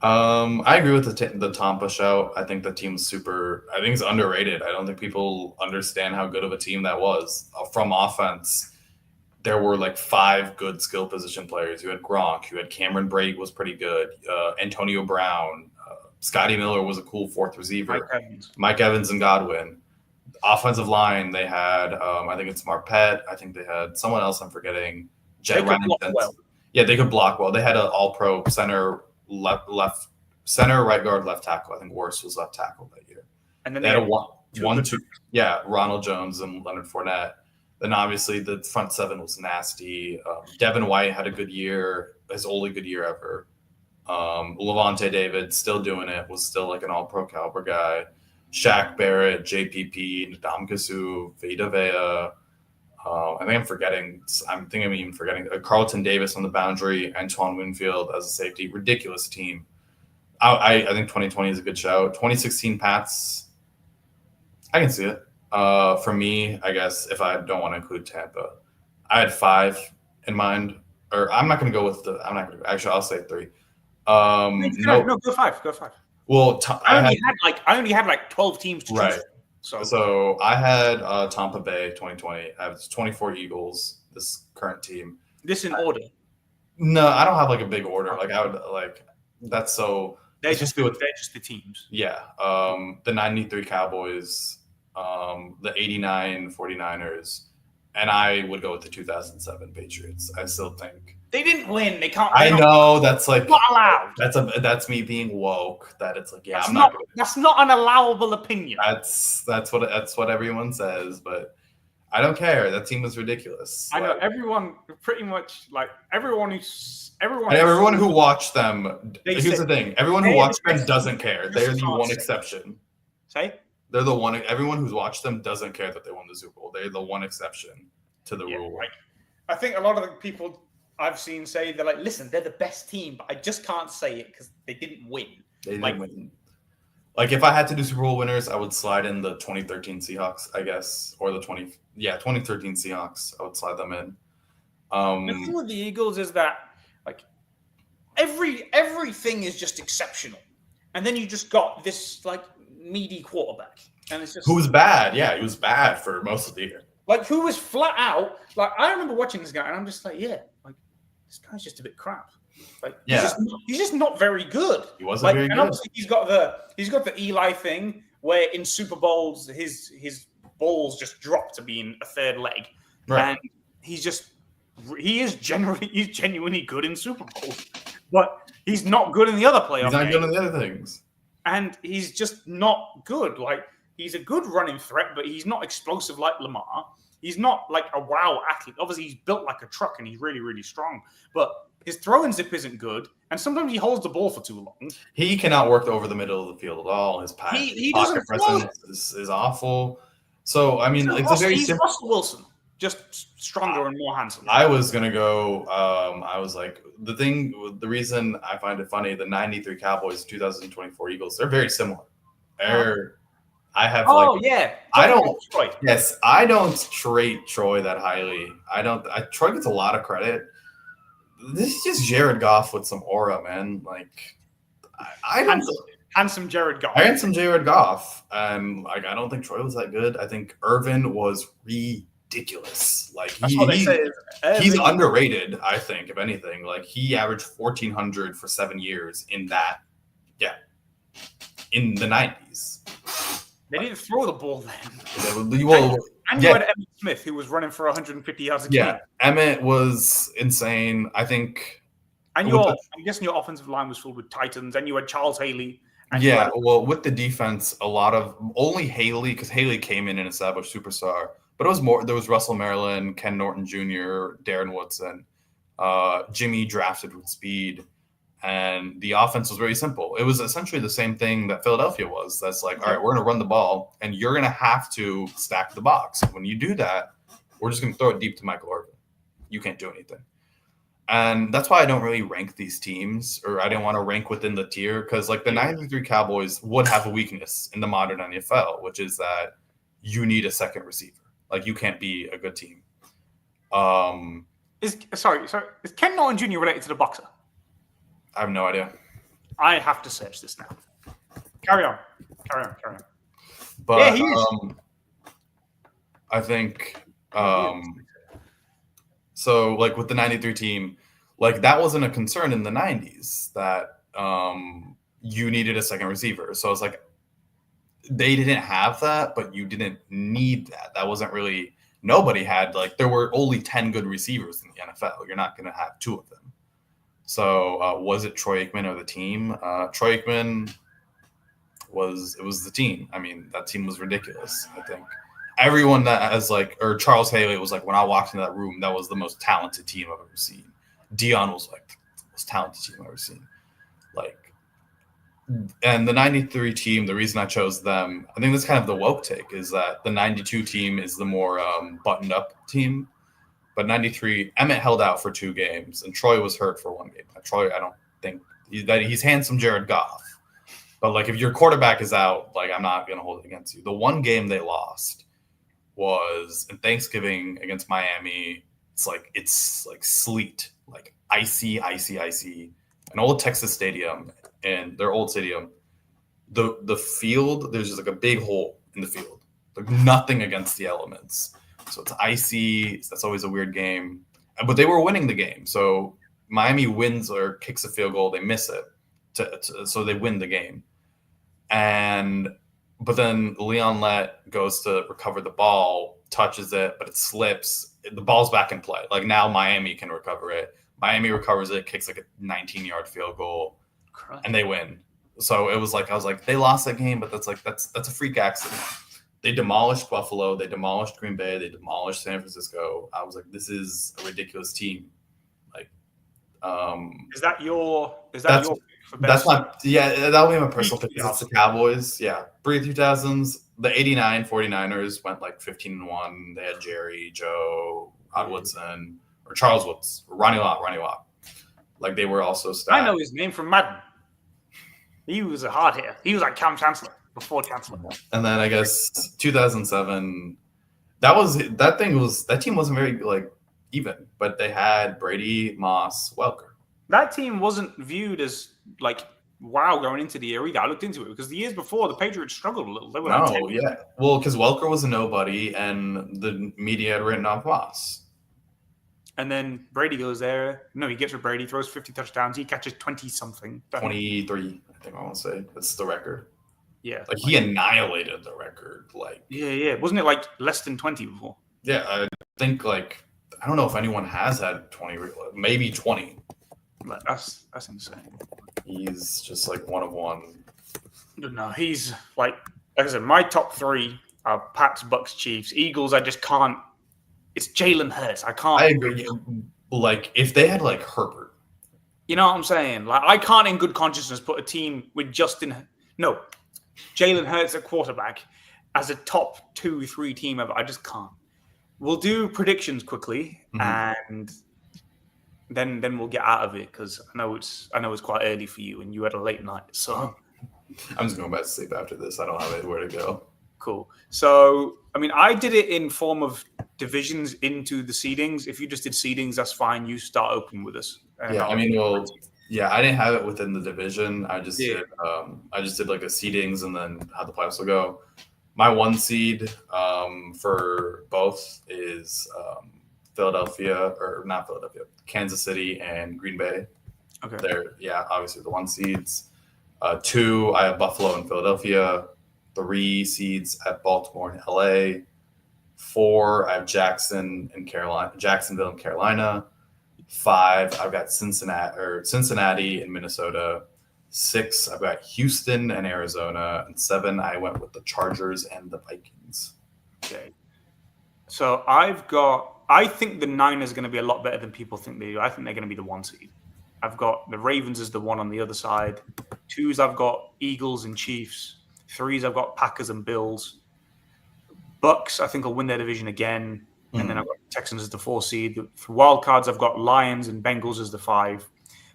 I agree with the Tampa show. I think the team's I think it's underrated. I don't think people understand how good of a team that was. From offense, there were 5 good skill position players. You had Gronk. You had Cameron Brate was pretty good. Antonio Brown. Scotty Miller was a cool 4th receiver. Mike Evans and Godwin. Offensive line, they had, I think it's Marpet. I think they had someone else I'm forgetting. They could block well. Yeah, they could block well. They had an all-pro center left center, right guard, left tackle. I think Worst was left tackle that year. And then they had a two. Yeah, Ronald Jones and Leonard Fournette. Then obviously the front seven was nasty. Devin White had a good year, his only good year ever. Levante David still doing it, was still like an all-pro caliber guy. Shaq Barrett, JPP, Ndam Kasu, Vita Vea. I think I'm forgetting. I'm even forgetting Carlton Davis on the boundary, Antoine Winfield as a safety. Ridiculous team. I think 2020 is a good shout. 2016 Pats, I can see it. For me, I guess if I don't want to include Tampa, I had 5 in mind. Or I'm not going to go with the. I'm not going to. Actually, I'll say 3. No, go 5. Go 5. Well, I only had like 12 teams to choose. Right. So I had Tampa Bay 2020. I have 24 Eagles. This current team. This in order? No, I don't have like a big order. Like I would like that's so. They're just the teams. Yeah. The 93 Cowboys, the 89 49ers, and I would go with the 2007 Patriots. I still think they didn't win. They can't. I know that's like not allowed. That's me being woke. That it's like that's not an allowable opinion. That's what everyone says, but I don't care. That team was ridiculous. I know everyone pretty much like everyone who watched them. Here's the thing: everyone who watched them doesn't care. They're the one exception. Say they're the one. Everyone who's watched them doesn't care that they won the Super Bowl. They're the one exception to the rule. Like, I think a lot of the people I've seen say they're like, listen, they're the best team, but I just can't say it because they didn't win. They didn't win. Like if I had to do Super Bowl winners, I would slide in the 2013 Seahawks, I guess, or the 2013 Seahawks. I would slide them in. The thing with the Eagles is that like everything is just exceptional, and then you just got this like meaty quarterback, and it's just who was bad. Yeah, he was bad for most of the year. Like who was flat out. Like I remember watching this guy, and I'm just like, like this guy's just a bit crap. Like he's just not very good. He wasn't very good. And obviously he's got the Eli thing where in Super Bowls his balls just drop to being a third leg, and he's genuinely good in Super Bowls, but he's not good in the other playoff. He's not good in the other things, and he's just not good. Like he's a good running threat, but he's not explosive like Lamar. He's not like a wow athlete. Obviously, he's built like a truck and he's really, really strong, but his throwing zip isn't good, and sometimes he holds the ball for too long. He cannot work over the middle of the field at all. His pocket presence is awful. So, I mean, it's a very simple. Russell Wilson, just stronger and more handsome. I was going to go, I was like, the reason I find it funny, the 93 Cowboys, 2024 Eagles, they're very similar. I have I don't rate Troy that highly. Troy gets a lot of credit. This is just Jared Goff with some aura, man. Like, handsome Jared Goff. Handsome Jared Goff. And like, I don't think Troy was that good. I think Irvin was ridiculous. Like, he's underrated. I think, if anything, like he averaged 1,400 for 7 years in that. Yeah, in the 90s. They didn't throw the ball then. And you had Emmett Smith, who was running for 150 yards a game. Yeah, Emmett was insane. I think. And I'm guessing your offensive line was filled with Titans, and you had Charles Haley. With the defense, a lot of only Haley, because Haley came in and established superstar. But it was more. There was Russell Maryland, Ken Norton Jr., Darren Woodson, Jimmy drafted with speed. And the offense was very simple. It was essentially the same thing that Philadelphia was. That's like, all right, we're going to run the ball, and you're going to have to stack the box. When you do that, we're just going to throw it deep to Michael Irvin. You can't do anything. And that's why I don't really rank these teams, or I didn't want to rank within the tier, because like the 93 Cowboys would have a weakness in the modern NFL, which is that you need a second receiver. Like, you can't be a good team. Is Ken Norton Jr. related to the boxer? I have no idea. I have to search this now. Carry on. But yeah, he is. I think so like with the 93 team, like that wasn't a concern in the 90s that you needed a second receiver. So it's like they didn't have that, but you didn't need that. That wasn't really, nobody had, like, there were only 10 good receivers in the NFL. You're not going to have 2 of them. So was it Troy Aikman or the team? Troy Aikman was the team. I mean, that team was ridiculous. I think everyone that has like, or Charles Haley was like, when I walked into that room, that was the most talented team I've ever seen. Dion was like the most talented team I've ever seen. Like, and the 93 team, the reason I chose them, I think that's kind of the woke take, is that the 92 team is the more buttoned up team. But 93, Emmett held out for 2 games, and Troy was hurt for 1 game. Troy, I don't think that he's handsome Jared Goff. But, like, if your quarterback is out, like, I'm not going to hold it against you. The 1 game they lost was in Thanksgiving against Miami. It's like sleet, like icy. An old Texas stadium, and their old stadium, the field, there's just like a big hole in the field. Like nothing against the elements. So it's icy. That's always a weird game. But they were winning the game. So Miami wins or kicks a field goal. They miss it. So they win the game. But then Leon Lett goes to recover the ball, touches it, but it slips. The ball's back in play. Like now Miami can recover it. Miami recovers it, kicks like a 19-yard field goal, and they win. So it was like, I was like, they lost that game, but that's a freak accident. They demolished Buffalo. They demolished Green Bay. They demolished San Francisco. I was like, this is a ridiculous team. Like, is that your pick for best? That's my that'll be my personal pick. It's the Cowboys. Yeah, pre-2000s. The 89 49ers went like 15-1. They had Jerry, Joe, Rod Woodson, or Charles Woods, or Ronnie Lott. Like they were also stacked. I know his name from Madden. He was a hard hitter. He was like Cam Chancellor before Chancellor. And then I guess 2007. That team wasn't very like even, but they had Brady, Moss, Welker. That team wasn't viewed as like wow going into the year either. I looked into it because the years before the Patriots struggled a little. They were well, because Welker was a nobody, and the media had written off Moss. And then Brady goes there. No, he gets with Brady, throws 50 touchdowns. He catches 20-something. 23, I think I want to say. That's the record. Yeah. Like, he annihilated the record. Like, yeah. Wasn't it, like, less than 20 before? Yeah, I think, like, I don't know if anyone has had 20, maybe 20. But that's insane. He's just, like, one of one. No, he's, like I said, my top 3 are Pats, Bucks, Chiefs. Eagles, I just can't. It's Jalen Hurts. I can't. I agree. Like, if they had, like, Herbert. You know what I'm saying? Like, I can't in good consciousness put a team with Jalen Hurts at quarterback as a top 2-3 team ever. I just can't. We'll do predictions quickly, and then we'll get out of it because I know it's quite early for you, and you had a late night. So I'm just going back to sleep after this. I don't have anywhere to go. Cool. So, I mean, I did it in form of divisions into the seedings. If you just did seedings, that's fine. You start open with us. I didn't have it within the division. I just did like a seedings and then how the playoffs will go. My 1 seed for both is Kansas City and Green Bay. Okay. They're obviously the 1 seeds. 2, I have Buffalo and Philadelphia. 3 seeds at Baltimore and LA. 4, I have Jacksonville and Carolina. 5, I've got Cincinnati and Minnesota. 6, I've got Houston and Arizona. And 7, I went with the Chargers and the Vikings. Okay. So I think the Niners are going to be a lot better than people think they do. I think they're going to be the 1 seed. I've got the Ravens as the 1 on the other side. 2s, I've got Eagles and Chiefs. 3s, I've got Packers and Bills. Bucks, I think, will win their division again. And then I've got Texans as the 4 seed. For wild cards, I've got Lions and Bengals as the 5.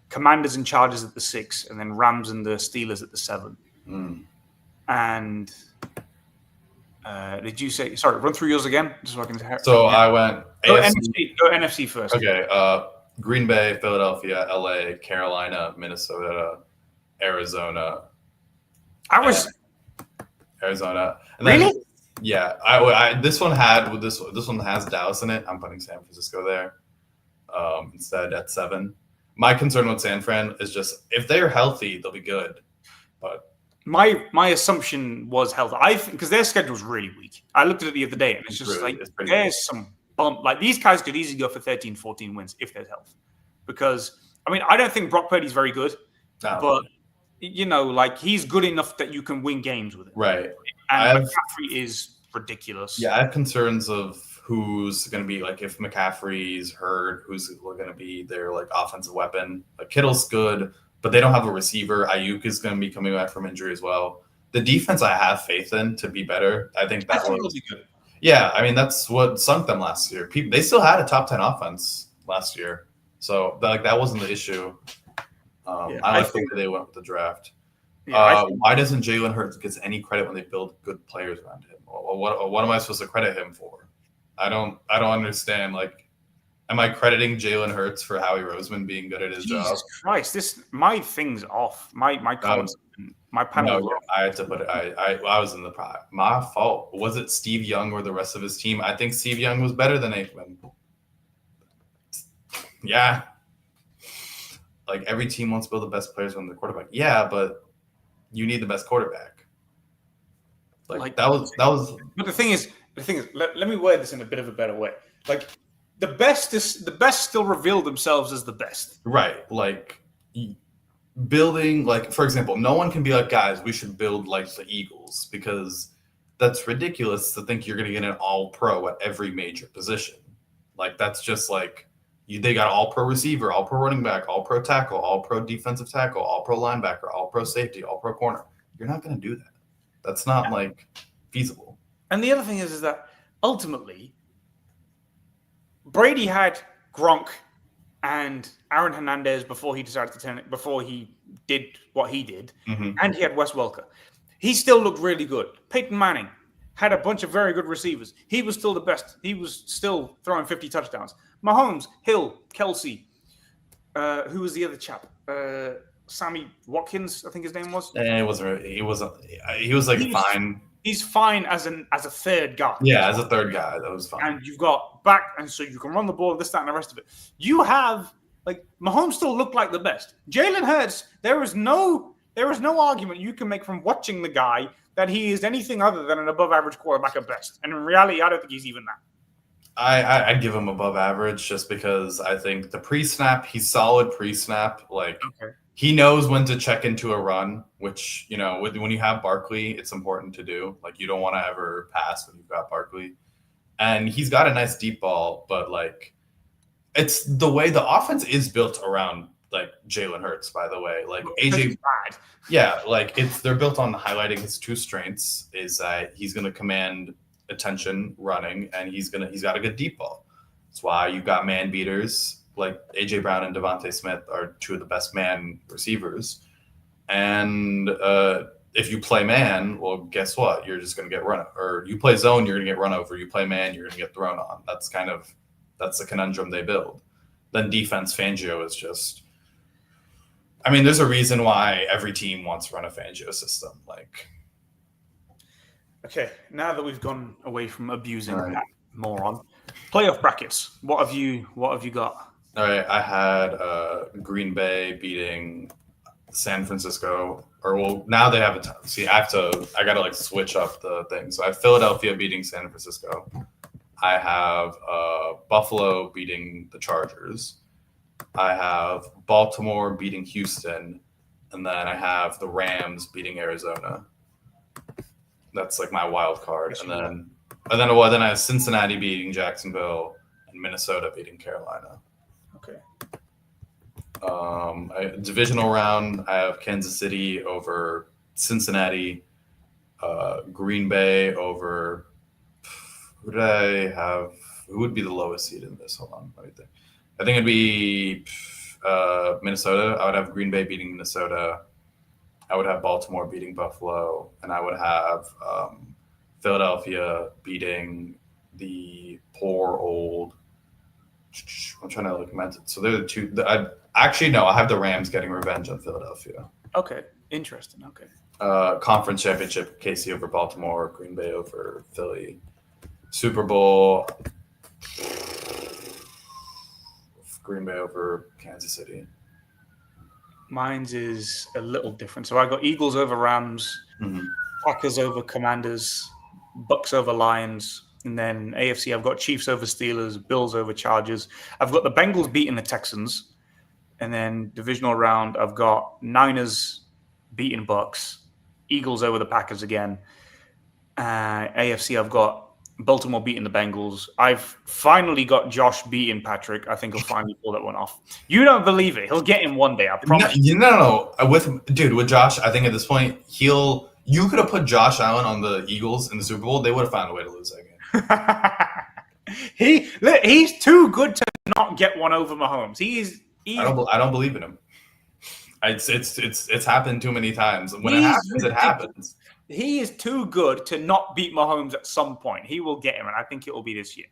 Commanders and Chargers at the 6. And then Rams and the Steelers at the 7. And did you say... Sorry, run through yours again. Just so I can... So I went... Go NFC first. Okay. Green Bay, Philadelphia, LA, Carolina, Minnesota, Arizona. Arizona. And then, really? Yeah. This one has Dallas in it. I'm putting San Francisco there instead at 7. My concern with San Fran is just if they're healthy, they'll be good. But my assumption was health. I think because their schedule is really weak. I looked at it the other day and it's just there's some bump. Like these guys could easily go for 13, 14 wins if there's health. Because I mean, I don't think Brock Purdy's very good, but No. he's good enough that you can win games with it. Right. And McCaffrey is ridiculous. Yeah, I have concerns of who's going to be if McCaffrey's hurt, who's going to be their offensive weapon. Kittle's good, but they don't have a receiver. Ayuk is going to be coming back from injury as well. The defense I have faith in to be better. I think will be good. Yeah, I mean that's what sunk them last year. They still had a top 10 offense last year, so that wasn't the issue. I think they went with the draft. Yeah, why doesn't Jalen Hurts get any credit when they build good players around him? What am I supposed to credit him for? I don't understand. Am I crediting Jalen Hurts for Howie Roseman being good at his job? Jesus Christ! My thing's off. My comments, my panel. No, I had to put it. I was in the my fault. Was it Steve Young or the rest of his team? I think Steve Young was better than Aikman. Yeah. Every team wants to build the best players on the quarterback. Yeah, but you need the best quarterback. That was. But the thing is, let me word this in a bit of a better way. The best still reveal themselves as the best. Right. Building, for example, no one can be guys, we should build the Eagles, because that's ridiculous to think you're going to get an all-pro at every major position. That's just they got all-pro receiver, all-pro running back, all-pro tackle, all-pro defensive tackle, all-pro linebacker, all-pro safety, all-pro corner. You're not going to do that. That's not feasible. And the other thing is that ultimately Brady had Gronk and Aaron Hernandez before he decided to before he did what he did, and he had Wes Welker. He still looked really good. Peyton Manning had a bunch of very good receivers. He was still the best. He was still throwing 50 touchdowns. Mahomes, Hill, Kelsey. Who was the other chap? Sammy Watkins, I think his name was. It wasn't. He wasn't. He was fine. He's fine as a third guy. Yeah, as a third guy, that was fine. And you've got back, and so you can run the ball, this, that, and the rest of it. You have Mahomes still looked like the best. Jalen Hurts, there is no argument you can make from watching the guy that he is anything other than an above-average quarterback at best. And in reality, I don't think he's even that. I'd give him above average just because I think the pre-snap, he's solid pre-snap. He knows when to check into a run, which, when you have Barkley, it's important to do. You don't want to ever pass when you've got Barkley. And he's got a nice deep ball, but it's the way the offense is built around Jalen Hurts, by the way. AJ, yeah, they're built on highlighting his two strengths is that he's going to command attention running, and he's got a good deep ball. That's why you got man beaters. AJ Brown and Devontae Smith are two of the best man receivers. And if you play man, well, guess what? You're just going to get run. Or you play zone, you're going to get run over. You play man, you're going to get thrown on. That's the conundrum they build. Then defense, Fangio is just. I mean, there's a reason why every team wants to run a Fangio system. Okay, now that we've gone away from abusing that moron, playoff brackets. What have you got? All right, I had Green Bay beating San Francisco. Now they have a see. I got to switch up the thing. So I have Philadelphia beating San Francisco. I have Buffalo beating the Chargers. I have Baltimore beating Houston, and then I have the Rams beating Arizona. That's my wild card, and then I have Cincinnati beating Jacksonville and Minnesota beating Carolina. Okay. Divisional round, I have Kansas City over Cincinnati, Green Bay over. Who did I have? Who would be the lowest seed in this? Hold on, let me think. I think it'd be Minnesota. I would have Green Bay beating Minnesota. I would have Baltimore beating Buffalo, and I would have Philadelphia beating the poor old. I'm trying to imagine. So they're the two. I have the Rams getting revenge on Philadelphia. Okay, interesting. Okay. Conference championship: KC over Baltimore, Green Bay over Philly. Super Bowl: Green Bay over Kansas City. Mine's is a little different. So I got Eagles over Rams, Packers over Commanders, Bucks over Lions, and then AFC I've got Chiefs over Steelers, Bills over Chargers. I've got the Bengals beating the Texans, And then divisional round, I've got Niners beating Bucks, Eagles over the Packers again. AFC, I've got Baltimore beating the Bengals. I've finally got Josh beating Patrick. I think he'll finally pull that one off. You don't believe it. He'll get him one day. I promise. No. With Josh, I think at this point, you could have put Josh Allen on the Eagles in the Super Bowl. They would have found a way to lose that game. He's too good to not get one over Mahomes. I don't believe in him. It's happened too many times. When it happens, it happens. He is too good to not beat Mahomes at some point. He will get him, and I think it will be this year.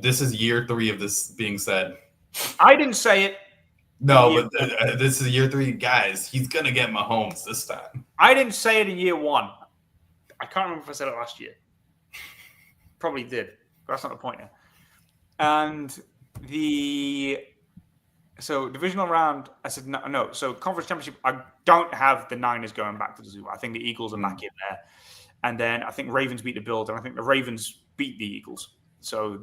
This is year 3 of this being said. I didn't say it. No, but this is year 3. Guys, he's going to get Mahomes this time. I didn't say it in year 1. I can't remember if I said it last year. Probably did, but that's not the point now. And so divisional round, I said no. So conference championship, I don't have the Niners going back to the Super Bowl. I think the Eagles are back in there. And then I think Ravens beat the Bills, and I think the Ravens beat the Eagles. So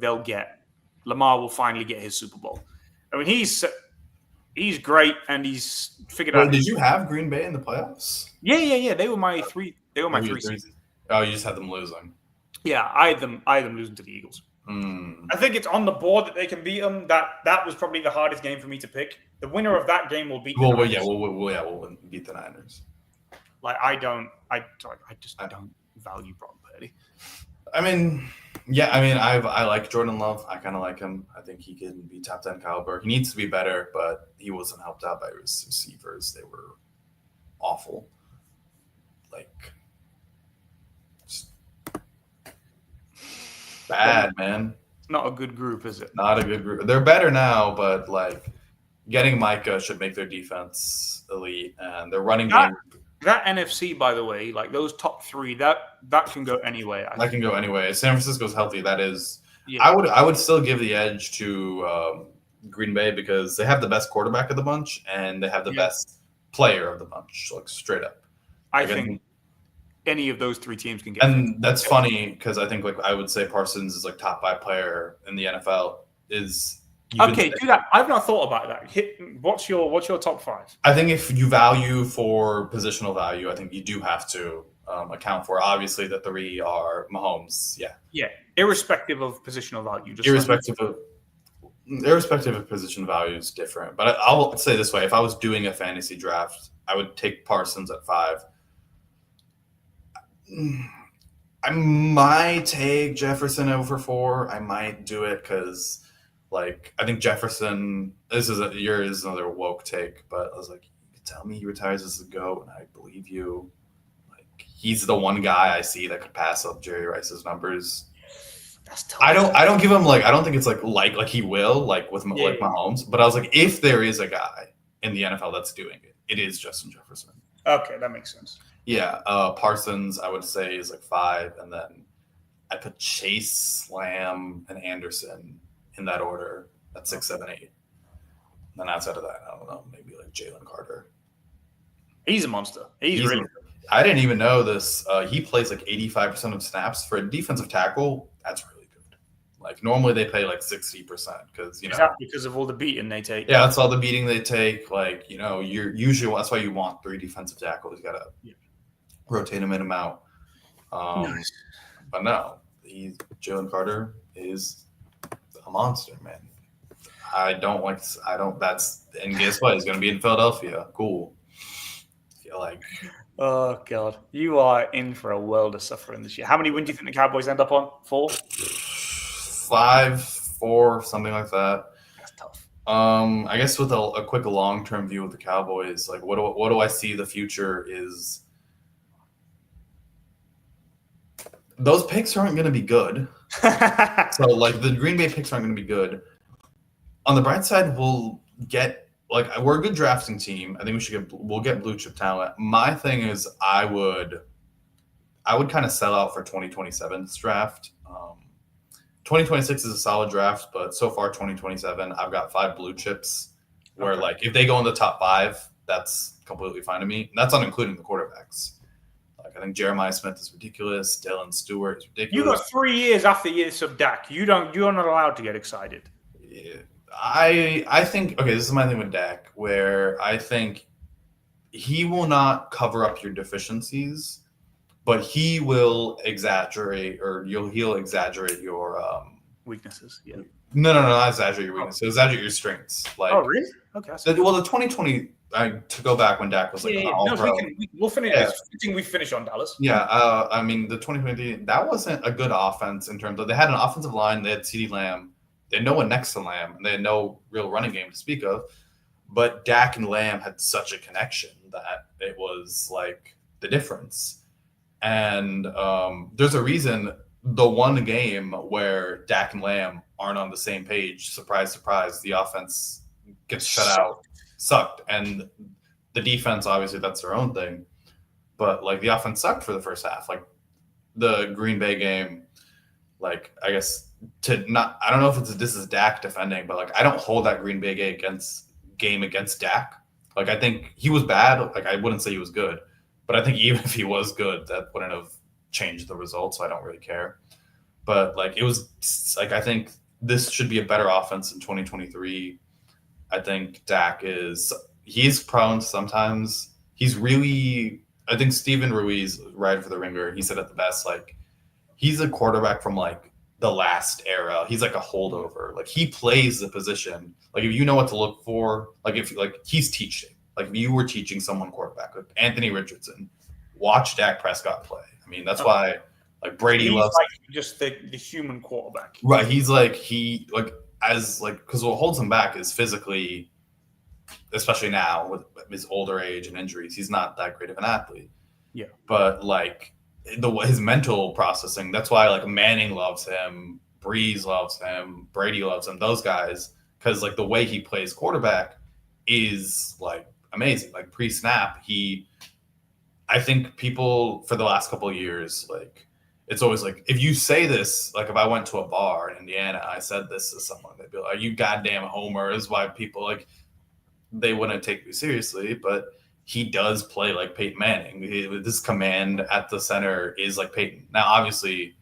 Lamar will finally get his Super Bowl. I mean, he's great, and he's figured out. Did you have Green Bay in the playoffs? Yeah. They were my 3. They were my 3 seasons. Oh, you just had them losing. Yeah, I had them losing to the Eagles. I think it's on the board that they can beat them. That was probably the hardest game for me to pick. The winner of that game will beat the Niners. We'll beat the Niners. Like I don't value Brock Purdy. I mean, I like Jordan Love. I kind of like him. I think he can be top 10 caliber. He needs to be better, but he wasn't helped out by his receivers. They were awful. Bad, man. Not a good group, is it? Not a good group. They're better now, but getting Micah should make their defense elite, and their running game. That NFC, by the way, those top 3, that can go anyway. That can go anyway. If San Francisco's healthy, that is. Yeah. I would still give the edge to Green Bay because they have the best quarterback of the bunch, and they have the best player of the bunch, straight up. I think any of those 3 teams can get. And that's funny because I think I would say Parsons is top 5 player in the NFL. Okay, do that. I've not thought about that. What's your top 5? I think if you value for positional value, I think you do have to account for. Obviously, the 3 are Mahomes. Yeah. Yeah, irrespective of positional value. Irrespective of position value is different. But I'll say this way: if I was doing a fantasy draft, I would take Parsons at 5. I might take Jefferson over 4. I might do it because, I think Jefferson. This is another woke take, but I was like, you tell me he retires as a GOAT, and I believe you. He's the one guy I see that could pass up Jerry Rice's numbers. That's tough. I don't give him I don't think it's like he will with Mahomes, but I was like, if there is a guy in the NFL that's doing it, it is Justin Jefferson. Okay, that makes sense. Yeah, Parsons, I would say, is 5, and then I put Chase, Lamb, and Anderson in that order at 6, 7, 8. And then outside of that, I don't know, maybe Jalen Carter. He's a monster. He's really good. I didn't even know this. He plays 85% of snaps for a defensive tackle. That's really good. Normally they play 60% because is that because of all the beating they take? Yeah, that's all the beating they take. You're usually that's why you want 3 defensive tackles. You gotta rotate them in and out. Nice. But no, Jalen Carter is a monster, man. That's and guess what? He's gonna be in Philadelphia. Cool. Oh God, you are in for a world of suffering this year. How many wins do you think the Cowboys end up on? 4? 5, 4, something like that. That's tough. I guess with a quick long-term view of the Cowboys, what do I see the future is? Those picks aren't going to be good. So the Green Bay picks aren't going to be good. On the bright side, we'll get we're a good drafting team. I think we'll get blue chip talent. My thing is I would kind of sell out for 2027's draft. 2026 is a solid draft, but so far 2027, I've got 5 blue chips where if they go in the top 5, that's completely fine to me. And that's not including the quarterbacks. I think Jeremiah Smith is ridiculous. Dylan Stewart is ridiculous. You got 3 years after years of Dak. You're not allowed to get excited. Yeah. I think, okay, this is my thing with Dak, where I think he will not cover up your deficiencies, but he will exaggerate, or he'll exaggerate your Weaknesses. Yeah. no, not exaggerate your weaknesses. He'll exaggerate your strengths. Like, oh, really? Okay. well, the 2020, to go back when Dak was like an all pro. We'll finish. Yeah. It's fitting we finish on Dallas. Yeah, I mean, the 2020, that wasn't a good offense in terms of, they had an offensive line, they had CeeDee Lamb, they had no one next to Lamb, and they had no real running game to speak of. But Dak and Lamb had such a connection that it was like the difference. And there's a reason the one game where Dak and Lamb aren't on the same page, surprise, surprise, the offense gets shut out, sucked. And the defense, obviously, that's their own thing. But like the offense sucked for the first half. Like the Green Bay game, like I guess I don't know if this is Dak defending, but like I don't hold that Green Bay game against Dak. Like I think he was bad. Like I wouldn't say he was good, but I think even if he was good, that wouldn't have changed the result. So I don't really care. But like it was like I think this should be a better offense in 2023. I think Dak he's prone sometimes. He's really. I think Steven Ruiz, right for the Ringer, he said it the best. Like, he's a quarterback from like the last era. He's like a holdover. Like, he plays the position. Like, if you know what to look for, like if like he's teaching. Like, if you were teaching someone quarterback, like Anthony Richardson, watch Dak Prescott play. I mean, that's why like Brady loves like just the human quarterback. Right. He's like because what holds him back is physically. Especially now with his older age and injuries, he's not that great of an athlete. Yeah. But like his mental processing, that's why like Manning loves him, Breeze loves him, Brady loves him, those guys, because like the way he plays quarterback is like amazing. Like pre-snap, I think people for the last couple of years, like it's always like if you say this, like if I went to a bar in Indiana, I said this to someone, they'd be like, "Are you goddamn homer?" Is why people like. They wouldn't take me seriously, but he does play like Peyton Manning. This command at the center is like Peyton. Now, obviously,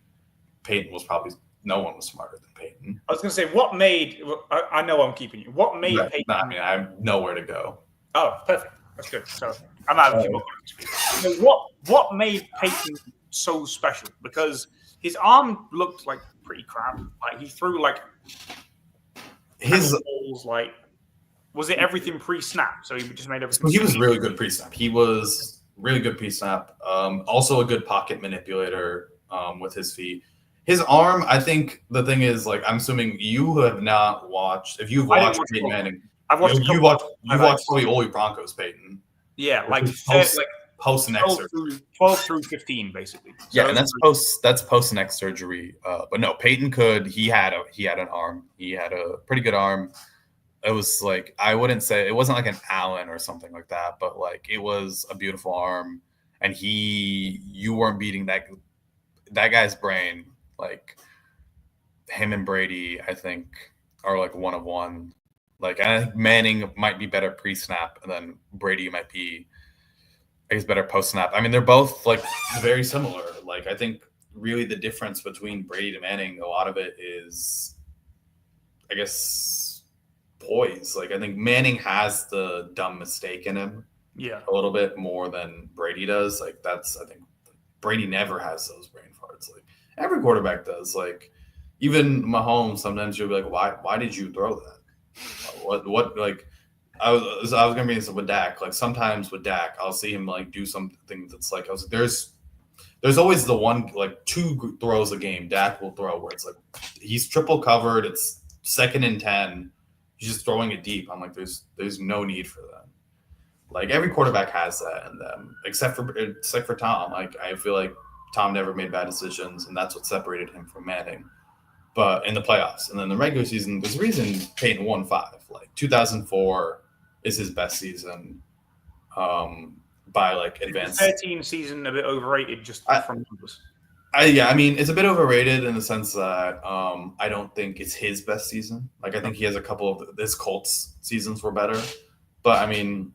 Peyton was probably no one was smarter than Peyton. I was going to say, what made? I know I'm keeping you. What made Peyton? No, I mean, I have nowhere to go. Oh, perfect. That's good. So I'm out of people. So what made Peyton so special? Because his arm looked like pretty crap. Like he threw like his balls like. Was it everything pre-snap? So he just made everything. He was really good pre-snap. He was really good pre-snap. Also a good pocket manipulator with his feet. His arm, I think the thing is, like, I'm assuming you have not watched. If you've watched Peyton Manning, I've watched. You watched probably Ole Broncos, Peyton. Yeah, like post neck surgery. 12 through 15, basically. Yeah, and that's post neck surgery. But no, Peyton he had an arm. He had a pretty good arm. It was like, I wouldn't say it wasn't like an Allen or something like that, but like it was a beautiful arm, and you weren't beating that guy's brain. Like him and Brady, I think, are like one of one. Like I think Manning might be better pre-snap, and then Brady might be, I guess, better post-snap. I mean, they're both like very similar. Like I think really the difference between Brady and Manning, a lot of it is, I guess, poise. Like I think Manning has the dumb mistake in him, a little bit more than Brady does. Like I think Brady never has those brain farts. Like every quarterback does. Like even Mahomes, sometimes you'll be like, why did you throw that? What like I was gonna be with Dak. Like sometimes with Dak, I'll see him like do something that's like there's always the one like 2 throws a game Dak will throw where it's like he's triple covered. It's 2nd and 10. He's just throwing it deep. I'm like, there's no need for that. Like every quarterback has that in them, except for Tom. Like I feel like Tom never made bad decisions, and that's what separated him from Manning. But in the playoffs and then the regular season, there's a reason Peyton won 5. Like 2004 is his best season by like advanced. 13 season a bit overrated just from numbers. I mean, it's a bit overrated in the sense that I don't think it's his best season. Like, I think he has a couple of his Colts seasons were better. But, I mean,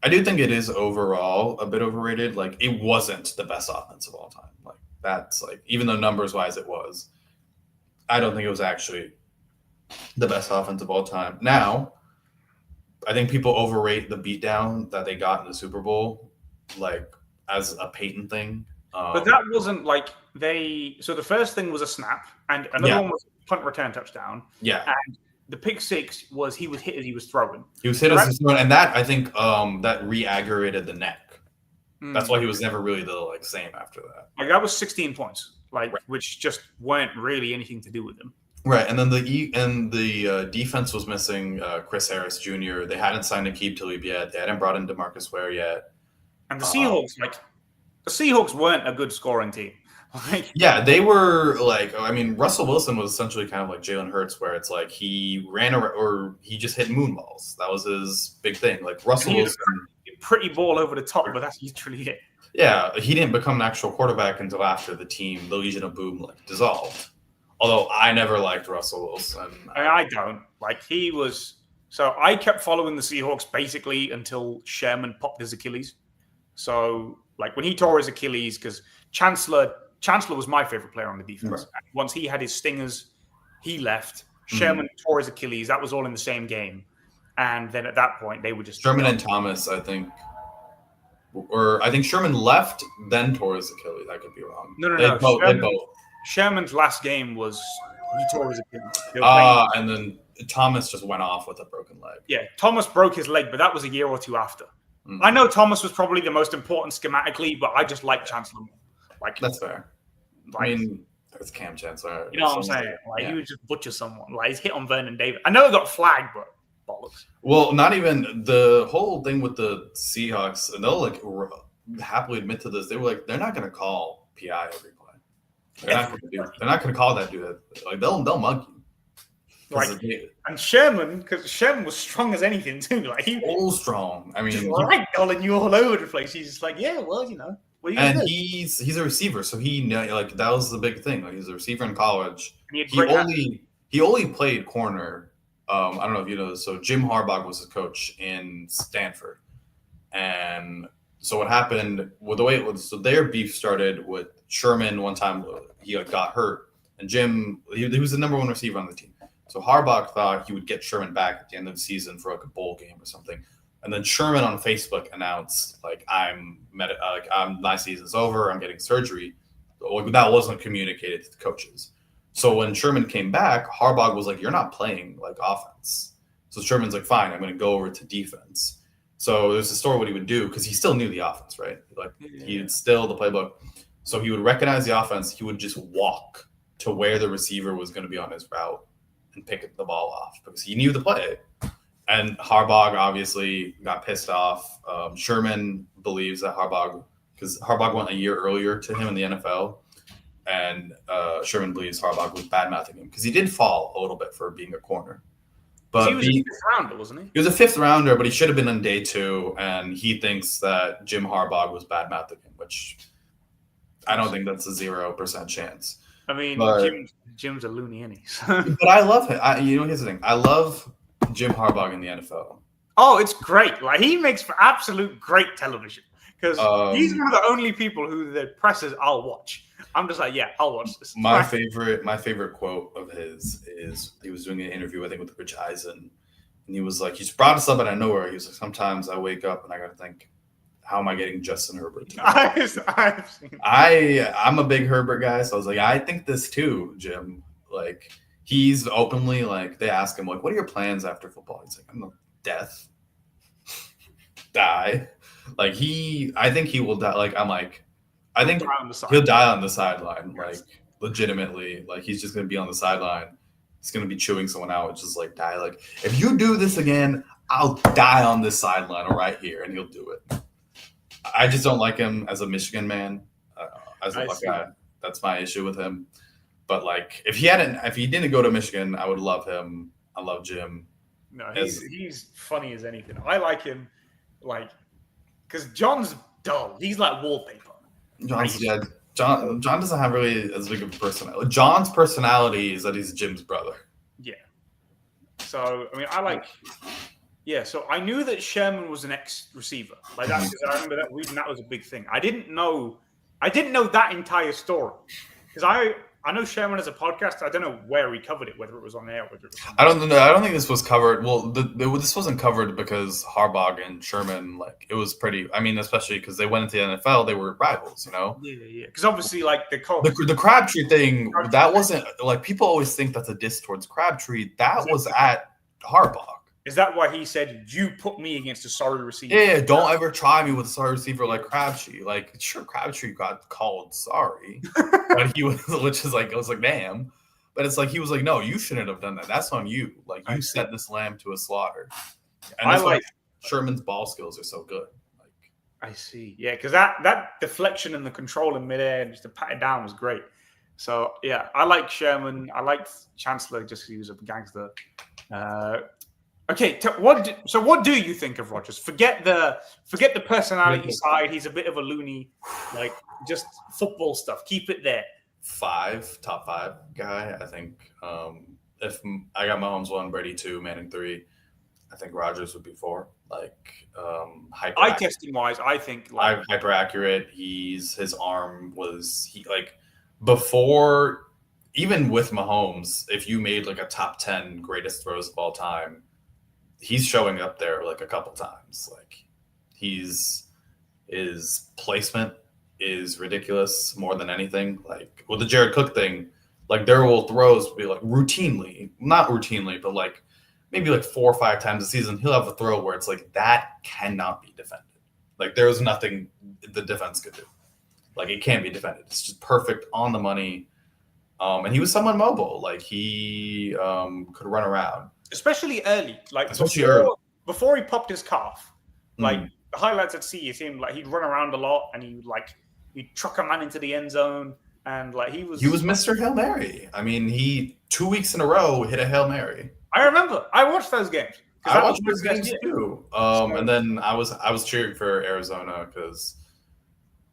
I do think it is overall a bit overrated. Like, it wasn't the best offense of all time. Like, that's, like, even though numbers-wise it was, I don't think it was actually the best offense of all time. Now, I think people overrate the beatdown that they got in the Super Bowl, like as a Peyton thing. But that wasn't like they. So the first thing was a snap, and another one was a punt return touchdown. Yeah. And the pick six was he was hit as he was throwing. He was hit as he was throwing, and that I think that re-aggravated the neck. That's why he was never really the same after that. Like that was 16 points, which just weren't really anything to do with him. Right, and then the defense was missing Chris Harris Jr. They hadn't signed Aqib Talib yet. They hadn't brought in DeMarcus Ware yet. And the Seahawks, the Seahawks weren't a good scoring team. Yeah, they were Russell Wilson was essentially kind of like Jalen Hurts, where it's like he ran or he just hit moon balls. That was his big thing. Like Russell Wilson, pretty ball over the top, but that's literally it. Yeah, he didn't become an actual quarterback until after the Legion of Boom, dissolved. Although I never liked Russell Wilson. I don't. He was... So I kept following the Seahawks basically until Sherman popped his Achilles. So, when he tore his Achilles, because Chancellor was my favorite player on the defense. Right. Once he had his stingers, he left. Sherman tore his Achilles. That was all in the same game. And then at that point, they were just... Sherman and Thomas, I think... Or I think Sherman left, then tore his Achilles. I could be wrong. No. They both. Sherman's last game was he tore his Achilles. And then Thomas just went off with a broken leg. Yeah, Thomas broke his leg, but that was a year or two after. I know Thomas was probably the most important schematically, but I just like Chancellor more. That's fair. It's Cam Chancellor. You know what I'm saying? He would just butcher someone. He's hit on Vernon Davis. I know it got flagged, but bollocks. Well, not even the whole thing with the Seahawks, and they'll happily admit to this. They were they're not going to call PI every play. They're not going to call that dude. They'll mug you. And Sherman, because Sherman was strong as anything too. He was strong. I mean, just ragdolling you all over the place. He's just yeah, well, What and he's a receiver, so he that was the big thing. He was a receiver in college. He only played corner. I don't know if you know this. So Jim Harbaugh was his coach in Stanford, and so what happened? Well, the way it was, so their beef started with Sherman. One time he got hurt, and Jim he was the number one receiver on the team. So Harbaugh thought he would get Sherman back at the end of the season for a bowl game or something. And then Sherman on Facebook announced, my season's over. I'm getting surgery. That wasn't communicated to the coaches. So when Sherman came back, Harbaugh was like, "You're not playing offense." So Sherman's like, "Fine, I'm going to go over to defense." So there's a story what he would do because he still knew the offense, right? He had still the playbook. So he would recognize the offense. He would just walk to where the receiver was going to be on his route and pick the ball off because he knew the play. And Harbaugh obviously got pissed off. Sherman believes that because Harbaugh went a year earlier to him in the NFL, and Sherman believes Harbaugh was bad-mouthing him because he did fall a little bit for being a corner. But he was a fifth rounder, wasn't he? He was a fifth rounder, but he should have been on day 2, and he thinks that Jim Harbaugh was bad-mouthing him, which I don't think that's a 0% chance. I mean, Jim's a loony, isn't he? But I love him. Here's the thing. I love Jim Harbaugh in the NFL. Oh, it's great. He makes for absolute great television because he's one of the only people who the pressers I'll watch. I'm just I'll watch this. My favorite quote of his is he was doing an interview, I think, with Rich Eisen, and he was like, he's brought us up out of nowhere. He was like, sometimes I wake up and I got to think, how am I getting Justin Herbert? I've seen I'm a big Herbert guy, so I was like, I think this too, Jim. He's openly they ask him what are your plans after football? He's like, I'm death, die. I think he will die. I think he'll die on the sideline. Legitimately, he's just gonna be on the sideline. He's gonna be chewing someone out, just die. If you do this again, I'll die on this sideline right here, and he'll do it. I just don't like him as a Michigan man. As a Buckeye, that's my issue with him. But if he didn't go to Michigan, I would love him. I love Jim. No, he's funny as anything. I like him, because John's dull. He's like wallpaper. John doesn't have really as big of a personality. John's personality is that he's Jim's brother. Yeah. So I like. Yeah, so I knew that Sherman was an ex-receiver. That, because I remember that reading that was a big thing. I didn't know that entire story because I know Sherman has a podcast. I don't know where he covered it, whether it was on air, whether it was. I don't know. I don't think this was covered. Well, this wasn't covered because Harbaugh and Sherman, like, it was pretty. I mean, especially because they went into the NFL, they were rivals, you know. Yeah. Because obviously, like the Crabtree thing, that wasn't like people always think that's a diss towards Crabtree. That was at Harbaugh. Is that why he said, you put me against a sorry receiver? Yeah, don't ever try me with a sorry receiver like Crabtree. Like, sure, Crabtree got called sorry, but he was, which is like, I was like, damn. But it's like, he was like, no, you shouldn't have done that. That's on you. Like, you set this lamb to a slaughter. And that's why Sherman's ball skills are so good. Like, I see. Yeah, because that deflection and the control in midair and just to pat it down was great. So, yeah, I like Sherman. I liked Chancellor just because he was a gangster. Okay, what do you think of Rodgers? Forget the personality side. He's a bit of a loony, like just football stuff. Keep it there. Top five guy. I think if I got Mahomes 1, Brady 2, Manning 3, I think Rodgers would be 4. Like eye testing wise, I think like hyper accurate. His arm was before, even with Mahomes, if you made like a top 10 greatest throws of all time, he's showing up there like a couple times. Like his placement is ridiculous more than anything. Like with the Jared Cook thing, like there will throws be like not routinely, but like maybe like 4 or 5 times a season, he'll have a throw where it's like that cannot be defended. Like there was nothing the defense could do. Like it can't be defended. It's just perfect on the money. And he was somewhat mobile. Like he could run around. Especially early, like before he popped his calf, like the highlights I'd see is him like he'd run around a lot and he'd truck a man into the end zone and like he was Mr. Hail Mary. I mean, he 2 weeks in a row hit a Hail Mary. I remember I watched those games. I watched those games too. And then I was cheering for Arizona because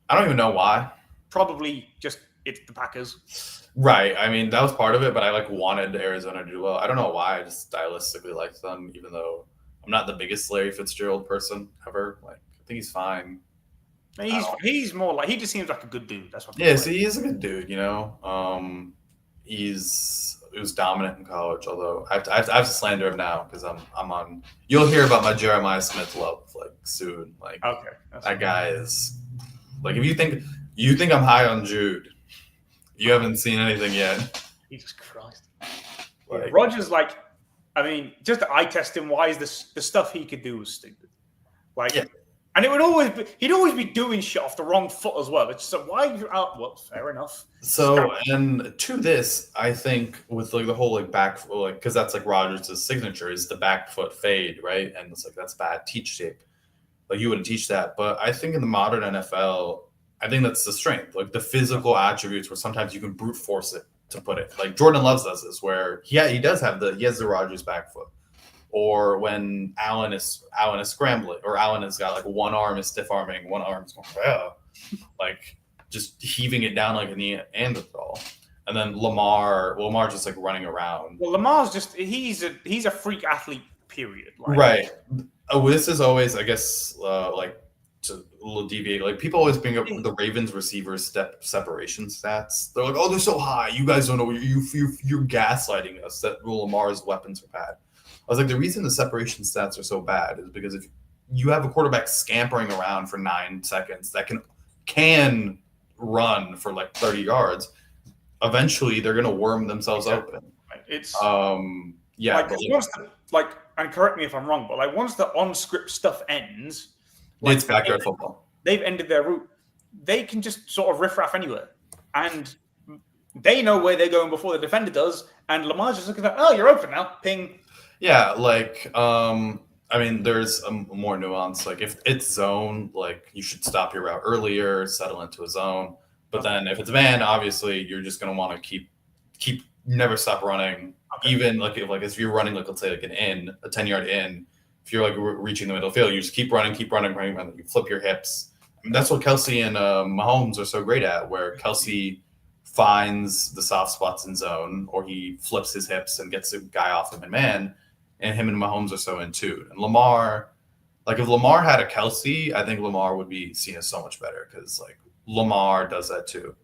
I don't even know why. Probably just it's the Packers. Right. I mean, that was part of it, but I wanted Arizona to do well. I don't know why. I just stylistically liked them, even though I'm not the biggest Larry Fitzgerald person ever. Like, I think he's fine. He's more like he just seems like a good dude. That's what. Yeah, so he is a good dude. You know, he was dominant in college. Although I have to slander him now because I'm on. You'll hear about my Jeremiah Smith love like soon. Like, okay, that guy is like if you think I'm high on Jude. You haven't seen anything yet. Jesus Christ. Like, Rodgers, like, I mean, just eye testing wise, the stuff he could do was stupid. Like, and it would he'd always be doing shit off the wrong foot as well. It's just like, why are you out? Well, fair enough. So, and to this, I think with like the whole like back, like, because that's like Rodgers' signature is the back foot fade, right? And it's like, that's bad teach shape. Like, you wouldn't teach that. But I think in the modern NFL, I think that's the strength, like the physical attributes where sometimes you can brute force it to put it. Like Jordan Love does this, where he has the Rodgers back foot, or when Allen is scrambling, or Allen has got like one arm is stiff arming, one arm is going, like just heaving it down like in the Neanderthal, and then Lamar just like running around. Well, Lamar's just he's a freak athlete. Period. Like, right. This is always, I guess, like. To a little deviate, like people always bring up the Ravens receivers separation stats. They're like, "Oh, they're so high. You guys don't know. You're gaslighting us that Lamar's weapons are bad." I was like, the reason the separation stats are so bad is because if you have a quarterback scampering around for 9 seconds that can run for like 30 yards, eventually they're gonna worm themselves open. It's like, and correct me if I'm wrong, but like once the on-script stuff ends. Like, it's backyard football. They've ended their route. They can just sort of riff-raff anywhere. And they know where they're going before the defender does. And Lamar's just looking at, oh, you're open now. Ping. Yeah, like, I mean, there's a more nuance. Like, if it's zone, like, you should stop your route earlier, settle into a zone. But then if it's man, obviously, you're just going to want to keep never stop running. Okay. Even, like if you're running, like, let's say, like an in, a 10-yard in, if you're like reaching the middle field, you just keep running, and you flip your hips. I mean, that's what Kelsey and Mahomes are so great at, where Kelsey finds the soft spots in zone, or he flips his hips and gets a guy off him in man, and him and Mahomes are so in tune. And Lamar, like if Lamar had a Kelsey, I think Lamar would be seen as so much better because like Lamar does that too.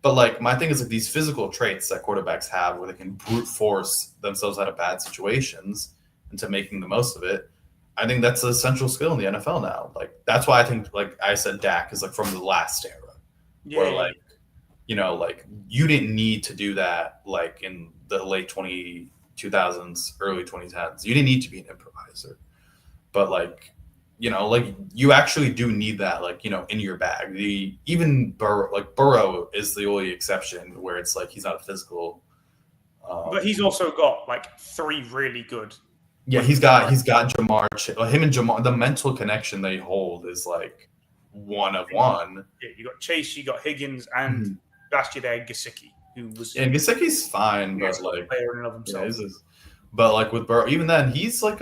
But like my thing is like these physical traits that quarterbacks have, where they can brute force themselves out of bad situations into making the most of it. I think that's an essential skill in the NFL now. Like that's why I think, like I said, Dak is like from the last era, where like like you didn't need to do that like in the late 2000s, early 2010s. You didn't need to be an improviser, but like like you actually do need that, like in your bag. Even Burrow is the only exception where it's like he's not a physical. But he's also got like 3 really good. Yeah, he's got Jamar. Him and Jamar, the mental connection they hold is like one of one. Yeah, you got Chase, you got Higgins, and last year there Gesicki, who was. Yeah, Gesicki's fine, but like player in and of himself. But like with Burrow, even then, he's like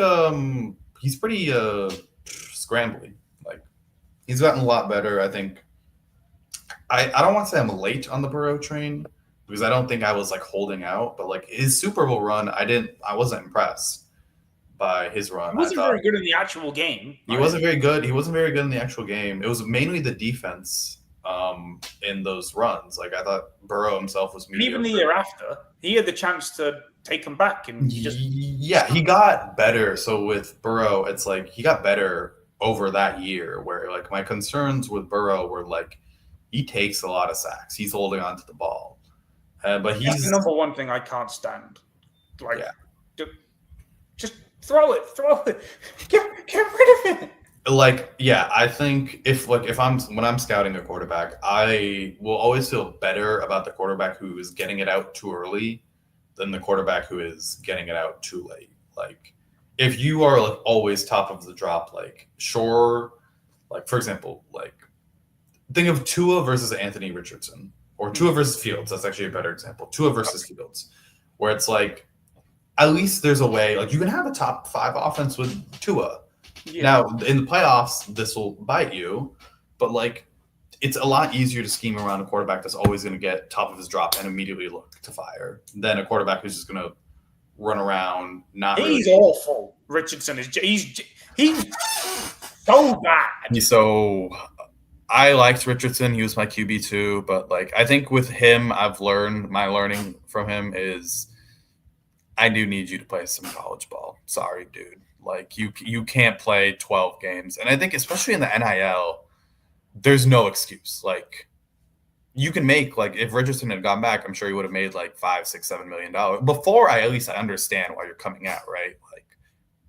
he's pretty scrambly. Like he's gotten a lot better. I think. I don't want to say I'm late on the Burrow train because I don't think I was like holding out, but like his Super Bowl run, I wasn't impressed by his run. He wasn't very good in the actual game. He wasn't very good. He wasn't very good in the actual game. It was mainly the defense in those runs. Like I thought Burrow himself was mediocre. And even the year after, he had the chance to take him back, and he got better. So with Burrow, it's like he got better over that year. Where like my concerns with Burrow were like he takes a lot of sacks. He's holding on to the ball, but he's the number one thing I can't stand. Like, just throw it, get rid of it. Like, yeah, I think when I'm scouting a quarterback, I will always feel better about the quarterback who is getting it out too early than the quarterback who is getting it out too late. Like, if you are like always top of the drop, like sure, like for example, like think of Tua versus Anthony Richardson or Tua versus Fields. That's actually a better example. Tua versus Fields, where it's like at least there's a way like you can have a top 5 offense with Tua. Yeah. Now in the playoffs, this will bite you, but like it's a lot easier to scheme around a quarterback that's always going to get top of his drop and immediately look to fire than a quarterback who's just going to run around. He's awful. Richardson is he's so bad. I liked Richardson. He was my QB too, but like I think with him, my learning from him is I do need you to play some college ball. Sorry, dude. Like you can't play 12 games. And I think especially in the NIL, there's no excuse. Like you can make like if Richardson had gone back, I'm sure he would have made like $5, $6, $7 million. Before I understand why you're coming out, right? Like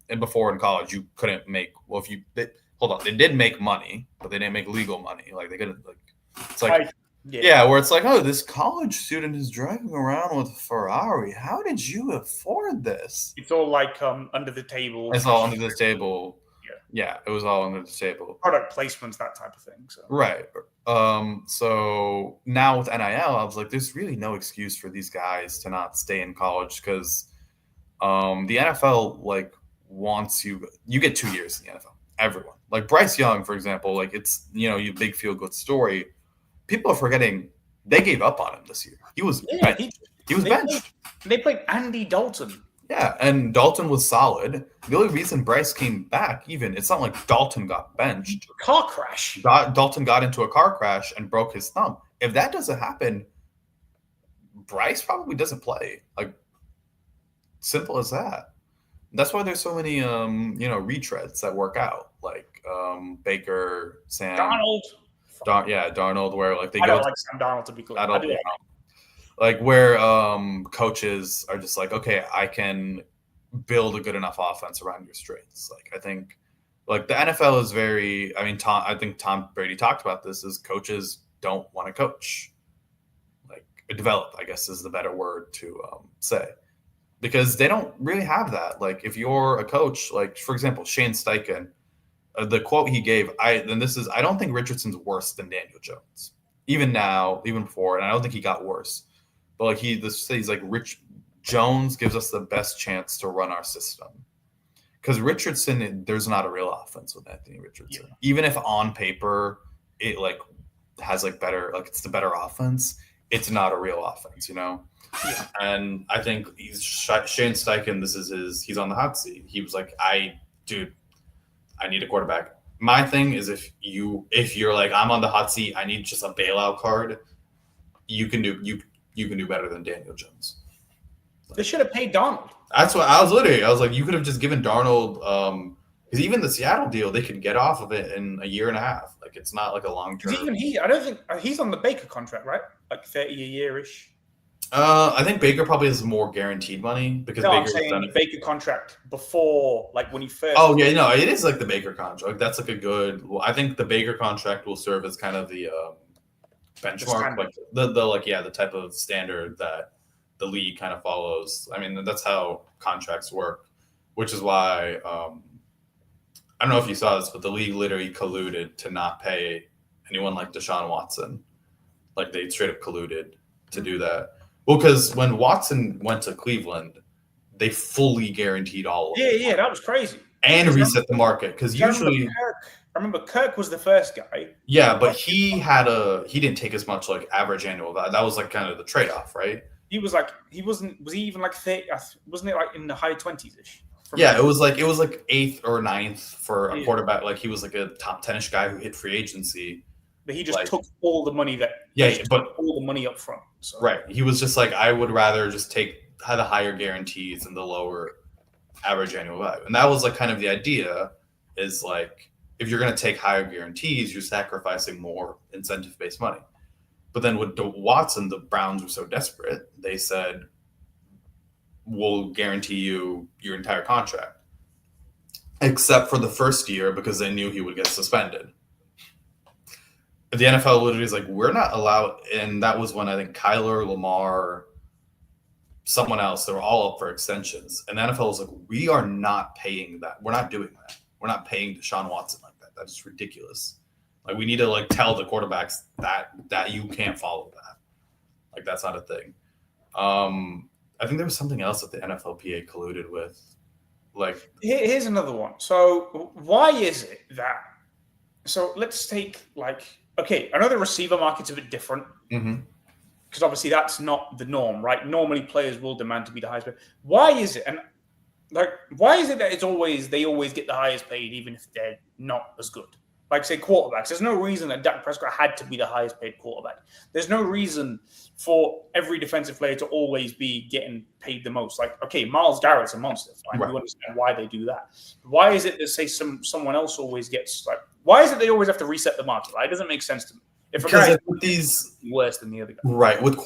and before in college you couldn't make they did make money, but they didn't make legal money. Like they couldn't like it's like where it's like, oh, this college student is driving around with a Ferrari. How did you afford this? It's all like under the table. It's all under the table. Yeah, it was all under the table. Product placements, that type of thing. So. Right. So now with NIL, I was like, there's really no excuse for these guys to not stay in college because the NFL like wants you get 2 years in the NFL. Everyone. Like Bryce Young, for example, like it's you big feel good story. People are forgetting they gave up on him this year. He was benched. They played Andy Dalton. Yeah, and Dalton was solid. The only reason Bryce came back, it's not like Dalton got benched. Car crash. Dalton got into a car crash and broke his thumb. If that doesn't happen, Bryce probably doesn't play. Like simple as that. That's why there's so many retreads that work out, like Baker, Sam Darnold. Darnold, where like they I don't like Sam Darnold to be clear. Like where coaches are just like, okay, I can build a good enough offense around your strengths. Like I think like the NFL is I think Tom Brady talked about this, is coaches don't want to coach. Like develop, I guess is the better word to say. Because they don't really have that. Like if you're a coach, like for example, Shane Steichen, the quote he gave, I don't think Richardson's worse than Daniel Jones. Even now, even before, and I don't think he got worse. But like he's like Rich Jones gives us the best chance to run our system. Because Richardson, there's not a real offense with Anthony Richardson. Yeah. Even if on paper it like has like better, like it's the better offense, it's not a real offense, Yeah. And I think Shane Steichen, he's on the hot seat. He was like, I need a quarterback. My thing is if you're like, I'm on the hot seat, I need just a bailout card. you can do better than Daniel Jones. They should have paid Darnold. That's what I was like, you could have just given Darnold, because even the Seattle deal, they could get off of it in a year and a half. Like, it's not like a long term. Even I don't think he's on the Baker contract, right? Like 30 a year-ish. I think Baker probably has more guaranteed money because I'm Baker's saying done the it. Baker contract before, like when he first. Oh yeah, no, it is like the Baker contract. That's like a good. Well, I think the Baker contract will serve as kind of the benchmark, like the type of standard that the league kind of follows. I mean, that's how contracts work, which is why I don't know if you saw this, but the league literally colluded to not pay anyone like Deshaun Watson. Like, they straight up colluded to do that. Well, because when Watson went to Cleveland, they fully guaranteed all of it. Yeah, that was crazy. And reset the market, because usually I remember Kirk was the first guy. Yeah, but he didn't take as much like average annual. That was like kind of the trade off, right? He was he even like 30? Wasn't it like in the high 20s ish? Yeah, it was like 8th or 9th for a quarterback. Like, he was like a top 10ish guy who hit free agency. But he just took all the money all the money up front. So. Right. He was just like, I would rather just take the higher guarantees and the lower average annual value. And that was like kind of the idea, is like, if you're going to take higher guarantees, you're sacrificing more incentive-based money. But then with Watson, the Browns were so desperate, they said, we'll guarantee you your entire contract, except for the first year, because they knew he would get suspended. The NFL literally is like, we're not allowed. And that was when I think Kyler, Lamar, someone else, they were all up for extensions. And the NFL was like, we are not paying that. We're not doing that. We're not paying Deshaun Watson like that. That's ridiculous. Like, we need to like tell the quarterbacks that you can't follow that. Like, that's not a thing. I think there was something else that the NFLPA colluded with. Like, here's another one. So why is it that? So let's take I know the receiver market's a bit different because obviously that's not the norm, right? Normally players will demand to be the highest paid. Why is it? And why is it that they always get the highest paid even if they're not as good? Like, say, quarterbacks. There's no reason that Dak Prescott had to be the highest paid quarterback. There's no reason for every defensive player to always be getting paid the most. Like, okay, Myles Garrett's a monster. Fine. Right. You understand why they do that. Why is it that, say, someone else always gets, why is it they always have to reset the market? Right? It doesn't make sense to me. If a guy is worse than the other guy. Right. With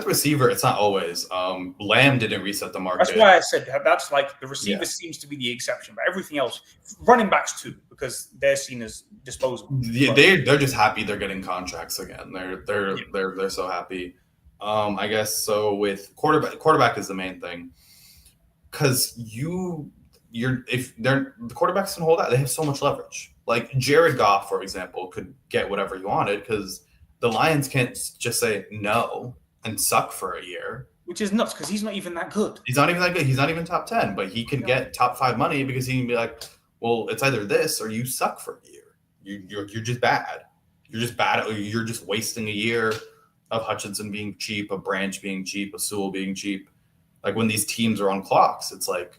receiver, it's not always. Lamb didn't reset the market. That's why I said that's like the receiver seems to be the exception, but everything else, running backs too, because they're seen as disposable. Yeah, they're just happy they're getting contracts again. They're so happy. I guess so. With quarterback is the main thing, because if the quarterbacks can hold out, they have so much leverage. Like, Jared Goff, for example, could get whatever he wanted because the Lions can't just say no and suck for a year. Which is nuts, because he's not even that good. He's not even that good. He's not even top 10, but he can get top 5 money because he can be like, well, it's either this or you suck for a year. You're just bad. You're just bad. You're just wasting a year of Hutchinson being cheap, of Branch being cheap, of Sewell being cheap. Like, when these teams are on clocks, it's like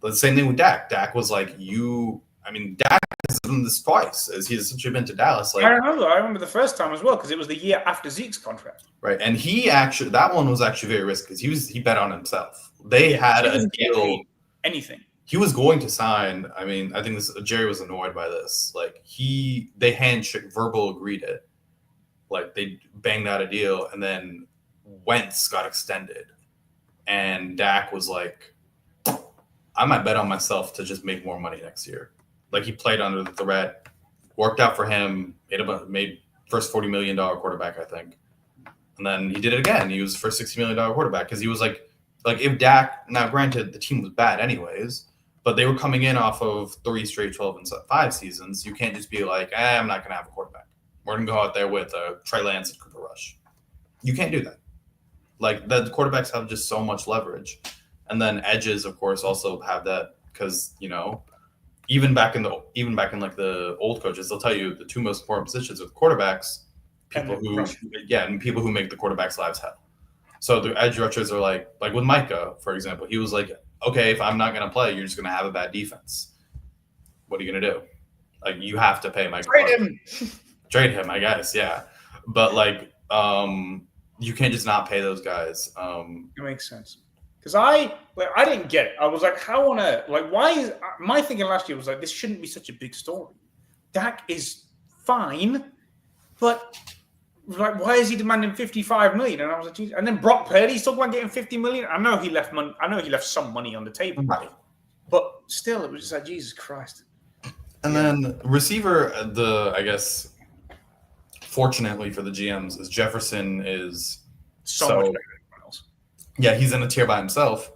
the same thing with Dak. Dak was like, Dak has done this twice, as he's essentially been to Dallas. Like, I remember the first time as well, because it was the year after Zeke's contract. Right, and that one was actually very risky because he bet on himself. They had a deal. Anything. He was going to sign. I think Jerry was annoyed by this. Like, they handshake, verbal agreed it. Like, they banged out a deal, and then Wentz got extended, and Dak was like, I might bet on myself to just make more money next year. Like, he played under the threat, worked out for him, made first $40 million quarterback, I think. And then he did it again. He was first $60 million quarterback because he was like if Dak, now granted the team was bad anyways, but they were coming in off of 3 straight 12-5 seasons. You can't just be like, I'm not going to have a quarterback. We're going to go out there with Trey Lance and Cooper Rush. You can't do that. Like, the quarterbacks have just so much leverage. And then edges, of course, also have that because, even back in like the old coaches, they'll tell you the 2 most important positions with quarterbacks, people who make the quarterback's lives hell. So the edge rushers are like with Micah, for example, he was like, okay, if I'm not going to play, you're just going to have a bad defense. What are you going to do? Like, you have to pay Micah. Trade him, I guess, yeah. But like you can't just not pay those guys. It makes sense. Because I didn't get it. I was like, how on earth? Like, why is my thinking last year was like, this shouldn't be such a big story. Dak is fine, but like, why is he demanding 55 million? And I was like, geez. And then Brock Purdy's talking about getting 50 million. I know he left money. I know he left some money on the table, Right. But still, it was just like, Jesus Christ. And then receiver, I guess, fortunately for the GMs, is Jefferson is so much better than anyone else. Yeah, he's in a tier by himself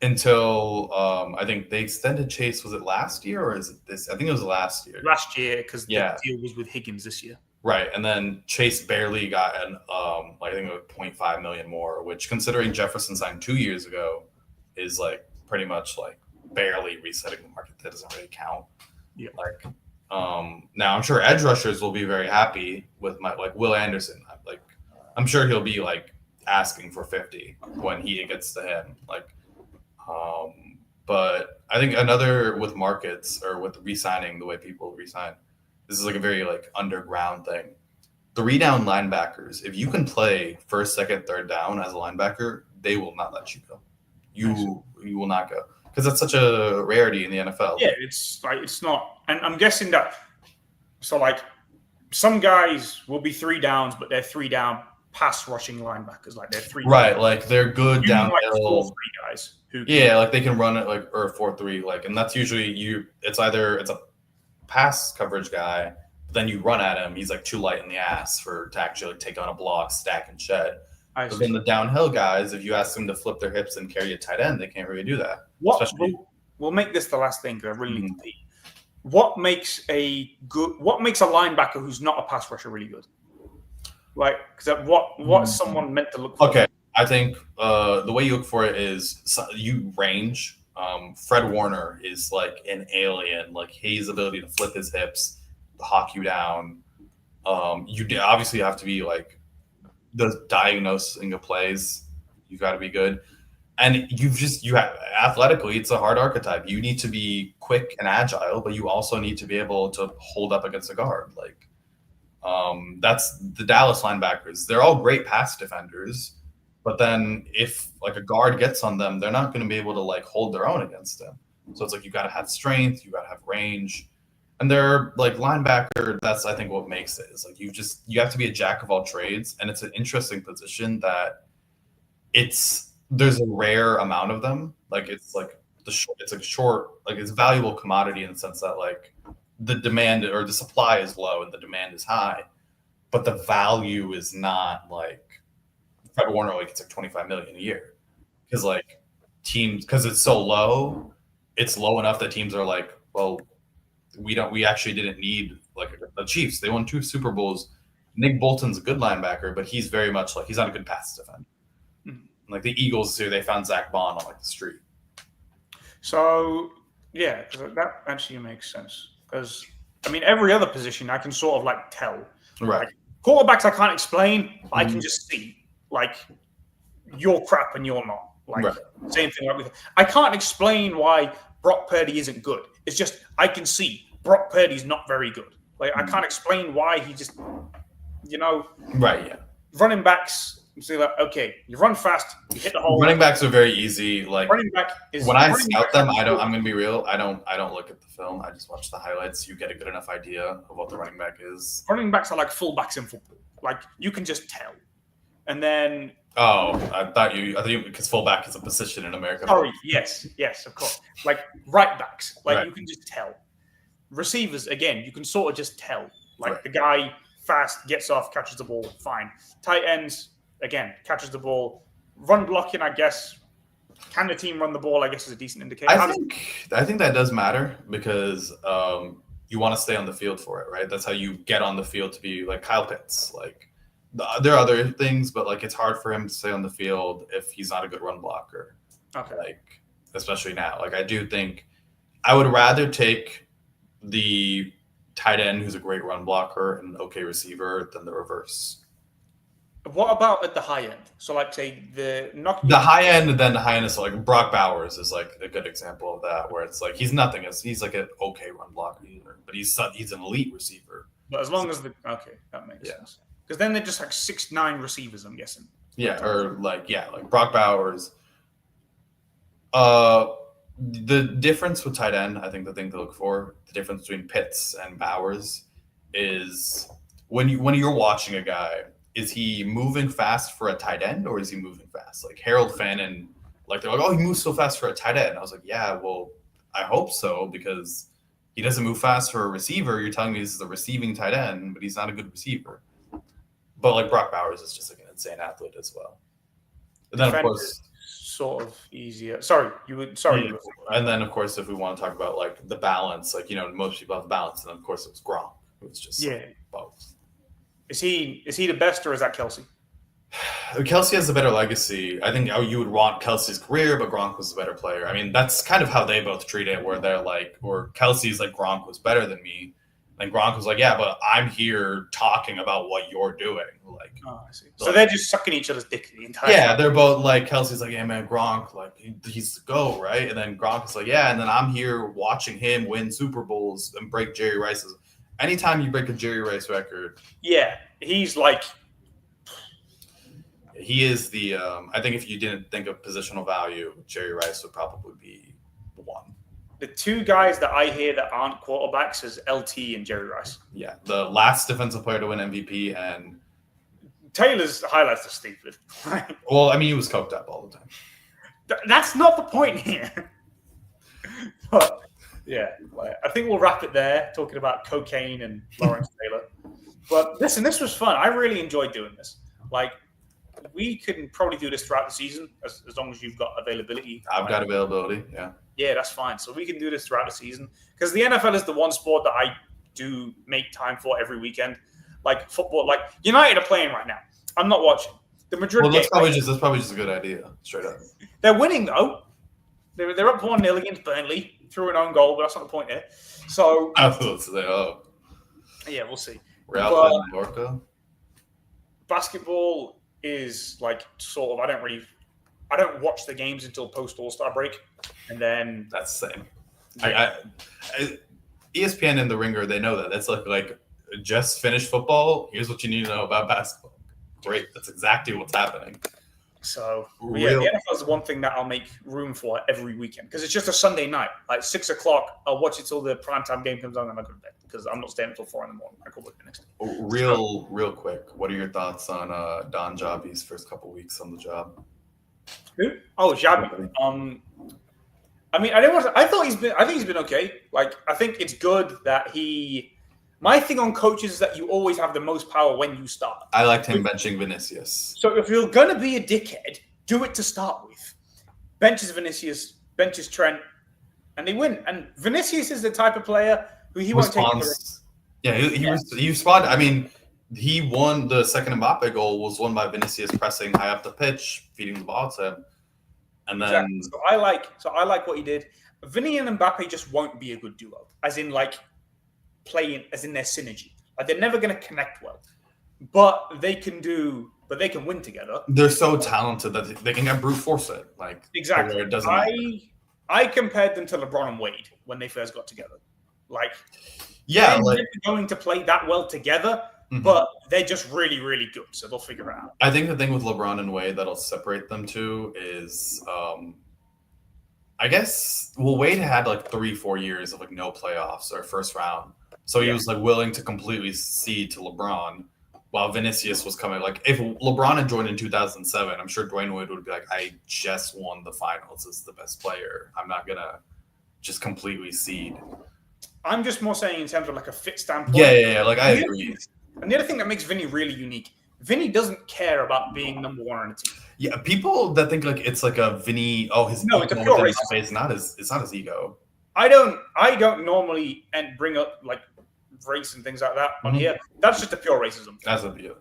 until I think they extended Chase. Was it last year or is it this? I think it was last year. Last year, because the deal was with Higgins this year. Right, and then Chase barely got an I think it was 0.5 million more, which considering Jefferson signed 2 years ago, is like pretty much like barely resetting the market. That doesn't really count. Yeah. Like, now I'm sure edge rushers will be very happy with like Will Anderson. Like, I'm sure he'll be like asking for 50 when he gets to him. Like, but I think another with markets or with re-signing the way people resign. This is like a very like underground thing. 3-down linebackers, if you can play first, second, third down as a linebacker, they will not let you go. You will not go because that's such a rarity in the NFL. Yeah, it's like it's not, and I'm guessing that. So like, some guys will be 3 downs, but they're 3-down pass rushing linebackers. Like they're 3. Right, like they're good downhill. Like 4-3 guys who. Like they can run it like or 4-3 like, and that's usually It's either it's a pass coverage guy, but then you run at him, he's like too light in the ass to actually like, take on a block, stack, and shed. But then the downhill guys, if you ask them to flip their hips and carry a tight end, they can't really do that. We'll make this the last thing because I really need to pee. What makes a linebacker who's not a pass rusher really good? Like, because what's someone meant to look for? Okay, I think the way you look for it is you range. Fred Warner is like an alien. Like his ability to flip his hips, to hawk you down. You obviously have to be like the diagnosing of plays. You got to be good, and you have athletically. It's a hard archetype. You need to be quick and agile, but you also need to be able to hold up against a guard. Like that's the Dallas linebackers. They're all great pass defenders. But then if like a guard gets on them, they're not going to be able to like hold their own against them. So it's like you got to have strength, you got to have range. And they're like linebacker, that's I think what makes it is like you have to be a jack of all trades. And it's an interesting position that there's a rare amount of them. Like it's like it's like short, like it's a valuable commodity in the sense that like the demand or the supply is low and the demand is high, but the value is not like Fred Warner like it's like 25 million a year because like teams because it's so low, it's low enough that teams are like, well, we actually didn't need like the Chiefs. They won 2 Super Bowls. Nick Bolton's a good linebacker, but he's very much like he's not a good pass defender. Mm-hmm. Like the Eagles here, they found Zach Bond on like the street. So yeah, that actually makes sense because I mean every other position I can sort of like tell. Right. Like, quarterbacks I can't explain, but I can just see. Like, you're crap and you're not. Like, Same thing. Like I can't explain why Brock Purdy isn't good. It's just I can see Brock Purdy's not very good. Like, I can't explain why he just, Right, yeah. Running backs, you say like, okay, you run fast, you hit the hole. Running backs are very easy. Like, running back is when I scout them, I'm going to be real. I don't look at the film. I just watch the highlights. You get a good enough idea of what the running back is. Running backs are like fullbacks in football. Like, you can just tell. And then I thought you because fullback is a position in America. Sorry, yes, of course. Like right backs, like you can just tell. Receivers, again, you can sort of just tell. Like the guy fast, gets off, catches the ball, fine. Tight ends, again, catches the ball. Run blocking, I guess. Can the team run the ball? I guess is a decent indicator. I think that does matter because you want to stay on the field for it, right? That's how you get on the field to be like Kyle Pitts, like. There are other things, but like it's hard for him to stay on the field if he's not a good run blocker. Okay. Like especially now. Like I do think I would rather take the tight end who's a great run blocker and an okay receiver than the reverse. What about at the high end? So like say the high end and then the high end is like Brock Bowers is like a good example of that where it's like he's nothing. He's like an okay run blocker either, but he's an elite receiver. But as long as that makes sense. Because then they're just like 6'9" receivers, I'm guessing. Yeah, or like Brock Bowers. The difference with tight end, I think the thing to look for, the difference between Pitts and Bowers is when you're watching a guy, is he moving fast for a tight end or is he moving fast? Like Harold Fannin, like they're like, oh, he moves so fast for a tight end. I was like, yeah, well, I hope so because he doesn't move fast for a receiver. You're telling me this is a receiving tight end, but he's not a good receiver. But like Brock Bowers is just like an insane athlete as well. And then of course, sort of easier. Sorry. And then of course, if we want to talk about like the balance, like most people have the balance, and of course it was Gronk. It was just both. Is he the best or is that Kelsey? Kelsey has a better legacy. I think you would want Kelsey's career, but Gronk was a better player. I mean, that's kind of how they both treat it, where they're like, or Kelsey's like, Gronk was better than me. And Gronk was like, yeah, but I'm here talking about what you're doing. Like, oh, I see. So they're just sucking each other's dick the entire time. time. They're both like, Kelsey's like, yeah, man, Gronk, like, he's the GOAT, right? And then Gronk is like, yeah, and then I'm here watching him win Super Bowls and break Jerry Rice's. Anytime you break a Jerry Rice record. Yeah, he's like. He is the, I think if you didn't think of positional value, Jerry Rice would probably be one. The two guys that I hear that aren't quarterbacks is LT and Jerry Rice. Yeah, the last defensive player to win MVP, and Taylor's highlights are stupid. Well, I mean, he was coked up all the time. That's not the point here. But yeah, I think we'll wrap it there, talking about cocaine and Lawrence Taylor. But listen, this was fun. I really enjoyed doing this. Like, we can probably do this throughout the season as long as you've got availability. I've got availability, yeah. Yeah, that's fine. So we can do this throughout the season because the NFL is the one sport that I do make time for every weekend. Like football, like United are playing right now. I'm not watching. The Madrid. Well, that's probably just a good idea, straight up. They're winning though. They're up 1-0 against Burnley through an own goal, but that's not the point here. So yeah, we'll see. Real playing Mallorca. Basketball is like sort of. I don't watch the games until post All-Star break, and then that's the same. Yeah. ESPN and The Ringer, they know that. That's like just finished football. Here's what you need to know about basketball. Great, that's exactly what's happening. So the NFL is the one thing that I'll make room for every weekend because it's just a Sunday night, like 6 o'clock. I'll watch it till the primetime game comes on, and I go to bed because I'm not staying until 4 in the morning. I go work the next day. Real quick, what are your thoughts on Don Jabi's first couple weeks on the job? Who? Oh, Jabi. I mean, I think he's been okay. Like, I think it's good that he. My thing on coaches is that you always have the most power when you start. I liked him benching Vinicius. So if you're gonna be a dickhead, do it to start with. Benches Vinicius, benches Trent, and they win. And Vinicius is the type of player who he won't take. Yeah, he responded. I mean, he won the second Mbappe goal. Was won by Vinicius pressing high up the pitch, feeding the ball to him. And then, exactly. So I like what he did. Vinny and Mbappe just won't be a good duo, as in like playing, as in their synergy. Like they're never going to connect well, but they can win together. They're so talented that they can get brute force it. Like exactly. It doesn't matter. I compared them to LeBron and Wade when they first got together. Like, yeah, they're never going to play that well together. Mm-hmm. But they're just really, really good, so they'll figure it out. I think the thing with LeBron and Wade that'll separate them two is, I guess, Wade had like 3-4 years of like no playoffs or first round, so he was like willing to completely cede to LeBron, while Vinicius was coming. Like if LeBron had joined in 2007, I'm sure Dwayne Wade would be like, I just won the finals as the best player. I'm not gonna just completely cede. I'm just more saying in terms of like a fit standpoint. Yeah. Like I agree. And the other thing that makes Vinny really unique, Vinny doesn't care about being number one on a team. Yeah, people that think like it's like a Vinny, it's a pure race. It's not his ego. I don't normally bring up like race and things like that on here. That's just a pure racism. That's a view.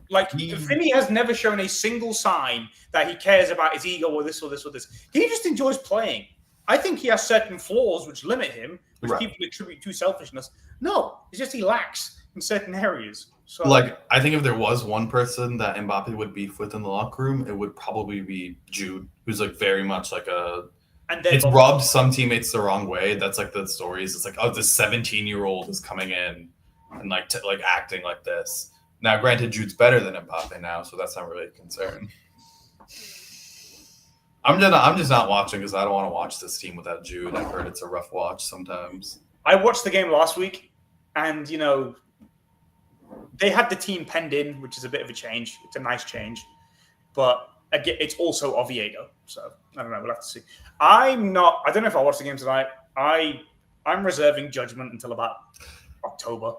Like Vinny has never shown a single sign that he cares about his ego or this or this or this. He just enjoys playing. I think he has certain flaws which limit him, which people attribute to selfishness. No, it's just he lacks in certain areas. So, like, I think if there was one person that Mbappe would beef with in the locker room, it would probably be Jude, who's like very much like it's rubbed some teammates the wrong way. That's like the stories. It's like, this 17-year-old is coming in and like acting like this. Now, granted, Jude's better than Mbappe now, so that's not really a concern. I'm just not watching because I don't want to watch this team without Jude. I've heard it's a rough watch sometimes. I watched the game last week, and they had the team penned in, which is a bit of a change. It's a nice change, but again, it's also Oviedo, so I don't know. We'll have to see. I don't know if I'll watch the game tonight. I'm reserving judgment until about October.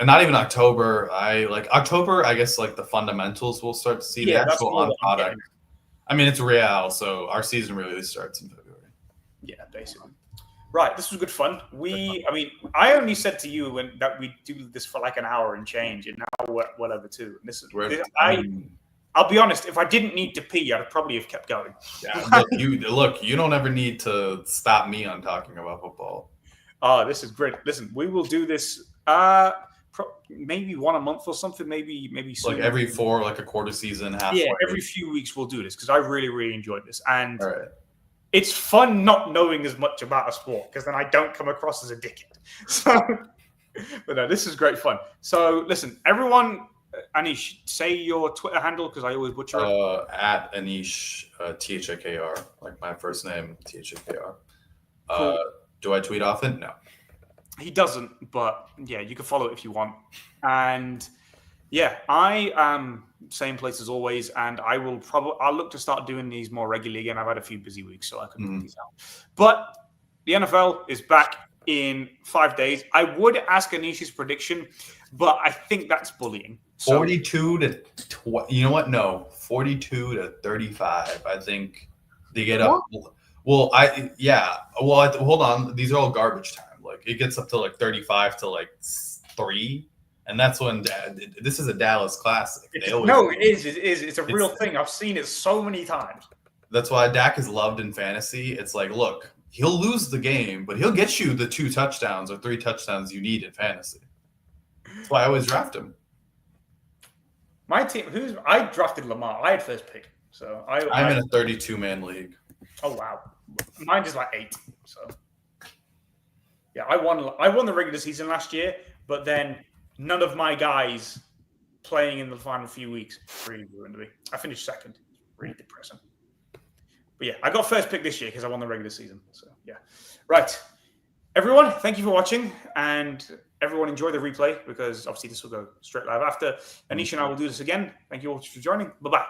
And not even October. October, I guess, like the fundamentals will start to see the actual on product. I mean, it's Real, so our season really starts in February. Yeah, basically. Right, this was good fun. I only said to you that we do this for like an hour and change, and now we're well over 2. I'll be honest, if I didn't need to pee, I'd probably have kept going. Yeah, you don't ever need to stop me on talking about football. Oh, this is great. Listen, we will do this maybe one a month or something, maybe soon. Like every 4, like a quarter season, halfway. Yeah, every few weeks we'll do this because I really, really enjoyed this. And it's fun not knowing as much about a sport because then I don't come across as a dickhead. So, but no, this is great fun. So listen, everyone, Anish, say your Twitter handle because I always butcher it. At Anish, THIKR, like my first name, THIKR. Cool. Do I tweet often? No. He doesn't, but yeah, you can follow it if you want. And yeah, I am same place as always, and I'll look to start doing these more regularly again. I've had a few busy weeks, so I couldn't put these out. But the NFL is back in 5 days. I would ask Anish's prediction, but I think that's bullying. 42 to 20. You know what? No, 42 to 35. I think they get up. Well, hold on. These are all garbage time. Like it gets up to like 35 to like 3. And that's when this is a Dallas classic. It is. It's a real thing. I've seen it so many times. That's why Dak is loved in fantasy. It's like, look, he'll lose the game, but he'll get you the 2 touchdowns or 3 touchdowns you need in fantasy. That's why I always draft him. My team, I drafted Lamar. I had first pick. So I'm in a 32-man league. Oh, wow. Mine is like 8. So yeah, I won the regular season last year, but then none of my guys playing in the final few weeks really ruined me. I finished second. Really depressing. But yeah, I got first pick this year because I won the regular season. So yeah. Right. Everyone, thank you for watching. And everyone enjoy the replay because obviously this will go straight live after. Anish and I will do this again. Thank you all for joining. Bye-bye.